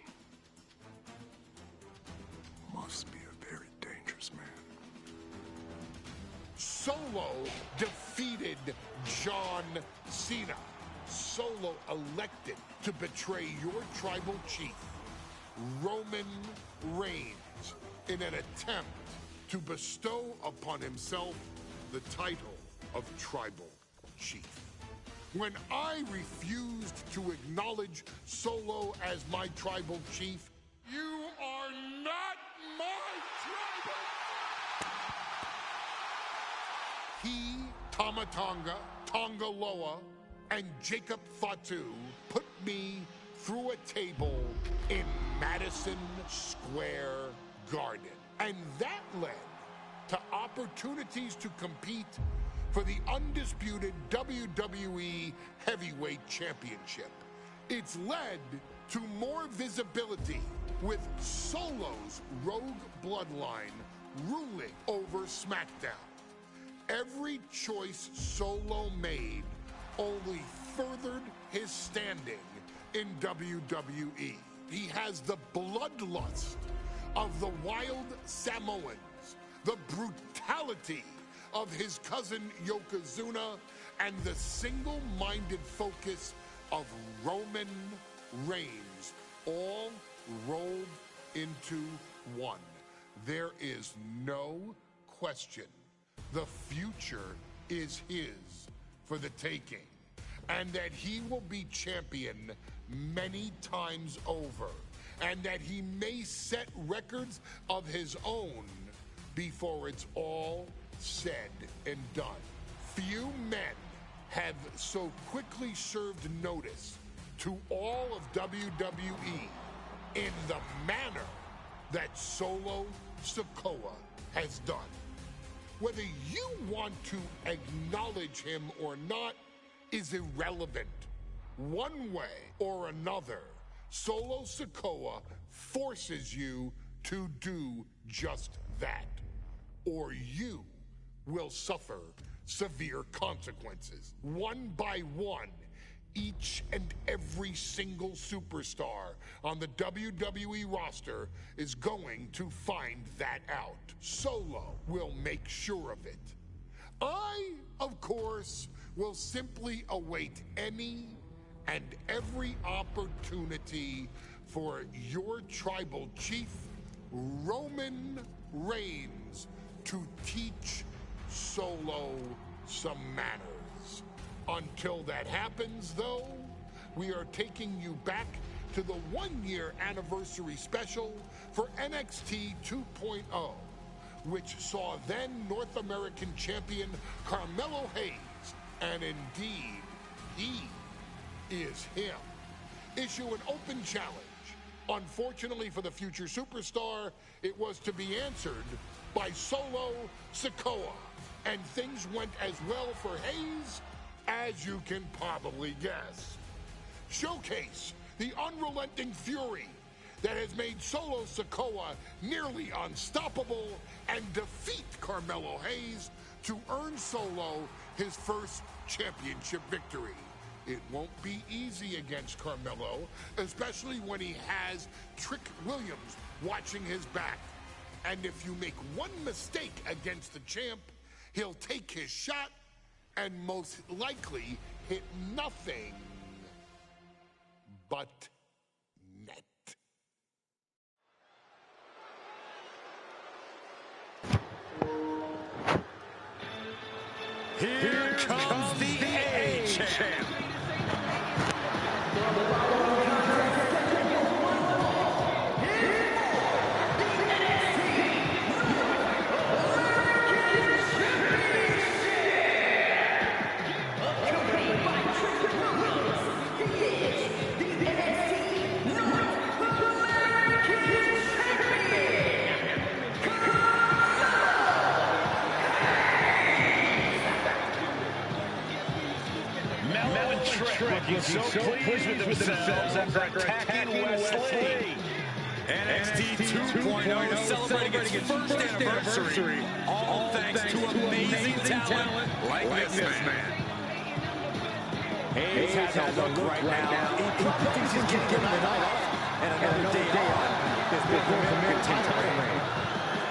must be a very dangerous man. Solo defeated John Cena. Solo elected to betray your tribal chief, Roman Reigns, in an attempt to bestow upon himself the title of tribal chief. When I refused to acknowledge Solo as my tribal chief, you are not my tribal. He, Tama Tonga, Tonga Loa, and Jacob Fatu put me through a table in Madison Square Garden. And that led to opportunities to compete for the undisputed WWE Heavyweight Championship. It's led to more visibility with Solo's rogue bloodline ruling over SmackDown. Every choice Solo made only furthered his standing in WWE. He has the bloodlust of the wild Samoans, the brutality of his cousin Yokozuna, and the single-minded focus of Roman Reigns, all rolled into one. There is no question. The future is his for the taking, and that he will be champion many times over, and that he may set records of his own before it's all said and done. Few men have so quickly served notice to all of WWE in the manner that Solo Sikoa has done. Whether you want to acknowledge him or not is irrelevant. One way or another, Solo Sikoa forces you to do just that, or you will suffer severe consequences. One by one, each and every single superstar on the WWE roster is going to find that out. Solo will make sure of it. I, of course, will simply await any and every opportunity for your tribal chief, Roman Reigns, to teach Solo some manners. Until that happens, though, we are taking you back to the one-year anniversary special for NXT 2.0, which saw then North American champion Carmelo Hayes, and indeed, he is him, issue an open challenge. Unfortunately for the future superstar, it was to be answered by Solo Sikoa, and things went as well for Hayes as you can probably guess. Showcase the unrelenting fury that has made Solo Sikoa nearly unstoppable and defeat Carmelo Hayes to earn Solo his first championship victory. It won't be easy against Carmelo, especially when he has Trick Williams watching his back. And if you make one mistake against the champ, he'll take his shot and most likely hit nothing but net. Here comes the A-Champ. Looking so pleased with themselves after attacking Wesley. NXT 2.0 celebrating its first anniversary, all thanks to amazing talent like this man. Hayes has a look right now. He probably thinks he's getting the night off, and another day off is before the mid-title reign.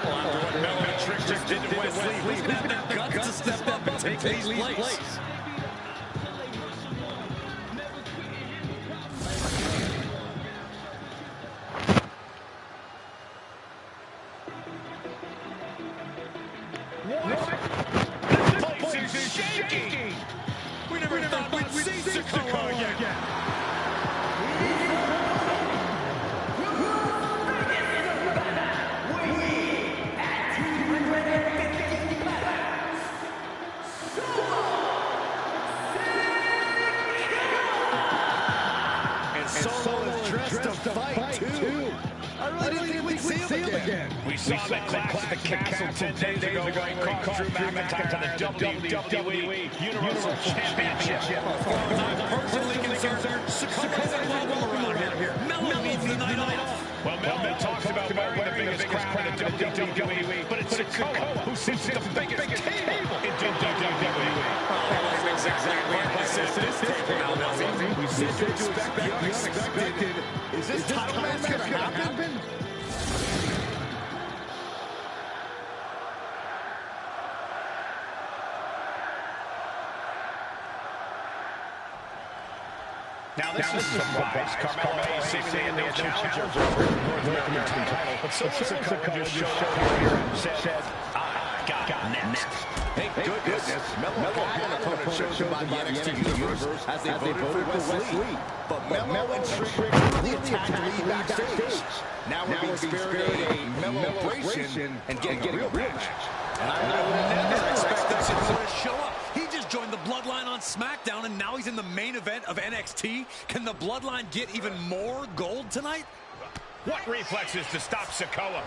Well, after what Melo and Trick just did to Wesley, who's going to have the guts to step up and take Hayes' place? This place is shaking. We never thought we'd see Sikoa again. And Solo is dressed to fight, too. I really didn't think we'd see him again. We saw that clash at the Castle 10 days ago where he caught Drew McIntyre to the WWE Universal Championship. As far as I'm personally concerned, Sikoa's a welcome around here. Melo needs the night off. Well, Melo talks about wearing the biggest crown in WWE, but it's Sikoa who sits at the biggest table in WWE. That's exactly what this is. We seem to expect the unexpected. Is this title match going to happen? Now this is a surprise. Carmelo Hayes seemingly a new challenger for the North American title. But Solo Sikoa just showed up here and said, I got next. Thank goodness. Melo had an opponent chosen by the NXT Universe as they voted for Wesley. But Melo and Trick really attacked Lee backstage. Now we're being spared a Melo-bration and getting a real match. And I would never expect Sikoa to show up. He just joined the Bloodline on SmackDown, and now he's in the main event of NXT. Can the Bloodline get even more gold tonight? What reflexes to stop Sikoa?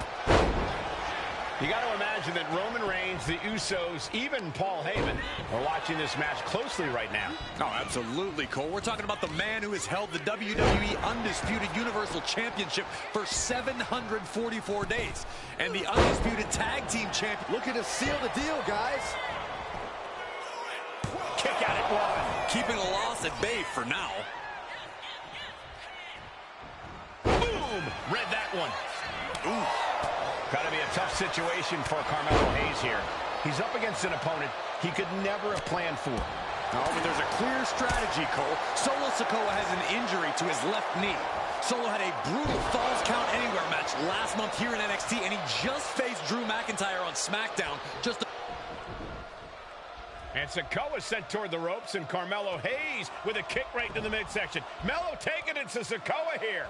You got to imagine that Roman Reigns, the Usos, even Paul Heyman are watching this match closely right now. Oh, absolutely, Cole. We're talking about the man who has held the WWE Undisputed Universal Championship for 744 days. And the Undisputed Tag Team Champion. Looking to seal the deal, guys. Kick out at one. Keeping a loss at bay for now. Boom! Read that one. Ooh. Got to be a tough situation for Carmelo Hayes here. He's up against an opponent he could never have planned for. Oh, but there's a clear strategy, Cole. Solo Sikoa has an injury to his left knee. Solo had a brutal Falls Count Anywhere match last month here in NXT, and he just faced Drew McIntyre on SmackDown. And Sikoa sent toward the ropes, and Carmelo Hayes with a kick right to the midsection. Melo taking it to Sikoa here.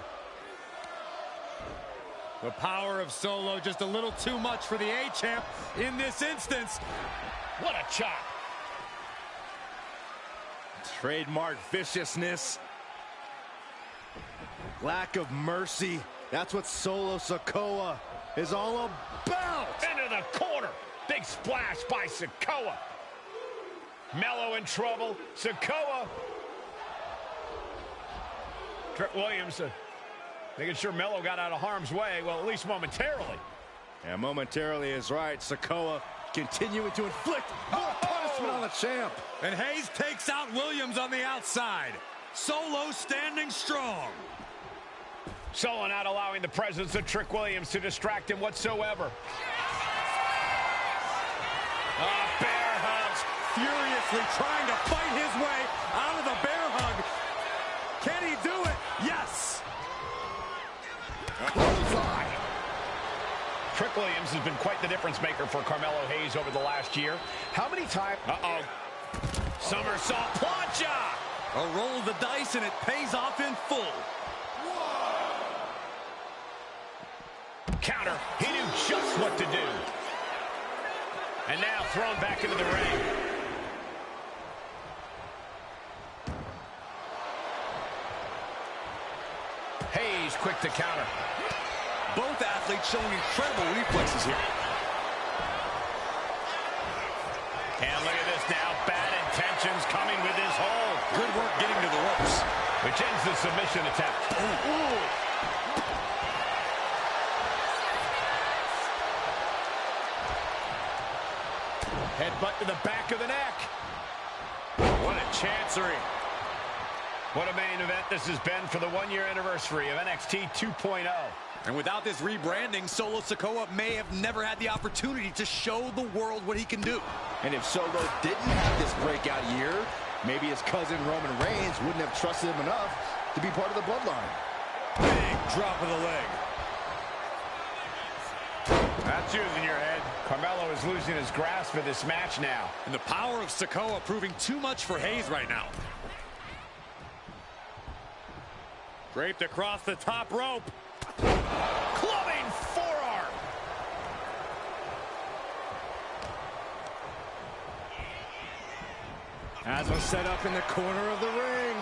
The power of Solo just a little too much for the A-Champ in this instance. What a chop. Trademark viciousness. Lack of mercy. That's what Solo Sikoa is all about. Into the corner. Big splash by Sikoa. Melo in trouble. Sikoa. Trick Williams making sure Melo got out of harm's way, well, at least momentarily. Yeah, momentarily is right. Sikoa continuing to inflict more punishment on the champ. And Hayes takes out Williams on the outside. Solo standing strong. Solo not allowing the presence of Trick Williams to distract him whatsoever. Bear hugs, furiously trying to fight his way out of the bear hug. Can he do it? Yes. Trick Williams has been quite the difference maker for Carmelo Hayes over the last year. How many times? Somersault plancha. A roll of the dice, and it pays off in full. Counter. He knew just what to do. And now thrown back into the ring. Hayes quick to counter. Both athletes showing incredible reflexes here. And look at this now. Bad intentions coming with his hold. Good work getting to the ropes. Which ends the submission attempt. Ooh. Headbutt to the back of the neck. What a chancery. What a main event this has been for the one-year anniversary of NXT 2.0. And without this rebranding, Solo Sikoa may have never had the opportunity to show the world what he can do. And if Solo didn't have this breakout year, maybe his cousin Roman Reigns wouldn't have trusted him enough to be part of the Bloodline. Big drop of the leg. That's using your head. Carmelo is losing his grasp for this match now. And the power of Sikoa proving too much for Hayes right now. Draped across the top rope. Clubbing forearm. As was set up in the corner of the ring.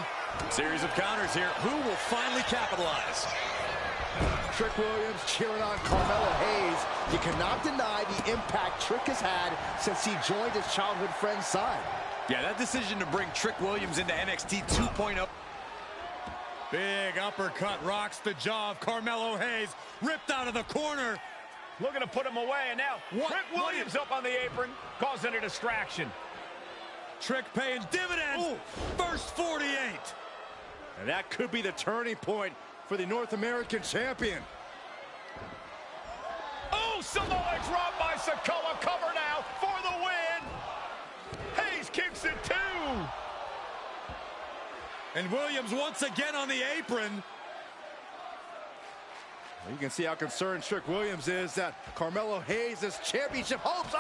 Series of counters here. Who will finally capitalize? Trick Williams cheering on Carmelo Hayes. You cannot deny the impact Trick has had since he joined his childhood friend's side. Yeah, that decision to bring Trick Williams into NXT 2.0. Big uppercut rocks the jaw of Carmelo Hayes. Ripped out of the corner. Looking to put him away, and now Trick Williams up on the apron, causing a distraction. Trick paying dividends. Ooh. First 48. And that could be the turning point for the North American champion. Oh, Samoa drop by Sikoa. Cover now for the win. Hayes kicks it too. And Williams once again on the apron. You can see how concerned Trick Williams is that Carmelo Hayes' championship hopes,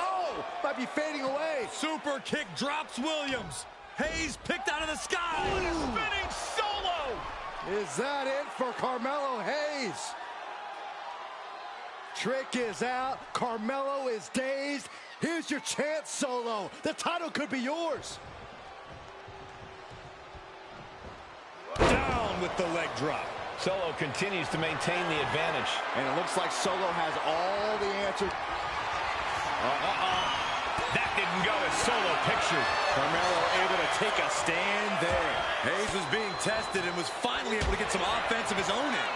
might be fading away. Super kick drops Williams. Hayes picked out of the sky. What a spinning solo! Is that it for Carmelo Hayes? Trick is out. Carmelo is dazed. Here's your chance, Solo. The title could be yours. Down with the leg drop. Solo continues to maintain the advantage. And it looks like Solo has all the answers. That didn't go as Solo pictured. Carmelo able to take a stand there. Hayes was being tested and was finally able to get some offense of his own in.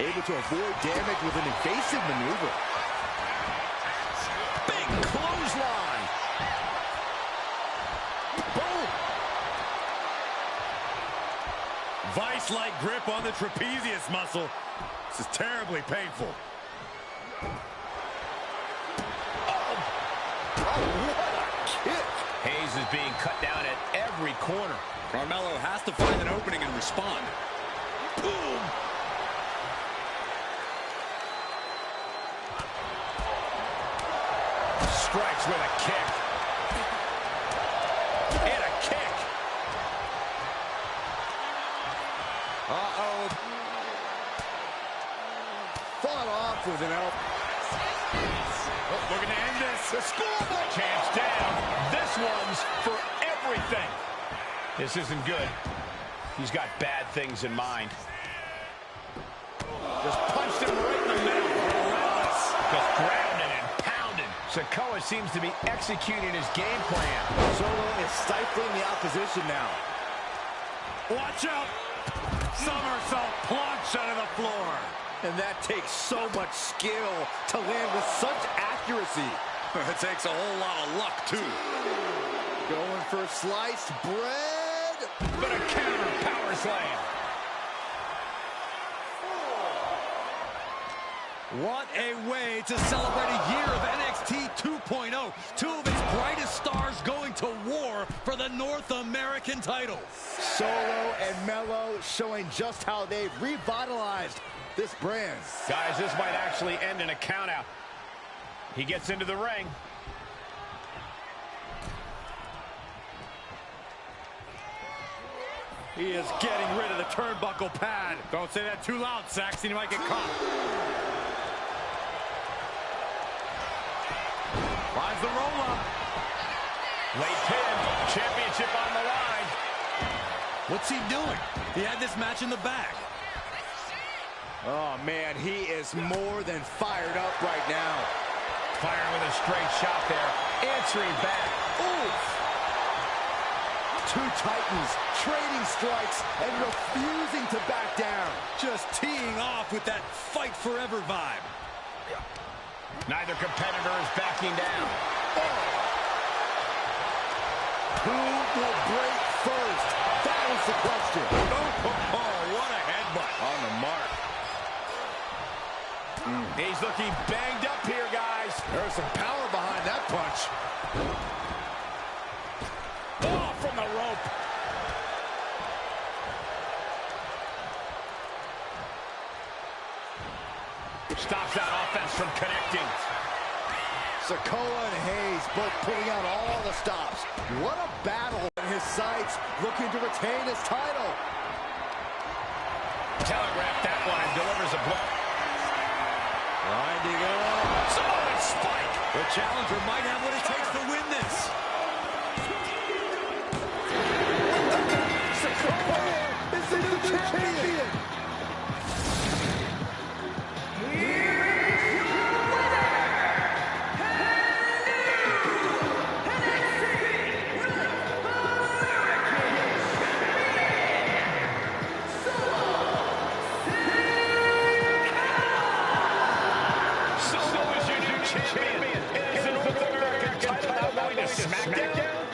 Able to avoid damage with an evasive maneuver. Big clothesline. Boom. Vice-like grip on the trapezius muscle. This is terribly painful. What a kick. Hayes is being cut down at every corner. Carmelo has to find an opening and respond. Boom! Strikes with a kick. And a kick. Uh-oh. Fought off with an elbow. We're going to end this. The scoreboard. Chance down. This one's for everything. This isn't good. He's got bad things in mind. Just punched him right in the middle. Relentless. Just grounding and pounding. Sikoa seems to be executing his game plan. Solo is stifling the opposition now. Watch out! Somersault plunge out of the floor. And that takes so much skill to land with such accuracy. It takes a whole lot of luck, too. Going for sliced bread. But a counter power slam. What a way to celebrate a year of NXT 2.0. Two of its brightest stars going to war for the North American title. Solo and Melo showing just how they've revitalized this brand. Guys, this might actually end in a countout. He gets into the ring. He is getting rid of the turnbuckle pad. Don't say that too loud, Saxon. You might get caught. Finds the roll-up. Late pin. Championship on the line. What's he doing? He had this match in the bag. Oh, man, he is more than fired up right now. Firing with a straight shot there. Answering back. Oof. Two Titans trading strikes and refusing to back down. Just teeing off with that fight forever vibe. Neither competitor is backing down. Oh. Who will break first? That is the question. Oh, what a headbutt. On the mark. He's looking banged up here, guys. There's some power behind that punch. Oh, from the rope. Stops that offense from connecting. Sikoa and Hayes both putting out all the stops. What a battle in his sights, looking to retain his title. Telegraph that one and delivers a blow. Winding up. Solid spike. The challenger might have what it takes to win this. Sikoa is the new champion.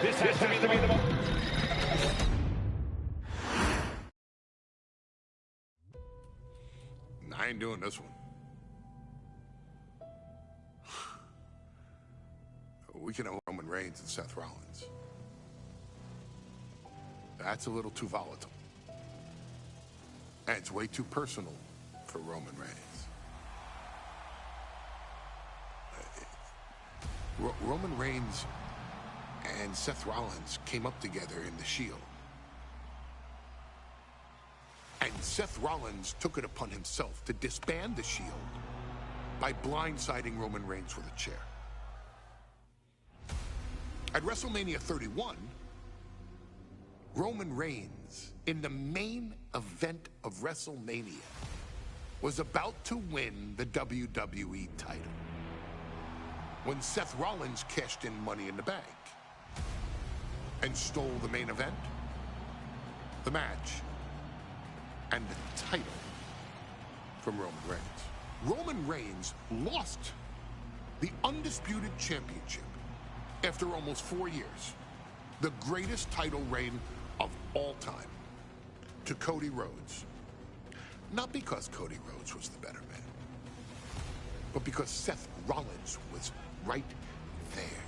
This has to be the one. I ain't doing this one. We can have Roman Reigns and Seth Rollins. That's a little too volatile. And it's way too personal for for Roman Reigns. Roman Reigns and Seth Rollins came up together in the Shield. And Seth Rollins took it upon himself to disband the Shield by blindsiding Roman Reigns with a chair. At WrestleMania 31, Roman Reigns, in the main event of WrestleMania, was about to win the WWE title when Seth Rollins cashed in Money in the Bank and stole the main event, the match, and the title from Roman Reigns. Roman Reigns lost the undisputed championship after almost 4 years, the greatest title reign of all time, to Cody Rhodes. Not because Cody Rhodes was the better man, but because Seth Rollins was right there.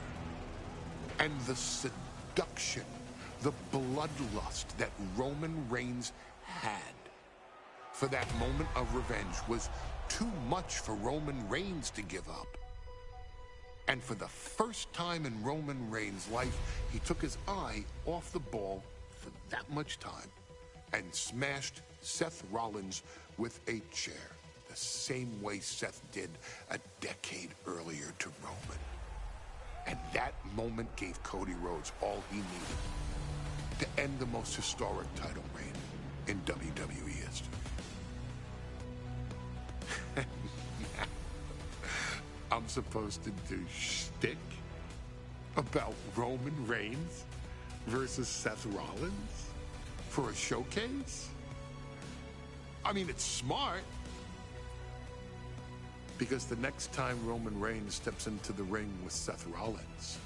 And the seduction, the bloodlust that Roman Reigns had for that moment of revenge was too much for Roman Reigns to give up. And for the first time in Roman Reigns' life, he took his eye off the ball for that much time and smashed Seth Rollins with a chair, the same way Seth did a decade earlier to Roman. And that moment gave Cody Rhodes all he needed to end the most historic title reign in WWE history. I'm supposed to do shtick about Roman Reigns versus Seth Rollins for a showcase? I mean, it's smart, because the next time Roman Reigns steps into the ring with Seth Rollins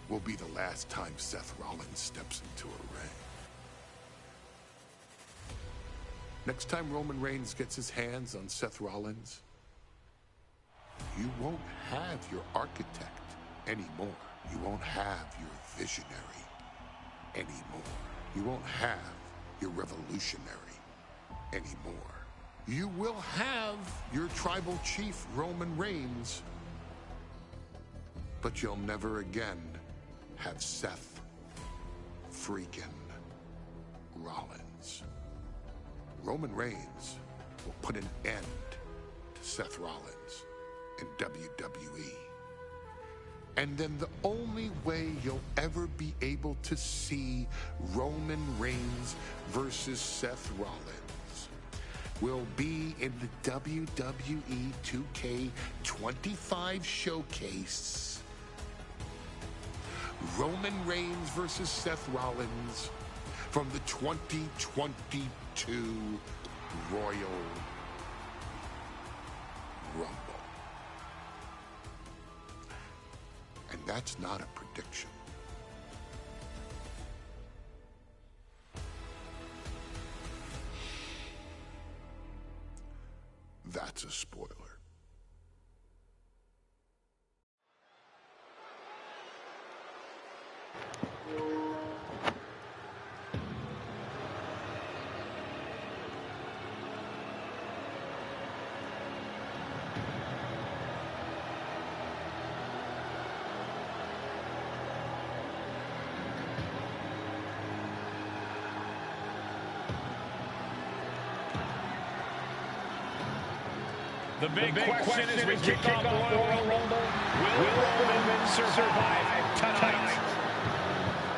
will be the last time Seth Rollins steps into a ring. Next time Roman Reigns gets his hands on Seth Rollins, you won't have your architect anymore. You won't have your visionary anymore. You won't have your revolutionary anymore. You will have your tribal chief, Roman Reigns, but you'll never again have Seth freaking Rollins. Roman Reigns will put an end to Seth Rollins in WWE. And then the only way you'll ever be able to see Roman Reigns versus Seth Rollins will be in the WWE2k25 showcase. Roman Reigns versus Seth Rollins from the 2022 Royal Rumble. And that's not a prediction. That's a spoiler. The big question is we kick off the Royal Rumble. Will Roman survive tonight?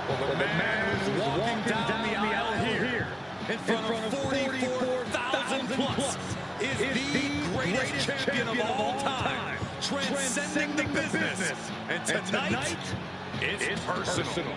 Well, the man who's walking down the aisle here in front of 44,000 plus is the greatest champion of all time, transcending the business. And tonight, it's personal.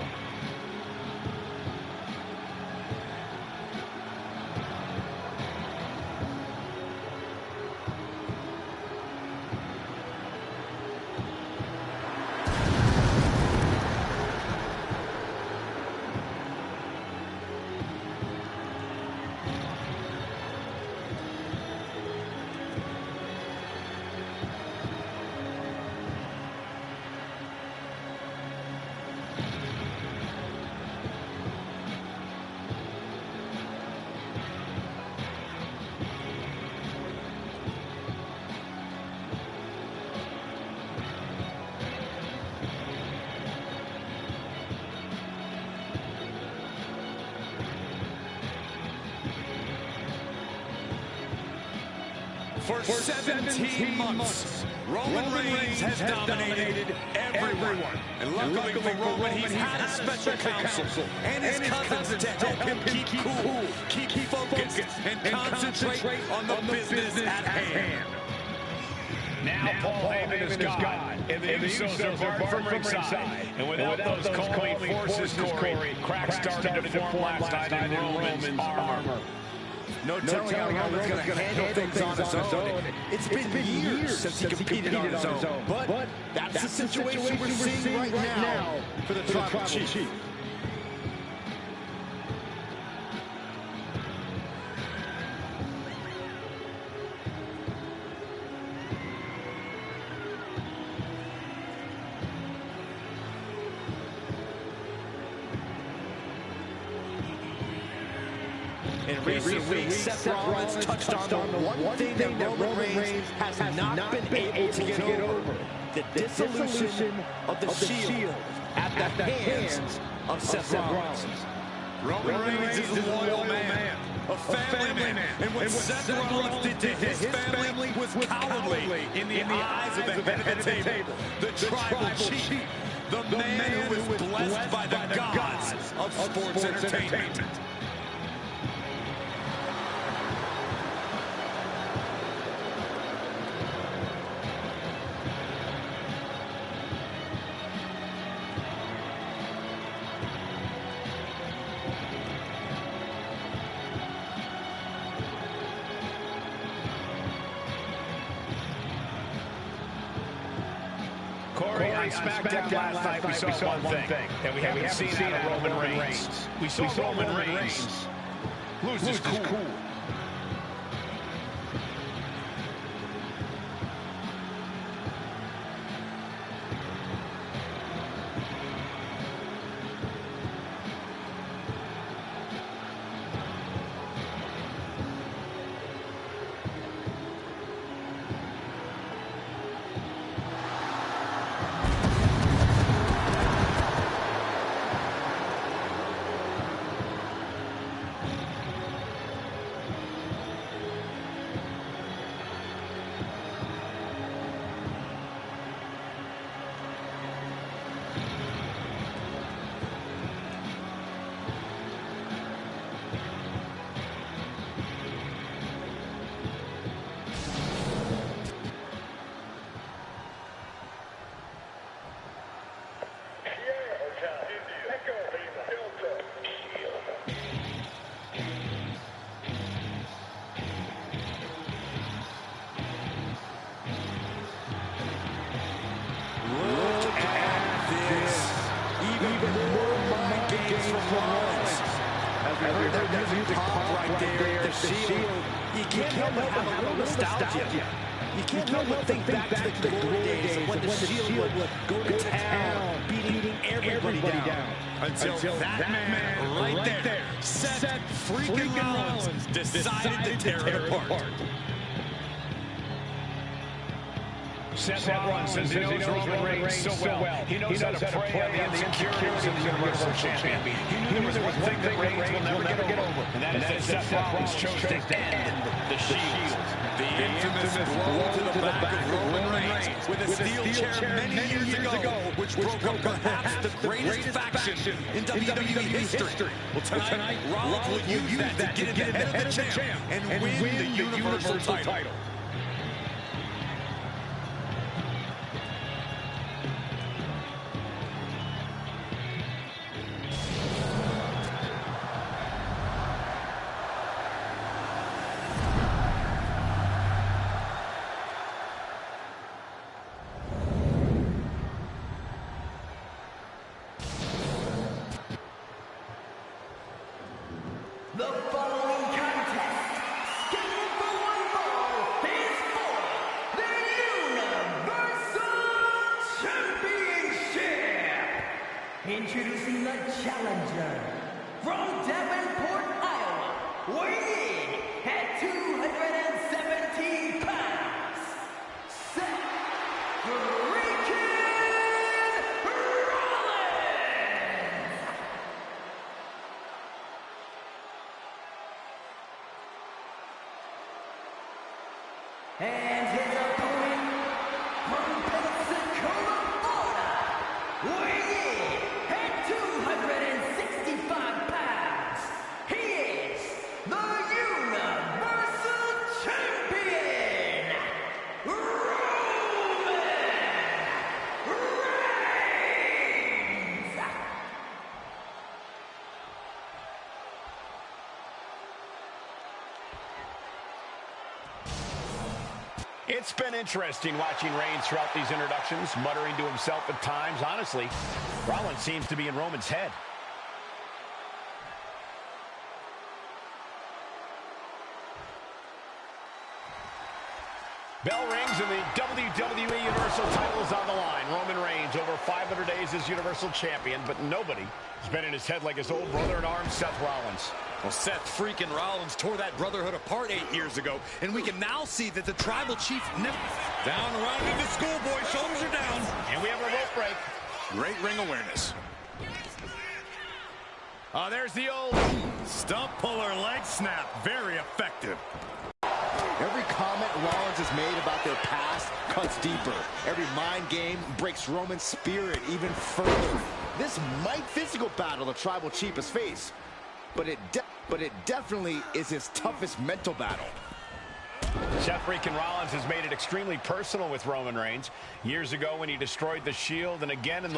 For 17 months, Roman Reigns has dominated everyone. And luckily for Roman, he's had a special counsel and his cousins to help him keep cool, keep focused, and concentrate on the business at hand. Now Paul Heyman is God, and the Usos are barred from ringside. And without those calming forces, Corey, cracks started to form last night in Roman's armor. No telling how Roman's going to handle things on his own. It's been years since he competed on his own. But that's the situation we're seeing right now for the Tribal Chief. In recent weeks, Seth Rollins touched on the one thing that Roman Reigns has not been able to get over: the dissolution of the Shield at the hands of Seth Rollins. Roman Reigns is a loyal man, a family man, and what Seth Rollins did to his family was cowardly in the eyes of the head of the table, the Tribal Chief, the man who is blessed by the gods of sports entertainment. Corey, on SmackDown last night, we saw one thing that we haven't seen out of Roman Reigns. We saw Roman Reigns lose his cool. The Shield. You can't help but have a little nostalgia. You can't help but think back to the glory days of when the Shield would go to town, beating everybody down. Until that man right there, Seth freaking Rollins, decided to tear it apart. Seth Rollins says he knows Roman Reigns so well. He knows how to prey on the insecurities of the Universal Champion. He knew there was one thing that Reigns will never get over, and that is that Seth Rollins chose to end the Shield. The infamous blow to the back of Roman Reigns with a steel chair many years ago, which broke up perhaps the greatest faction in WWE history. Well, tonight, Rollins will use that to get in the head of the champ and win the Universal title. The following contest, scheduled for one fall, is for the Universal Championship. Introducing the challenger from Davenport, Iowa, weighing in at 217 pounds, Seth freaking Rollins. And his opponent from Pensacola, Florida, weighing in at 265 pounds, he is the Universal Champion, Roman Reigns! It's been interesting watching Reigns throughout these introductions, muttering to himself at times. Honestly, Rollins seems to be in Roman's head. Bell rings and the WWE Universal title is on the line. Roman Reigns over 500 days as Universal Champion, but nobody has been in his head like his old brother-in-arms, Seth Rollins. Well, Seth freaking Rollins tore that brotherhood apart 8 years ago, and we can now see that the tribal chief never... Down, rounded into schoolboy, shoulders are down. And we have a rope break. Great ring awareness. Oh, there's the old Stump puller leg snap. Very effective. Every comment Rollins has made about their past cuts deeper. Every mind game breaks Roman's spirit even further. This might physical battle the tribal chief has faced, but it definitely is his toughest mental battle. Seth freaking Rollins has made it extremely personal with Roman Reigns. Years ago when he destroyed the Shield, and again in the